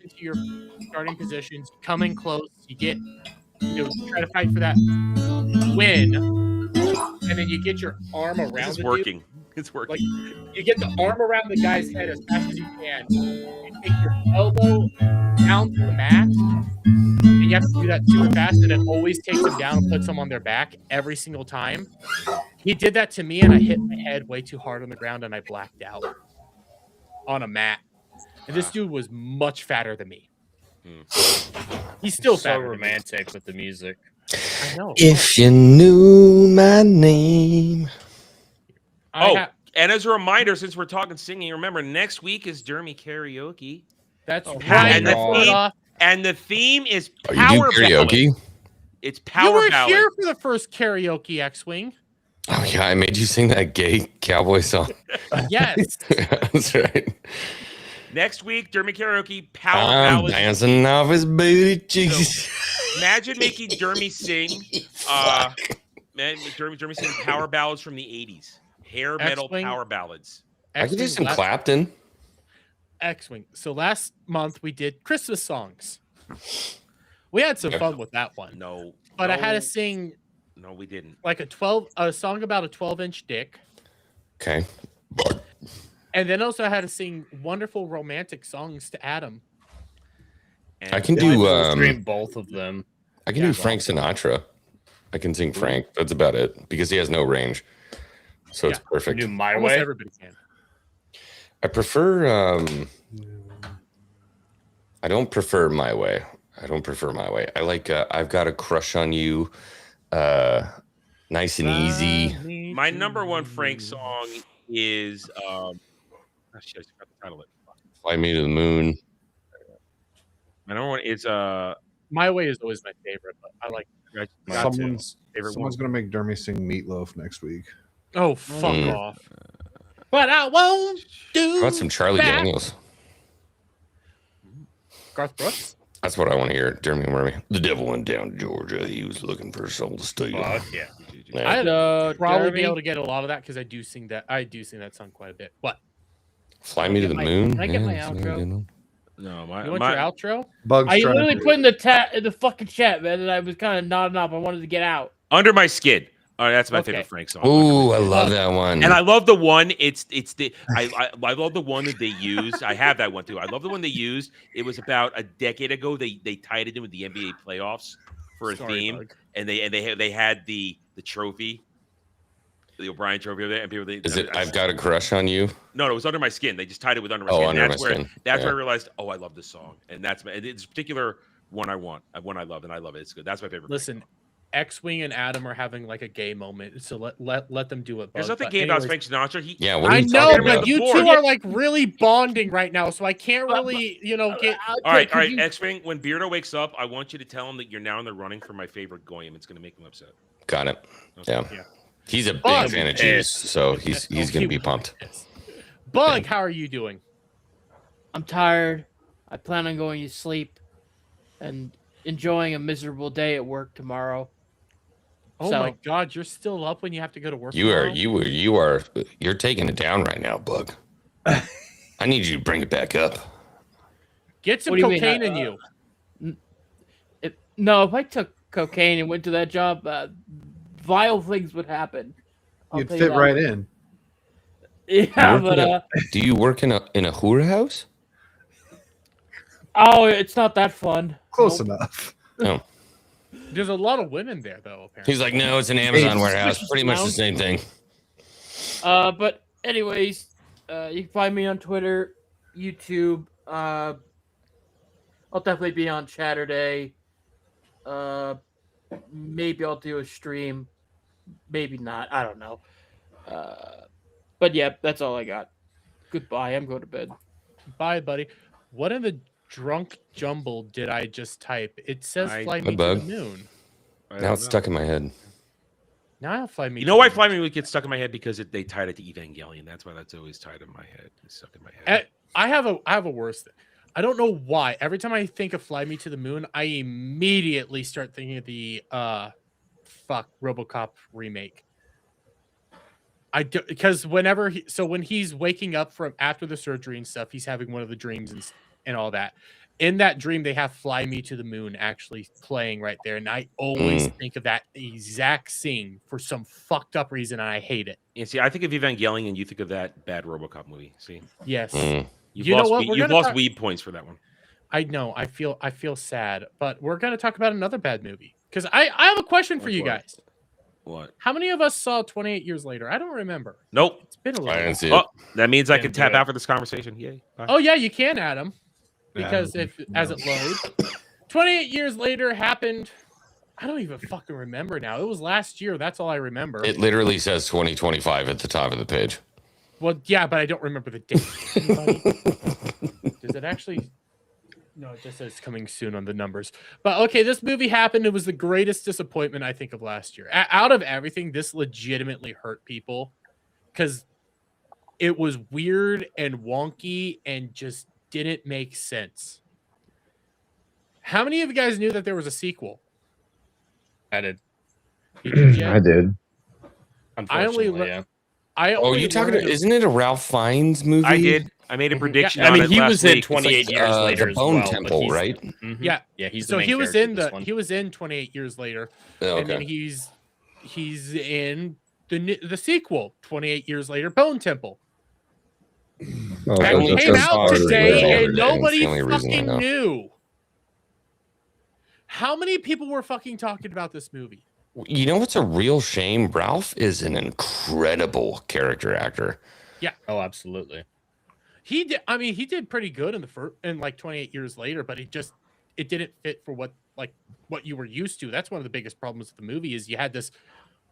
into your starting positions, come in close, you try to fight for that win, and then you get your arm around This is the working. dude. It's working. Like, you get the arm around the guy's head as fast as you can. You take your elbow down to the mat, and you have to do that super fast, and it always takes them down and puts them on their back every single time. He did that to me, and I hit my head way too hard on the ground, and I blacked out on a mat. And this dude was much fatter than me. He's still so fatter than me. romantic with the music. I know. If you knew my name. And as a reminder, since we're talking singing, remember next week is Dermy karaoke. That's right. And the theme is Oh, power you do karaoke? ballad. It's power You were ballad. here for the first karaoke XWing. Oh yeah, I made you sing that gay cowboy song. Yes. That's right. Next week, Dermy karaoke, power I'm ballad. dancing off his booty cheeks. Imagine making Dermy sing, Dermy sing power ballads from the 80s. Hair metal X-Wing. power ballads. I could do some X-Wing Clapton. X-Wing. So last month we did Christmas songs. We had some fun with that one. No. But I had no. to sing No, we didn't. like a song about a 12-inch dick. Okay. And then also I had to sing wonderful romantic songs to Adam. I can do Stream both of them. I can do Frank Sinatra. I can sing Frank. That's about it because he has no range. So it's perfect. Do My Almost Way. everybody can. I prefer I don't prefer My Way. I don't prefer My Way. I like I've Got a Crush on You. Nice and Easy. My number one Frank song is shit, I forgot the title of it. Fly Me to the Moon. My number one is My Way is always my favorite, but I like Someone's gonna make Dermy sing Meatloaf next week. Oh, fuck off. But I won't do How about some Charlie that. Daniels? Garth Brooks? That's what I want to hear. Dermy Wormy. The devil went down to Georgia. He was looking for a soul to steal. Fuck yeah. I'd probably be Jeremy? able to get a lot of that because I do sing that song quite a bit. What? Fly Me to the Moon. Can I get my that's a outro? good one. no You want your my outro? Bugs I trying to literally do put in the fucking chat, man, and I was kind of nodding up. I wanted to get out. Under My Skin. All right, that's my Okay. favorite Frank song. Ooh, I love that one. And I love the one. I love the one that they used. I have that one too. I love the one they used. It was about a decade ago. They tied it in with the NBA playoffs for a Sorry, theme, Bug. and they had the trophy. the O'Brien trophy over there, and people. Is it? I've got a crush on you. No, it was Under My Skin. They just tied it with Under My Oh, Skin. Under That's My where Skin. that's where I Yeah. realized, oh, I love this song, and it's a particular one I want, one I love, and I love it. It's good. That's my favorite. Listen, X-Wing and Adam are having like a gay moment, so let them do it. There's Bug. nothing But gay about anyways- Frank Sinatra. Yeah, what are I you know, talking but about? you two are like really bonding right now, so I can't really, get. All right, X-Wing. When Beardo wakes up, I want you to tell him that you're now in the running for my favorite Goyim. It's going to make him upset. Got it. Yeah. He's a big Bug. fan of Jews, so he's going to be pumped. Bug, how are you doing? I'm tired. I plan on going to sleep and enjoying a miserable day at work tomorrow. Oh So- my God, you're still up when you have to go to work. You are tomorrow? you're taking it down right now, Bug. I need you to bring it back up. Get some What do you mean? cocaine in you. No, if I took cocaine and went to that job, vile things would happen. I'll You'd tell you fit that. right in. Yeah, but Do you work in a whore house? oh, it's not that fun. Close enough. No. There's a lot of women there, though. Apparently, He's like, no, it's an Amazon Hey, warehouse. switch Pretty much the around. same thing. But anyways, you can find me on Twitter, YouTube. I'll definitely be on Saturday. Maybe I'll do a stream. Maybe not. I don't know. But yeah, that's all I got. Goodbye. I'm going to bed. Bye, buddy. What in the drunk jumble did I just type? It says "Fly My Me to bug. the Moon." Now it's stuck in my head. Now I'll fly me. You to know the why moon. Fly Me would get stuck in my head? Because they tied it to Evangelion. That's why that's always tied in my head. It's stuck in my head. I have a worse thing. I don't know why. Every time I think of "Fly Me to the Moon," I immediately start thinking of the RoboCop remake. Because whenever when he's waking up from after the surgery and stuff, he's having one of the dreams and all that. In that dream, they have "Fly Me to the Moon" actually playing right there, and I always think of that exact scene for some fucked up reason, and I hate it. Yeah, see, I think of Evangelion, and you think of that bad RoboCop movie. See, Yes. you've You know lost, what? We're you've gonna lost talk- weed points for that one. I know. I feel sad, but we're gonna talk about another bad movie because I have a question for you what? guys. What? How many of us saw 28 Years Later? I don't remember. Nope. It's been a I little. didn't see it. Oh, that means I Didn't can tap do it. out for this conversation. Yay. Bye. Oh yeah, you can, Adam, because Yeah, as it loads, 28 Years Later happened. I don't even fucking remember now. It was last year. That's all I remember. It literally says 2025 at the top of the page. Well, yeah, but I don't remember the date. Anybody? Does it actually? No, it just says coming soon on the numbers. But okay, this movie happened. It was the greatest disappointment I think of last year. Out of everything, this legitimately hurt people because it was weird and wonky and just didn't make sense. How many of you guys knew that there was a sequel? I did. You did yet? I did. Unfortunately, yeah. Oh, you talking? Isn't it a Ralph Fiennes movie? I did. I made a prediction. I on mean, it he last was in week. 28 years later. The as Bone well, but Temple, he's- right? Mhm. Yeah, yeah. He's the so main he was character in of this the one. he was in 28 Years Later, Oh, and then okay. he's in the sequel 28 Years Later, Bone Temple. Oh, That only came just out saw it today, the other and day. It's nobody the only reason I fucking know. knew. How many people were fucking talking about this movie? You know what's a real shame? Ralph is an incredible character actor. Yeah. Oh, absolutely. He did. I mean, he did pretty good in the first, in like 28 Years Later, but it didn't fit for what you were used to. That's one of the biggest problems with the movie is you had this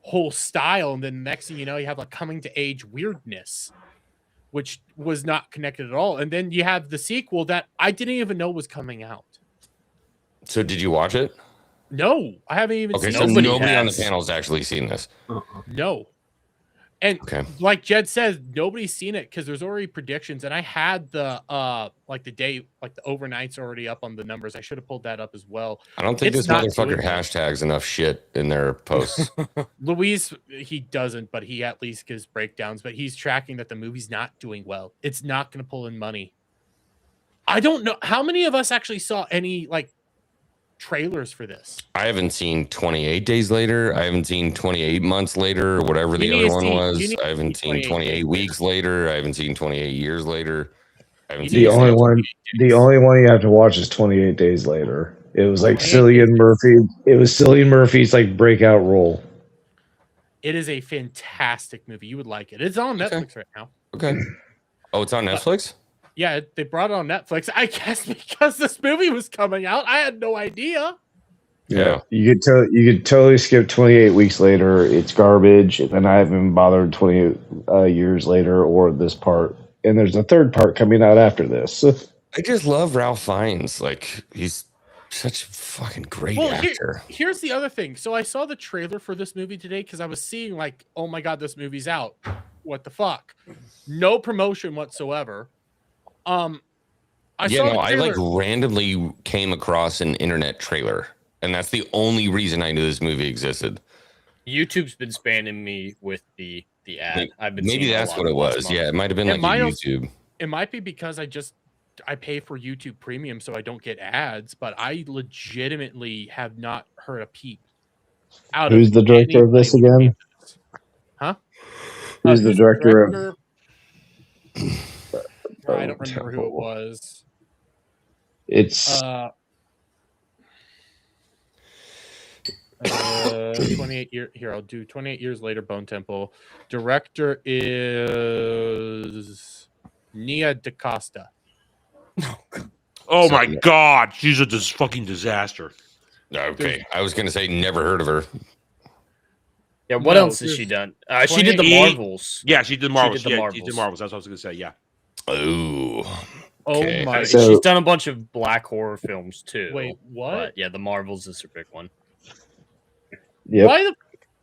whole style, and then next thing you know, you have like coming to age weirdness, which was not connected at all. And then you have the sequel that I didn't even know was coming out. So did you watch it? No, I haven't even Okay, seen so it. nobody on the panel has actually seen this. No. And Okay. like Jed says, nobody's seen it because there's already predictions. And I had the the day, like the overnights already up on the numbers. I should have pulled that up as well. I don't think It's this not motherfucker doing well. hashtags enough shit in their posts. Luis, he doesn't, but he at least gives breakdowns. But he's tracking that the movie's not doing well. It's not going to pull in money. I don't know how many of us actually saw any like trailers for this. I haven't seen 28 Days Later. I haven't seen 28 Months Later, or whatever the You other need to one see- was. you need I haven't to seen see 28 Weeks Later. I haven't seen 28 Years Later. I haven't The seen only one, you have to watch is 28 Days Later. It was like 28 Cillian Murphy. It was Cillian Murphy's like breakout role. It is a fantastic movie. You would like it. It's on Netflix right now. Okay. Oh, it's on Netflix? Yeah, they brought it on Netflix. I guess because this movie was coming out. I had no idea. Yeah, you could totally skip 28 weeks later. It's garbage, and then I haven't bothered 28 years later or this part. And there's a third part coming out after this. I just love Ralph Fiennes. Like, he's such a fucking great actor. Here's the other thing. So I saw the trailer for this movie today because I was seeing like, oh my god, this movie's out. What the fuck? No promotion whatsoever. I like randomly came across an internet trailer, and that's the only reason I knew this movie existed. YouTube's been spamming me with the ad. I've been maybe seeing that's what it was. Yeah, it might have been like YouTube. It might be because I pay for YouTube Premium, so I don't get ads. But I legitimately have not heard a peep. Who's the director of this again? Huh? Who's the director of? I don't remember who it was. It's 28 year. Here, I'll do 28 years later. Bone Temple. Director is Nia DaCosta. Oh my god, she's a fucking disaster. Okay, I was gonna say never heard of her. Yeah, what else has she done? She did the Marvels. Yeah, she did Marvels. She did Marvels. That's what I was gonna say. Yeah. Oh. Oh my! She's done a bunch of black horror films too. Wait, what? But yeah, the Marvels is her big one. Yep. Why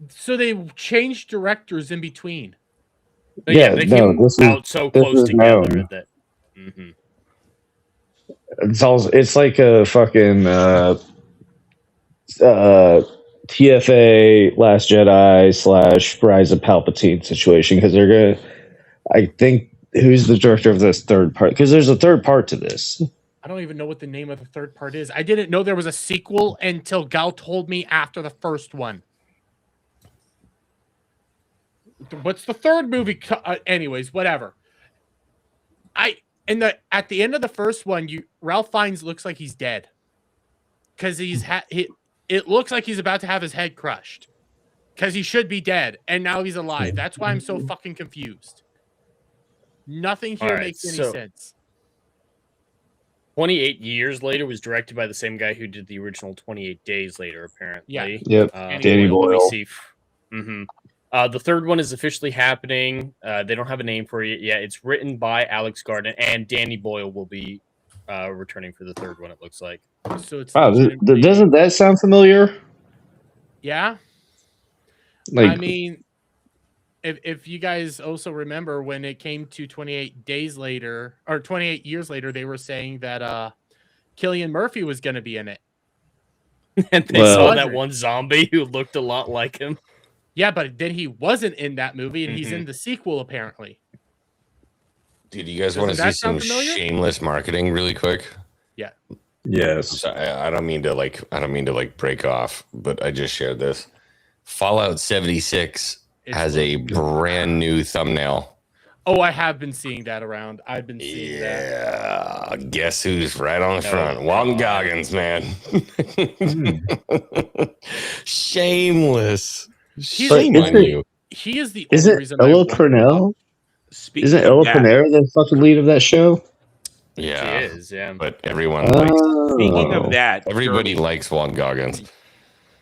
so they changed directors in between? But yeah, they came out so close together that. It's like a fucking TFA Last Jedi / Rise of Palpatine situation, because they're gonna. I think who's the director of this third part? Because there's a third part to this. I don't even know what the name of the third part is. I didn't know there was a sequel until Gal told me after the first one. What's the third movie? Anyways, whatever. At the end of the first one, Ralph Fiennes looks like he's dead because it looks like he's about to have his head crushed because he should be dead and now he's alive. That's why I'm so fucking confused. Nothing here makes any sense. 28 Years Later was directed by the same guy who did the original 28 Days Later, apparently. Yeah. Yep. Danny Boyle. The third one is officially happening. They don't have a name for it yet. It's written by Alex Garland, and Danny Boyle will be returning for the third one, it looks like. So it's doesn't that sound familiar? Yeah. Like, I mean, if you guys also remember when it came to 28 Days Later or 28 Years Later, they were saying that Cillian Murphy was going to be in it. And they saw that one zombie who looked a lot like him. Yeah, but then he wasn't in that movie, and he's in the sequel apparently. Dude, you guys want to see some shameless marketing really quick? Yeah. Yes. I don't mean to break off, but I just shared this. Fallout 76 has a brand new thumbnail. Oh, I have been seeing that around. I've been seeing that. Yeah, guess who's right on the front? Walton Goggins, man. Shameless. Shame on you. He is the only reason. Ella Purnell? Isn't Ella Purnell the fucking lead of that show? Yeah, she is, yeah. But everyone likes. Speaking of that, everybody likes Walton Goggins.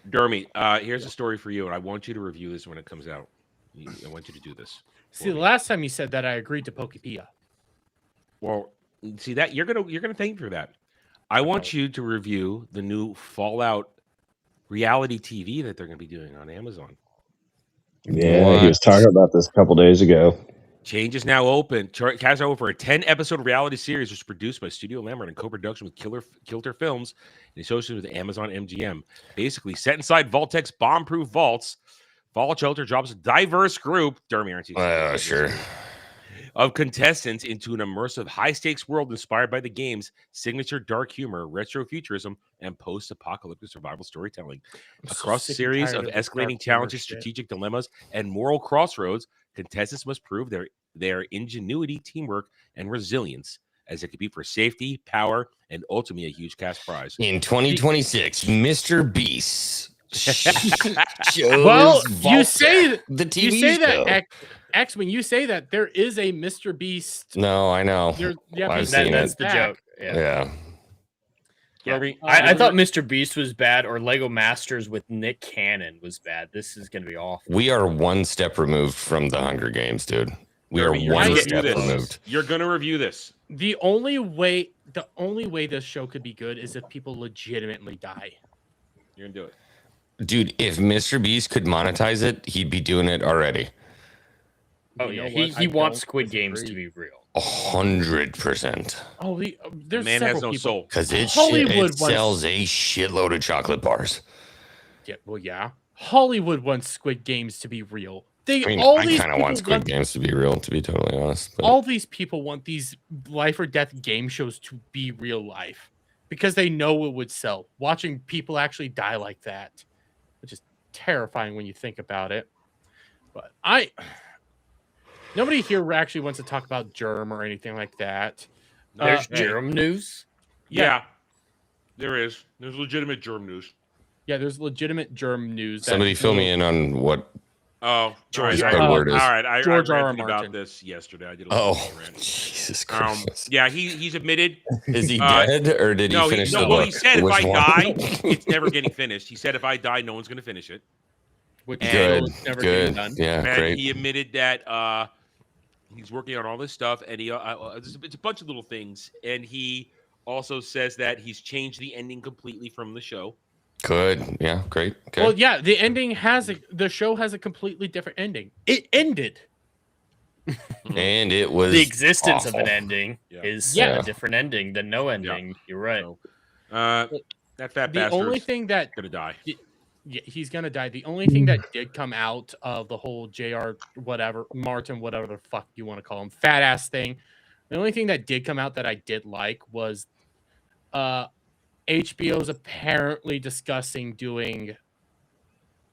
Dermy, here's a story for you, and I want you to review this when it comes out. I want you to do this. See, the last time you said that, I agreed to Pokepia. Well, see that you're gonna thank me for that. I want you to review the new Fallout reality TV that they're gonna be doing on Amazon. Yeah, he was talking about this a couple days ago. Change is now open. Cast over a 10-episode reality series, which is produced by Studio Lambert in co-production with Kilter Films and associated with Amazon MGM. Basically, set inside Vault-Tec's bomb-proof vaults, Fallout Shelter drops a diverse group, Dermy, aren't you? Sure. Of contestants into an immersive, high-stakes world inspired by the game's signature dark humor, retrofuturism, and post-apocalyptic survival storytelling. Across a series of escalating challenges, strategic dilemmas, and moral crossroads, contestants must prove their ingenuity, teamwork, and resilience as it compete for safety, power, and ultimately a huge cash prize. In 2026, Mr. Beast Well, you Voltaire, say the TV you say show. that X-Wing. You say that there is a Mr. Beast. No, I know. I've seen That's it. the joke. Yeah. I thought Mr. Beast was bad, or Lego Masters with Nick Cannon was bad. This is going to be awful. We are one step removed from the Hunger Games, dude. We are Jeremy, you're one gonna step review this. removed. You're going to review this. The only way this show could be good is if people legitimately die. You're going to do it. Dude, if Mr. Beast could monetize it, he'd be doing it already. Oh yeah, he wants Squid Games to be real. 100%. Oh, there's man several has no people. soul. Because it Hollywood sells a shitload of chocolate bars. Yeah, well, yeah. Hollywood wants Squid Games to be real. I kind of want Squid Games to be real, to be totally honest. But All these people want these life or death game shows to be real life because they know it would sell. Watching people actually die like that, which is terrifying when you think about it. But nobody here actually wants to talk about Germ or anything like that. There's Germ news? Yeah, there is. There's legitimate Germ news. Yeah, there's legitimate Germ news. somebody fill me in on what George R. R. word is. All right, I George R. R. ranted Martin. about this yesterday. I did a little rant. Jesus Christ. Yeah, he's admitted. Is he dead, or did he finish the Well, book? he said if Which I one? die, it's never getting finished. He said if I die, no one's going to finish it. Which Good, is never good. getting done. Yeah, And great. he admitted that he's working on all this stuff, and it's a bunch of little things. And he also says that he's changed the ending completely from the show. Good. Yeah, great. Good. Well, yeah, the ending the show has a completely different ending. It ended. And it was The existence of awful. an ending is Yeah. a different ending than no ending. You're right. That fat The only bastard's thing that gonna die. Yeah, he's gonna die. The only thing that did come out of the whole JR Martin, whatever the fuck you want to call him, fat ass thing. The only thing that did come out that I did like was HBO's apparently discussing doing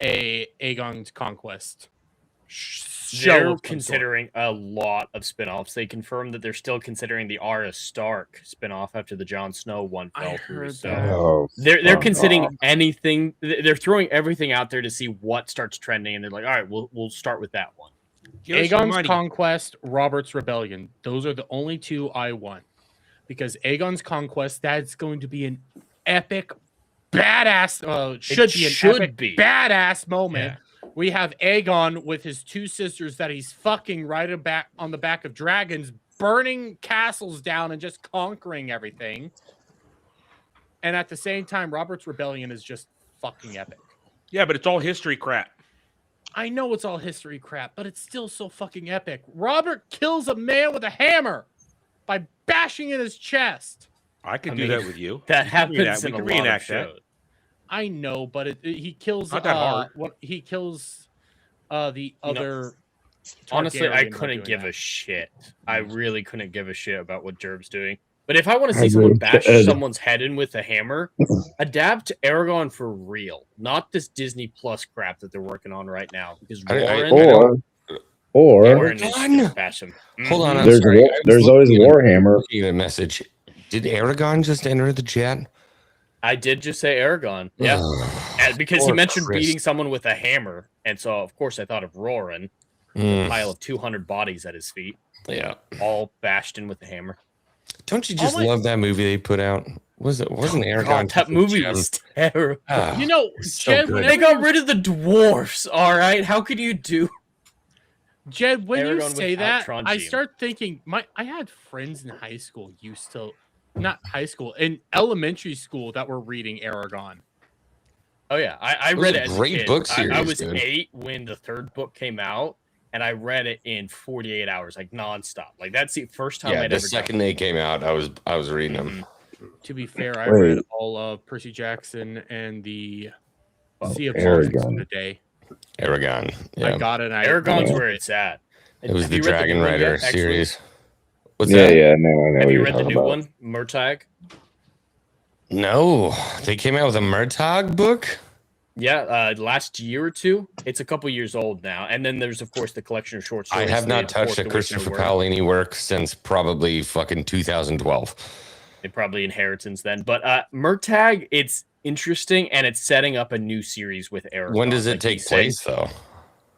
a Aegon's Conquest show. They're of some considering a lot of spin-offs. They confirmed that they're still considering the Arya Stark spin-off after the Jon Snow one fell through. heard So that. Oh, they're fuck considering off. anything. They're throwing everything out there to see what starts trending, and they're like, all right, we'll start with that one. Here's some Aegon's money. Conquest, Robert's Rebellion. Those are the only two I want. Because Aegon's Conquest, that's going to be an epic, badass, should be. badass moment. We have Aegon with his two sisters that he's fucking right on the back of dragons, burning castles down and just conquering everything. And at the same time, Robert's Rebellion is just fucking epic. Yeah, but it's all history crap. I know it's all history crap, but it's still so fucking epic. Robert kills a man with a hammer by bashing in his chest. I could do that with you. That We can happens reenact- in we a can lot of reenact that. shows. I know, but he kills. Not that hard. He kills the other. Honestly, I Targaryen by couldn't doing give that. a shit. I really couldn't give a shit about what Gerb's doing. But if I want to I see someone agree. bash Ed. someone's head in with a hammer, adapt Aragon for real, not this Disney Plus crap that they're working on right now. Because Warren, Warren is gonna bash him. Hold on, I'm There's sorry. I was there's always looking at- Warhammer. looking at a message. Did Aragon just enter the chat? I did just say Aragon, yeah, and because he Poor mentioned Chris. beating someone with a hammer, and so of course I thought of Roran, a pile of 200 bodies at his feet, Yeah. all bashed in with a hammer. Don't you just Oh my- love that movie they put out? Wasn't Aragon? God, that movie was terrible. Ah, You know, so Jed, good. whenever They got you- rid of the dwarfs. All right, how could you do? Jed, when you Aragon say without that, I Trontium. start thinking I had friends in high school used to, not high school, in elementary school that were reading Aragon. Oh yeah, I It was read a it as a great kid. book I series, was dude. 8 when the third book came out, and I read it in 48 hours, like nonstop. Like that's the first time Yeah, I'd the ever second they came out, I was reading them. To be fair, I Wait. read all of Percy Jackson and the Sea of Aragon. Monsters in a day. Aragon. I Yeah. got it. Aragon's where it's at. It was Have the you read Dragon new one Rider yet, X-Wing? series. What's Yeah, that? yeah, no, I know Have what you you're read the talking new about. one, Murtagh? No, they came out with a Murtagh book. Yeah, last year or two. It's a couple years old now. And then there's of course the collection of short I stories. have not They enforced touched a the Witch in the Christopher Word. Paolini work since probably fucking 2012. It probably Inheritance then. But Murtag, it's interesting, and it's setting up a new series with Aragon. When does it like take he's saying. place, though?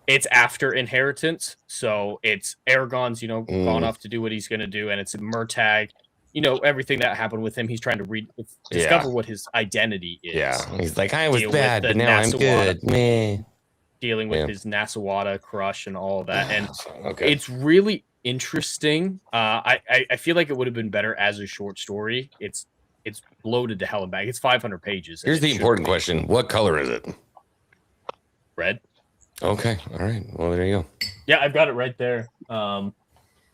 It's after Inheritance, so it's Aragon's, gone off to do what he's going to do, and it's Murtag, everything that happened with him. He's trying to discover what his identity is. Yeah, he's like, I was Deal bad, with but the now I'm good. Nasawata- Meh. Dealing with his Nasawata crush and all of that, and Okay. it's really interesting. I feel like it would have been better as a short story. It's bloated to hell and back. It's 500 pages. and Here's it the should important be question: what color is it? Red. Okay, all right. Well, there you go. Yeah, I've got it right there.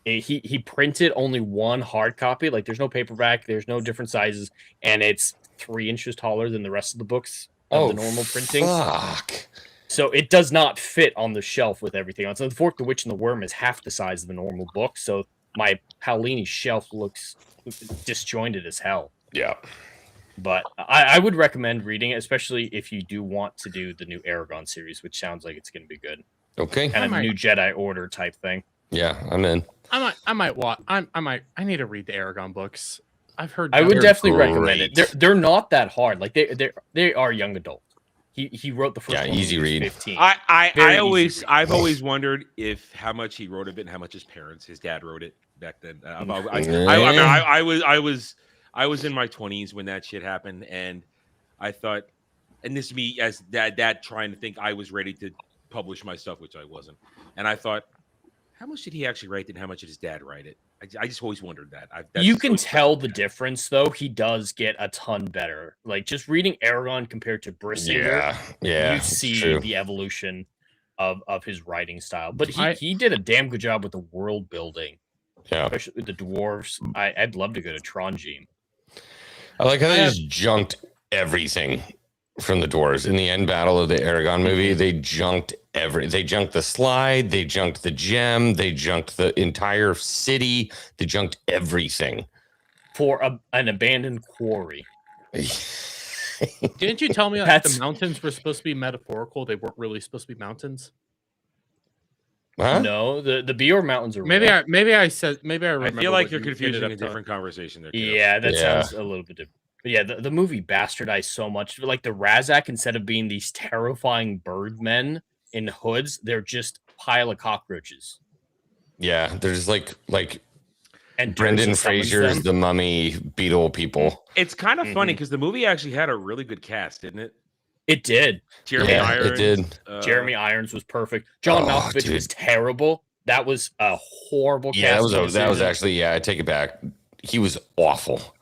He printed only one hard copy. Like, there's no paperback, there's no different sizes, and it's 3 inches taller than the rest of the books of the normal printing. Fuck. So it does not fit on the shelf with everything on. So the Fork, the Witch, and the Worm is half the size of the normal book. So my Paolini shelf looks disjointed as hell. Yeah. But I would recommend reading it, especially if you do want to do the new Aragon series, which sounds like it's going to be good. Okay. Kind of might- new Jedi Order type thing. Yeah, I'm in. I might watch. I need to read the Aragon books. I've heard. I would they're definitely great. recommend it. They're not that hard. Like they are young adult. He wrote the first one when easy he was read. 15. I've always wondered if how much he wrote of it and how much his dad wrote it back then. I was in my 20s when that shit happened, and I thought, and this is me as dad trying to think I was ready to publish my stuff, which I wasn't, and I thought, how much did he actually write and how much did his dad write it? I just always wondered that. You can tell the difference, though. He does get a ton better. Like, just reading Aragon compared to Brissinger, you see true. the evolution of his writing style. But he did a damn good job with the world building. Yeah. Especially with the dwarves. I'd love to go to Trondheim. I like how they just junked everything from the dwarves in the end battle of the Aragon movie. They junked they junked the slide, they junked the gem, they junked the entire city, they junked everything for an abandoned quarry. Didn't you tell me that the mountains were supposed to be metaphorical? They weren't really supposed to be mountains. Huh? No, the Bior Mountains are Maybe real. I remember. I feel like what you're you confusing ended a up different conversation there. Kiddo. Yeah, that sounds a little bit different. But yeah, the movie bastardized so much. Like the Razak, instead of being these terrifying birdmen in hoods, they're just a pile of cockroaches. Yeah, there's like And Brendan Durst summons Fraser's them. the mummy beetle people. It's kind of funny because the movie actually had a really good cast, didn't it? It did. Jeremy Irons. It did. Jeremy Irons was perfect. John Malkovich was terrible. That was a horrible Yeah, that casting was decision. actually I take it back. He was awful.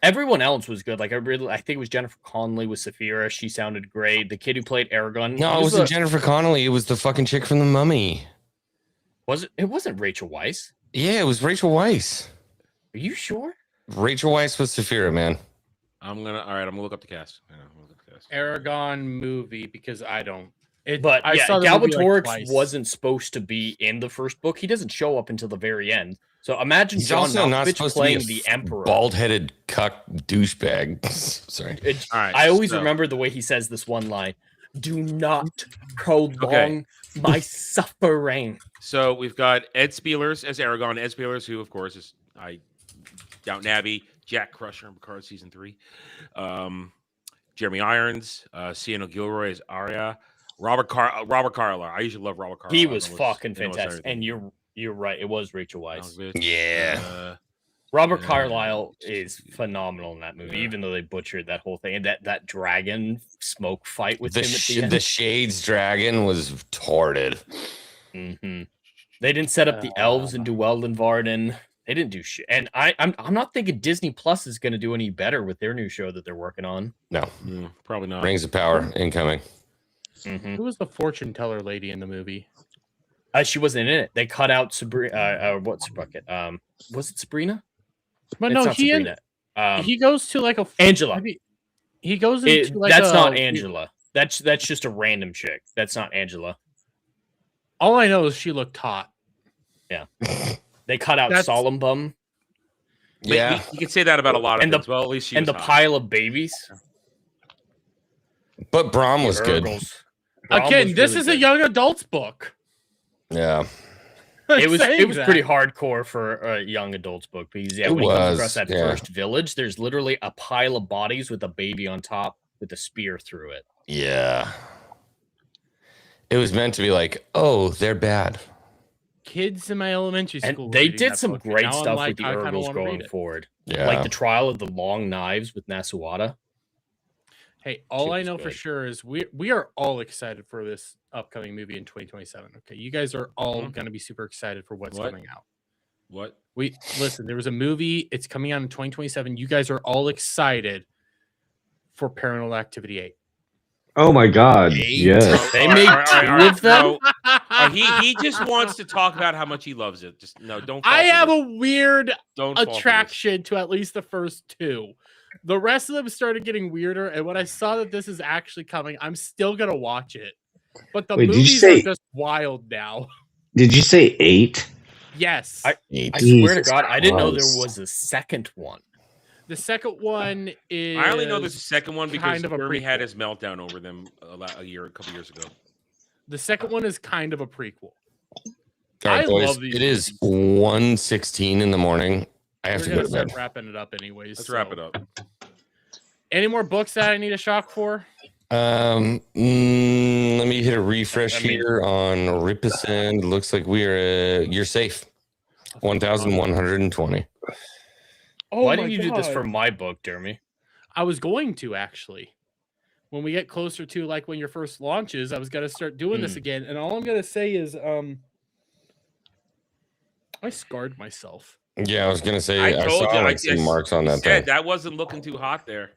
Everyone else was good. Like I think it was Jennifer Connelly with Saphira. She sounded great. The kid who played Aragon. No, it wasn't Jennifer Connelly. It was the fucking chick from the Mummy. Was it? It wasn't Rachel Weisz. Yeah, it was Rachel Weisz. Are you sure? Rachel Weisz was Saphira, man. I'm gonna look up the cast. Aragon movie because I don't. But I yeah, saw the movie, Galbatorix twice. wasn't supposed to be in the first book. He doesn't show up until the very end. So imagine He's John also not Malkovich supposed playing to be the Emperor. Bald-headed cuck douchebag. Sorry. All right, I always so- remember the way he says this one line: "Do not prolong my suffering." So we've got Ed Spielers as Aragon. Ed Spielers, who of course is Downton Abbey, Jack Crusher in Picard season 3. Jeremy Irons, Sienna Gilroy as Arya. Robert Carlyle. I usually love Robert Carlyle. He was I know fucking it's fantastic. everything. And you're right. It was Rachel Weisz. Yeah. Robert Carlyle is phenomenal in that movie, even though they butchered that whole thing. And that dragon smoke fight with him at the end. The Shades dragon was torted. Mm-hmm. They didn't set up the elves in Dueldenvarden. They didn't do shit. And I'm not thinking Disney Plus is going to do any better with their new show that they're working on. No. Probably not. Rings of Power incoming. Mm-hmm. Who was the fortune teller lady in the movie? She wasn't in it. They cut out Sabrina. What's her bucket? Was it Sabrina? But It's no, not Sabrina. he goes to like a Angela. He goes into like that's a, not Angela. That's just a random chick. That's not Angela. All I know is she looked hot. Yeah. They cut out Solemn Bum. Yeah. You can say that about a lot of And things. Well, at least she and was the hot. pile of babies. But Brom was good. Urgles. Brom Again, was this really is a good. young adult's book. Yeah. It was saying pretty that. hardcore for a young adult's book because It when he comes was, across that yeah. first village, there's literally a pile of bodies with a baby on top with a spear through it. Yeah. It was meant to be like, oh, they're bad. Kids in my elementary school. And were they reading did that some book, and great now I'm stuff like, with the I kinda Urgals wanna read going it. forward. Yeah. Like the Trial of the Long Knives with Nasuwata. Hey, all Shit I was know for good. sure is we are all excited for this upcoming movie in 2027. Okay, you guys are all going to be super excited for what's What? coming out. What? We listen. There was a movie. It's coming out in 2027. You guys are all excited for Paranormal Activity 8. Oh my God! Yes. They made two of them. No. He just wants to talk about how much he loves it. Just no, don't. Fall I for have this. a weird Don't fall for this. attraction to at least the first two. The rest of them started getting weirder, and when I saw that this is actually coming, I'm still gonna watch it. But the Wait, did you movies say- are just wild now. Did you say 8? Yes. I swear to Jesus God, I didn't know there Christ. was a second one. The second one is. I only know there's a second one because kind of a Jeremy had prequel. his meltdown over them a couple years ago. The second one is kind of a prequel. All right, I boys. love these It is 1:16 in the morning. I have We're to go gonna to bed. start wrapping it up anyways. Let's wrap it up. Any more books that I need a shock for? Let me hit a refresh I mean- here on Ripasend. Looks like you're safe. 1,120. Oh Why my didn't you do this for God. my book, Jeremy? I was going to actually. When we get closer to like when your first launches, I was gonna start doing this again. And all I'm gonna say is I scarred myself. Yeah, I was gonna say I I told saw you. like some marks on that said thing. that wasn't looking too hot there.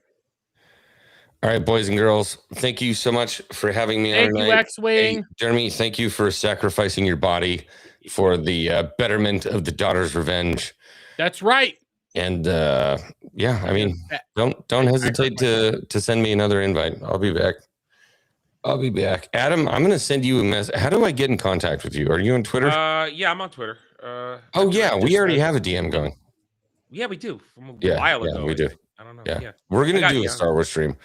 All right, boys and girls, thank you so much for having me Thank on you, tonight. X-Wing. Hey, Jeremy, thank you for sacrificing your body for the betterment of the Daughter's Revenge. That's right. And yeah, I mean, don't hesitate to send me another invite. I'll be back. Adam, I'm gonna send you a message. How do I get in contact with you? Are you on Twitter? Yeah, I'm on Twitter. Oh yeah, we already have a DM going. Yeah, we do. From a Yeah, while yeah, ago. we do. I don't know. Yeah, Yeah. we're I gonna got do you. a Star Wars stream.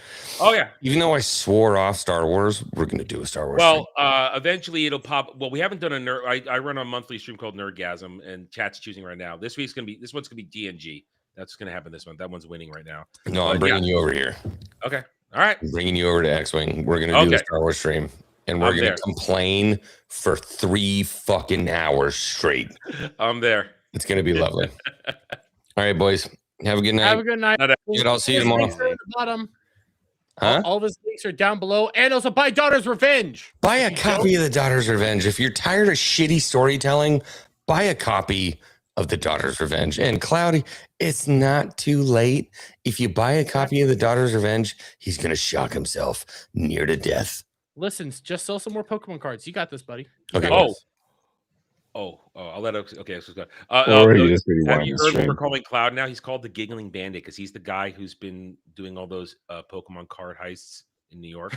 Oh yeah. Even though I swore off Star Wars, we're gonna do a Star Wars. Well, eventually it'll pop. Well, we haven't done a nerd. I run a monthly stream called Nerdgasm, and chat's choosing right now. This one's gonna be DNG. That's gonna happen this month. That one's winning right now. stream. No, I'm bringing you over here. Okay. All right. I'm bringing you over to XWing. We're gonna do a Okay. Star Wars stream, and we're I'm gonna there. complain for 3 fucking hours straight. I'm there. It's gonna be lovely. All right, boys. Have a good night. Have a good night. Good, I'll see you His tomorrow. links are at the bottom. Huh? All of his links are down below. And also buy Daughter's Revenge. Buy a copy of The Daughter's Revenge. If you're tired of shitty storytelling, buy a copy of The Daughter's Revenge. And Cloudy, it's not too late. If you buy a copy of The Daughter's Revenge, he's going to shock himself near to death. Listen, just sell some more Pokemon cards. You got this, buddy. You Okay. got this. I'll let it. Okay, so Or he just really have wanted you to heard what stream. we're calling Cloud now? He's called the Giggling Bandit because he's the guy who's been doing all those Pokemon card heists in New York.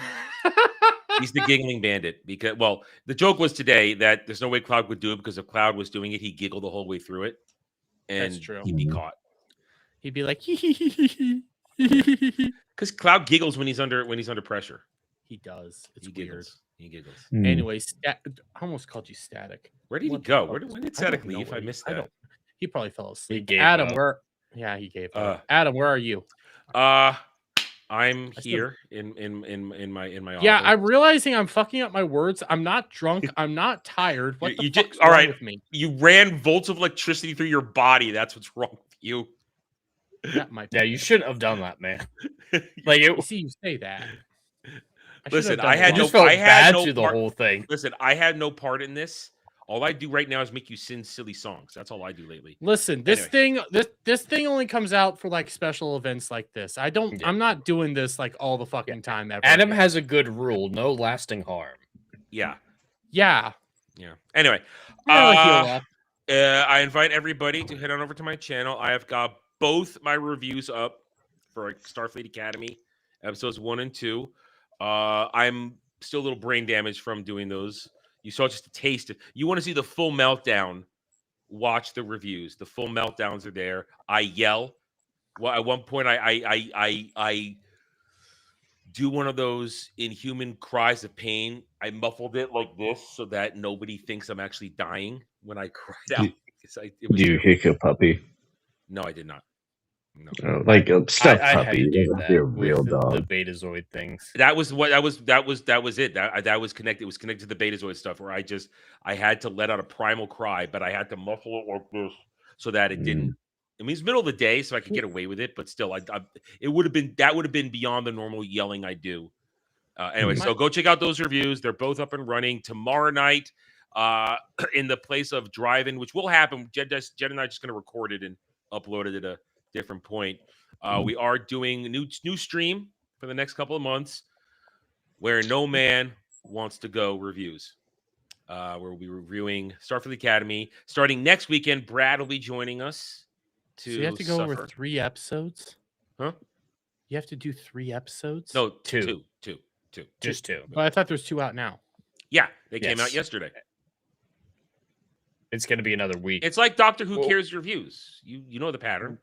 He's the Giggling Bandit because, well, the joke was today that there's no way Cloud would do it because if Cloud was doing it, he'd giggle the whole way through it, and That's true. he'd be caught. He'd be like, Because Cloud giggles when he's under pressure. he does. It's He weird. giggles. He giggles. Anyways, I almost called you Static. Where did he What the go? fuck? When did I Static don't know leave? where I missed I that. don't. He probably fell asleep. gave Adam, up. where? Yeah, he gave up. Adam, where are you? I'm still- here in my Yeah, office. I'm realizing I'm fucking up my words. I'm not drunk. I'm not tired. What the You fuck's just all wrong right. with me? You ran volts of electricity through your body. That's what's wrong with you. That might be. Yeah, you shouldn't have done that, man. Like You it. see, you say that. Listen, I I had You no. just felt I had bad no through the part. whole thing. Listen, I had no part in this. All I do right now is make you sing silly songs. That's all I do lately. Listen, this thing only comes out for like special events like this. I'm not doing this like all the fucking time ever. Adam has a good rule: no lasting harm. Yeah. Yeah. Anyway, Heal up. I invite everybody to head on over to my channel. I have got both my reviews up for Starfleet Academy episodes 1 and 2. I'm still a little brain damaged from doing those. You saw just a taste. You want to see the full meltdown? Watch the reviews. The full meltdowns are there. I yell. Well, at one point, I do one of those inhuman cries of pain. I muffled it like this so that nobody thinks I'm actually dying when I cried out. Do you hiccup puppy? No, I did not. No. Like a stuffed I had puppy. to do Doesn't be a that real with dog. the Betazoid things. That was it. That was connected. It was connected to the Betazoid stuff where I had to let out a primal cry, but I had to muffle it like this so that it didn't. I mean, it's middle of the day, so I could get away with it, but still, it would have been beyond the normal yelling I do. Anyway, so go check out those reviews. They're both up and running tomorrow night in the place of drive-in, which will happen. Jed and I are just going to record it and upload it at a different point. We are doing a new stream for the next couple of months where no man wants to go reviews. Where we'll be reviewing Starfleet Academy starting next weekend. Brad will be joining us. So you have to go over 3 episodes? Huh? You have to do 3 episodes? No, two. Just 2. But I thought there's 2 out now. Yeah, they came out yesterday. It's going to be another week. It's like Doctor Who Cares reviews. You know the pattern.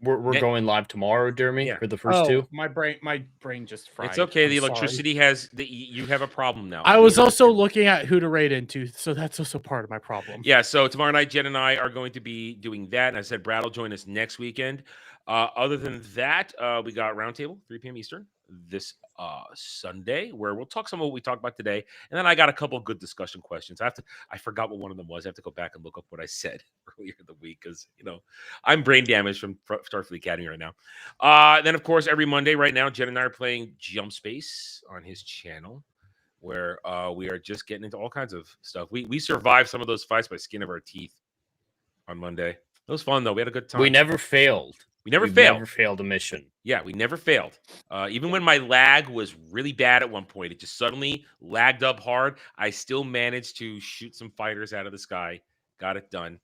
We're going live tomorrow, Jeremy, for the first 2. My brain just fried. It's okay. The I'm electricity you have a problem now. I was also looking at who to rate into, so that's also part of my problem. Yeah, so tomorrow night, Jen and I are going to be doing that. And I said Brad will join us next weekend. Other than that, we got Roundtable, 3 p.m. Eastern, this Sunday, where we'll talk some of what we talked about today. And then I got a couple of good discussion questions. I forgot what one of them was. I have to go back and look up what I said earlier in the week because, I'm brain damaged from Starfleet Academy right now. Then, of course, every Monday right now, Jen and I are playing Jump Space on his channel, where we are just getting into all kinds of stuff. We survived some of those fights by skin of our teeth on Monday. It was fun, though. We had a good time. We never failed. We never failed a mission. Yeah, we never failed. Even when my lag was really bad at one point, it just suddenly lagged up hard. I still managed to shoot some fighters out of the sky. Got it done.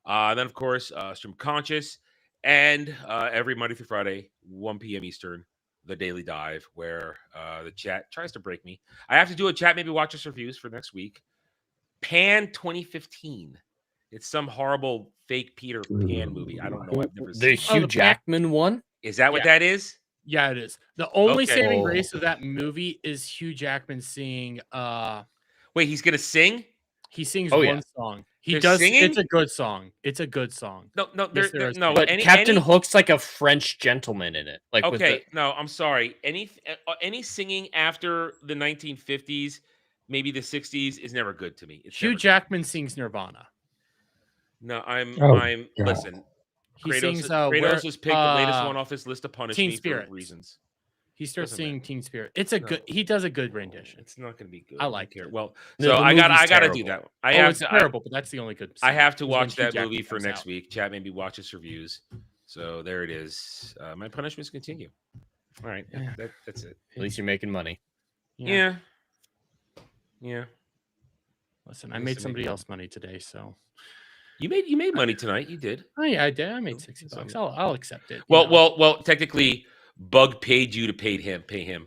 Then, of course, Stream Conscious. And every Monday through Friday, 1 p.m. Eastern, the Daily Dive, where the chat tries to break me. I have to do a chat, maybe watch us reviews for next week. Pan 2015. It's some horrible fake Peter Pan movie. I don't know. I've never seen the Hugh Jackman one. Is that what that is? Yeah, it is. The only saving grace of that movie is Hugh Jackman singing. Wait, he's gonna sing? He sings one song. He does. Singing? It's a good song. It's a good song. No, Yes, there is. But Captain Hook's like a French gentleman in it. Like no, I'm sorry. Any singing after the 1950s, maybe the 60s, is never good to me. Hugh Jackman sings Nirvana. No, I'm God. listen. He Kratos, sings, Kratos has picked the latest one off his list to punish Teen me Spirit. for reasons. He starts singing Teen Spirit. It's a good. He does a good rendition. It's not going to be good. I like it. it. Well, No, so the I got to movie's do that. terrible. It's terrible, but that's the only good. I have to is when watch Hugh that Jackman movie for comes next out. week. Chat, maybe watch its reviews. So there it is. My punishments continue. All right, that's it. At least you're making money. Yeah. Listen, I made somebody else money today, so you made money tonight. You did. Oh yeah, I did. I mid $60. I'll accept it. Well. Technically, Bug paid you to pay him.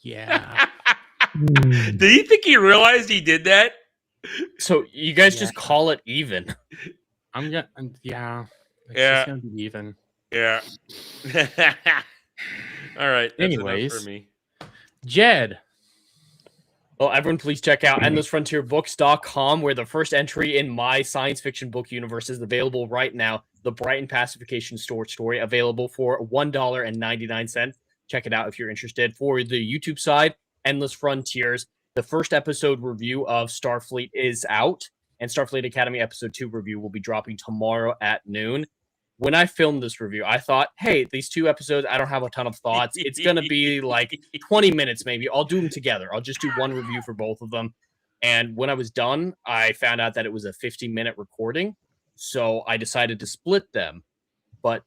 Yeah. Did he think he realized he did that? So you guys just call it even. Yeah. It's Yeah. just gonna be even. Yeah. All right. That's Anyways, enough for me. Jed. Well, everyone, please check out EndlessFrontierBooks.com, where the first entry in my science fiction book universe is available right now. The Brighton Pacification story available for $1.99. Check it out if you're interested. For the YouTube side, Endless Frontiers, the first episode review of Starfleet is out, and Starfleet Academy episode 2 review will be dropping tomorrow at noon. When I filmed this review, I thought, hey, these 2 episodes, I don't have a ton of thoughts. It's going to be like 20 minutes maybe. I'll do them together. I'll just do one review for both of them. And when I was done, I found out that it was a 50-minute recording. So I decided to split them. But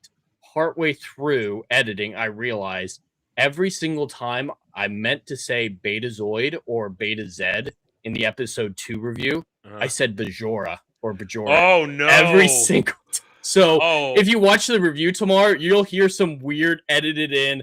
partway through editing, I realized every single time I meant to say Betazoid or Beta Z in the episode 2 review, I said Bajora or Bajora. Oh, no. Every single time. So if you watch the review tomorrow, you'll hear some weird edited in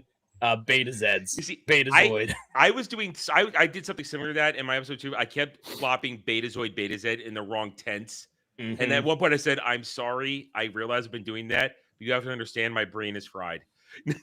Beta Zs. You see, Betazoid. I was doing. I did something similar to that in my episode 2. I kept flopping Betazoid, Beta Z in the wrong tense, and at one point I said, "I'm sorry. I realize I've been doing that. But you have to understand, my brain is fried."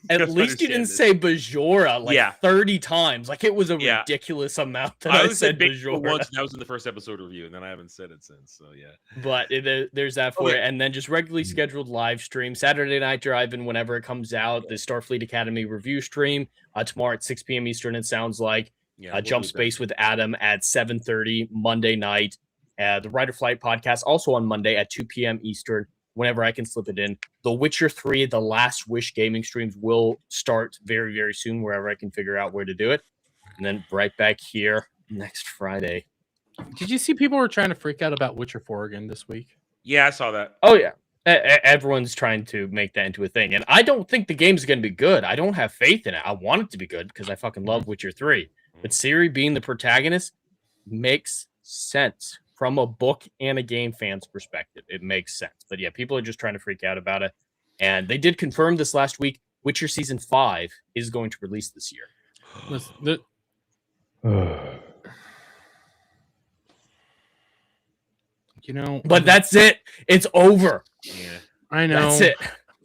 At least you didn't say Bajora like Yeah. 30 times. Like it was a Yeah. ridiculous amount that I I only said said Bajora Bajora. once, and that was in the first episode review, and then I haven't said it since. So yeah. But there's that for Okay. it. And then just regularly scheduled live stream. Saturday Night Drive-In whenever it comes out. The Starfleet Academy review stream. Tomorrow at 6 p.m. Eastern, it sounds like. Yeah, we'll Jump do that. Space with Adam at 7:30 Monday night. The Rider Flight podcast also on Monday at 2 p.m. Eastern, whenever I can slip it in. The Witcher 3, the Last Wish gaming streams will start very, very soon, wherever I can figure out where to do it. And then right back here next Friday. Did you see people were trying to freak out about Witcher 4 again this week? Yeah, I saw that. Oh, yeah. Everyone's trying to make that into a thing. And I don't think the game's going to be good. I don't have faith in it. I want it to be good because I fucking love Witcher 3. But Ciri being the protagonist makes sense from a book and a game fan's perspective. It makes sense. But yeah, people are just trying to freak out about it. And they did confirm this last week, Witcher Season 5 is going to release this year. You know, but that's it. It's over. Yeah. I know. That's it.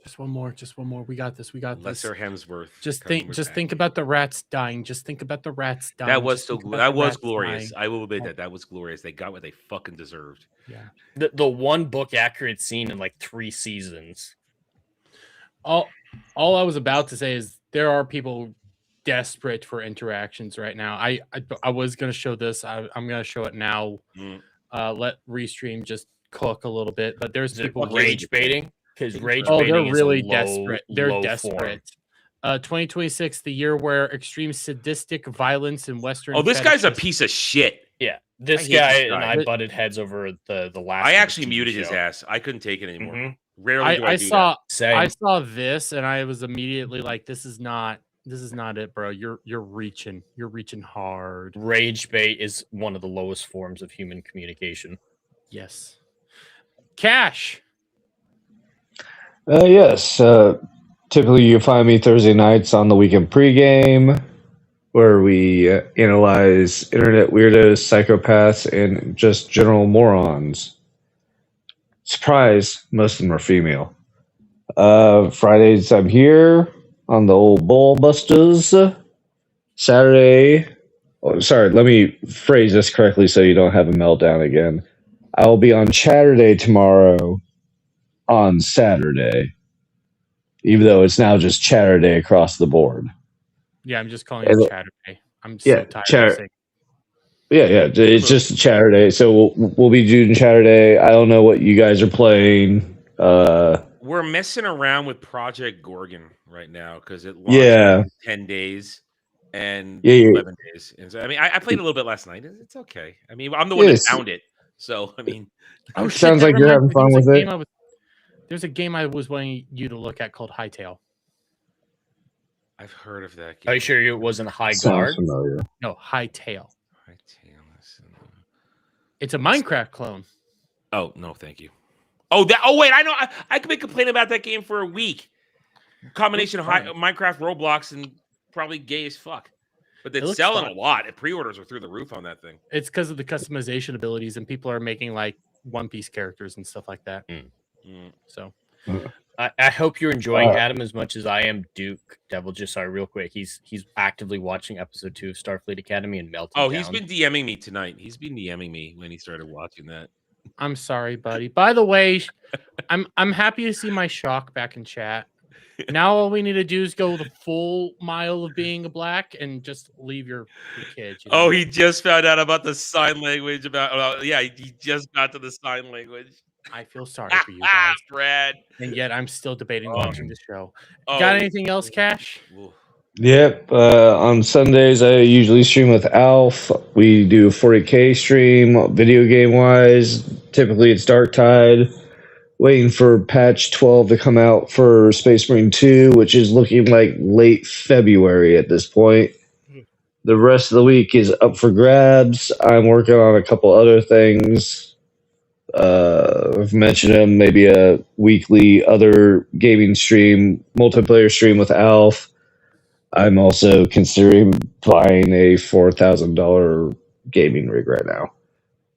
Just one more. Just one more. We got this. We got this. Lesser Hemsworth. Just coming think. with Just that. think about the rats dying. Just think about the rats dying. That was Just so. think about That the was rats glorious. dying. I will admit that was glorious. They got what they fucking deserved. Yeah. The one book accurate scene in like 3 seasons. All I was about to say is there are people desperate for interactions right now. I was gonna show this. I'm gonna show it now. Let Restream just cook a little bit, but there's people rage baiting because rage Oh, baiting they're is really a low, desperate. They're low desperate. 2026, the year where extreme sadistic violence in Western. Oh, this guy's a fetishes- piece of shit. Yeah, this I hate guy this and guy. I butted heads over the last. I of the actually TV muted his show. ass. I couldn't take it anymore. Mhm. Rarely do I I do saw that. Same. I saw this and I was immediately like, this is not it, bro. You're reaching hard. Rage bait is one of the lowest forms of human communication. Yes. Cash. Yes. Typically, you find me Thursday nights on the weekend pregame, where we analyze internet weirdos, psychopaths, and just general morons. Surprise, most of them are female. Fridays, I'm here on the old Ball Busters. Saturday, let me phrase this correctly so you don't have a meltdown again. I will be on Chatterday tomorrow on Saturday, even though it's now just Chatterday across the board. Yeah, I'm just calling And- it Chatterday. I'm so tired of saying. Yeah, it's just a Chatterday. So we'll be doing Chatterday. I don't know what you guys are playing. We're messing around with Project Gorgon right now because it launched in 10 days and Yeah. 11 days. And so, I mean, I played a little bit last night. It's okay. I mean, I'm the one Yes. that found it. So, I mean, Oh, It sounds like that you're reminds having me, fun with it. There's a game I was wanting you to look at called Hightail. I've heard of that game. Are you sure it wasn't High Sounds Guard? familiar. No, Hightail. It's a Minecraft clone. Oh, no, thank you. Oh, wait, I know. I could be complaining about that game for a week. Combination of Minecraft, Roblox, and probably gay as fuck. But It it's looks selling fun. a lot. The pre-orders are through the roof on that thing. It's because of the customization abilities, and people are making like One Piece characters and stuff like that. So I hope you're enjoying Uh, Adam as much as I am. Duke Devil, just sorry, real quick. He's actively watching episode 2 of Starfleet Academy and melting. Oh, he's down. been DMing me tonight. He's been DMing me when he started watching that. I'm sorry, buddy. By the way, I'm happy to see my shock back in chat. Now all we need to do is go the full mile of being a black and just leave your kid. you know? Oh, he just found out about the sign language. He just got to the sign language. I feel sorry for you guys. Brad. And yet I'm still debating Oh. watching the show. Oh. Got anything else, Cash? Yep. On Sundays, I usually stream with Alf. We do a 40K stream, video game wise. Typically, it's Dark Tide. Waiting for patch 12 to come out for Space Marine 2, which is looking like late February at this point. The rest of the week is up for grabs. I'm working on a couple other things. I've mentioned them, maybe a weekly other gaming stream, multiplayer stream with Alf. I'm also considering buying a $4,000 gaming rig right now.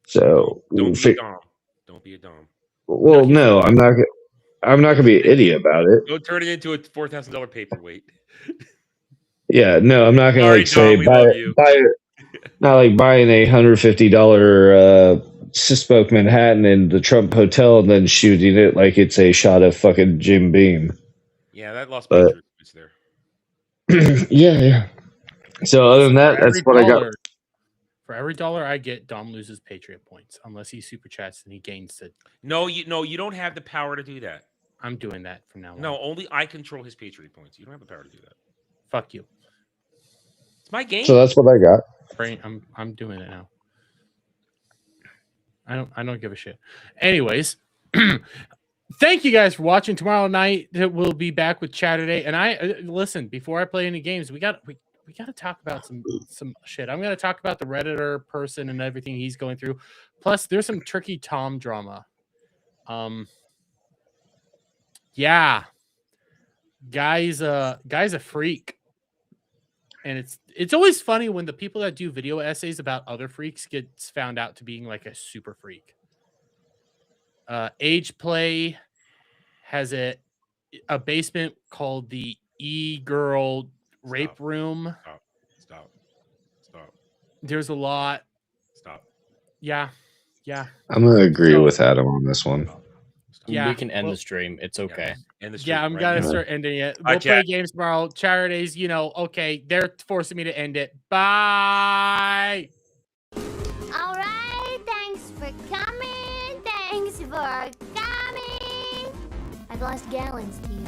So Don't be a dom. Don't be a dom. well, no, I'm not. I'm not gonna be an idiot about it. Don't turn it into a $4,000 paperweight. Yeah, no, I'm not gonna Sorry, like say John, we love you. buy it. Not like buying a $150 Spoke Manhattan in the Trump Hotel and then shooting it like it's a shot of fucking Jim Beam. Yeah, that lost But Patriot points there. yeah. So other than that, that's what I got. For every dollar I get, Dom loses Patriot points unless he super chats and he gains it. No, you don't have the power to do that. I'm doing that from now on. No, only I control his Patriot points. You don't have the power to do that. Fuck you. It's my game. So that's what I got. Brain, I'm doing it now. I don't give a shit. Anyways, thank you guys for watching. Tomorrow night we'll be back with Chatterday. And I listen, before I play any games, we got to talk about some shit. I'm going to talk about the Redditor person and everything he's going through. Plus, there's some Tricky Tom drama. Yeah, guy's a freak, and it's always funny when the people that do video essays about other freaks gets found out to being like a super freak. Age Play has a basement called the E-Girl Rape Room. Stop. There's a lot. Stop. Yeah. I'm gonna agree with Adam on this one. Yeah, we can end the stream. It's okay. End the stream. Yeah, I'm right gonna now. start ending it. Bye, We'll play chat. games tomorrow. Charities, okay, they're forcing me to end it. Bye. All right, thanks for coming. Thanks for coming. I've lost gallons to you.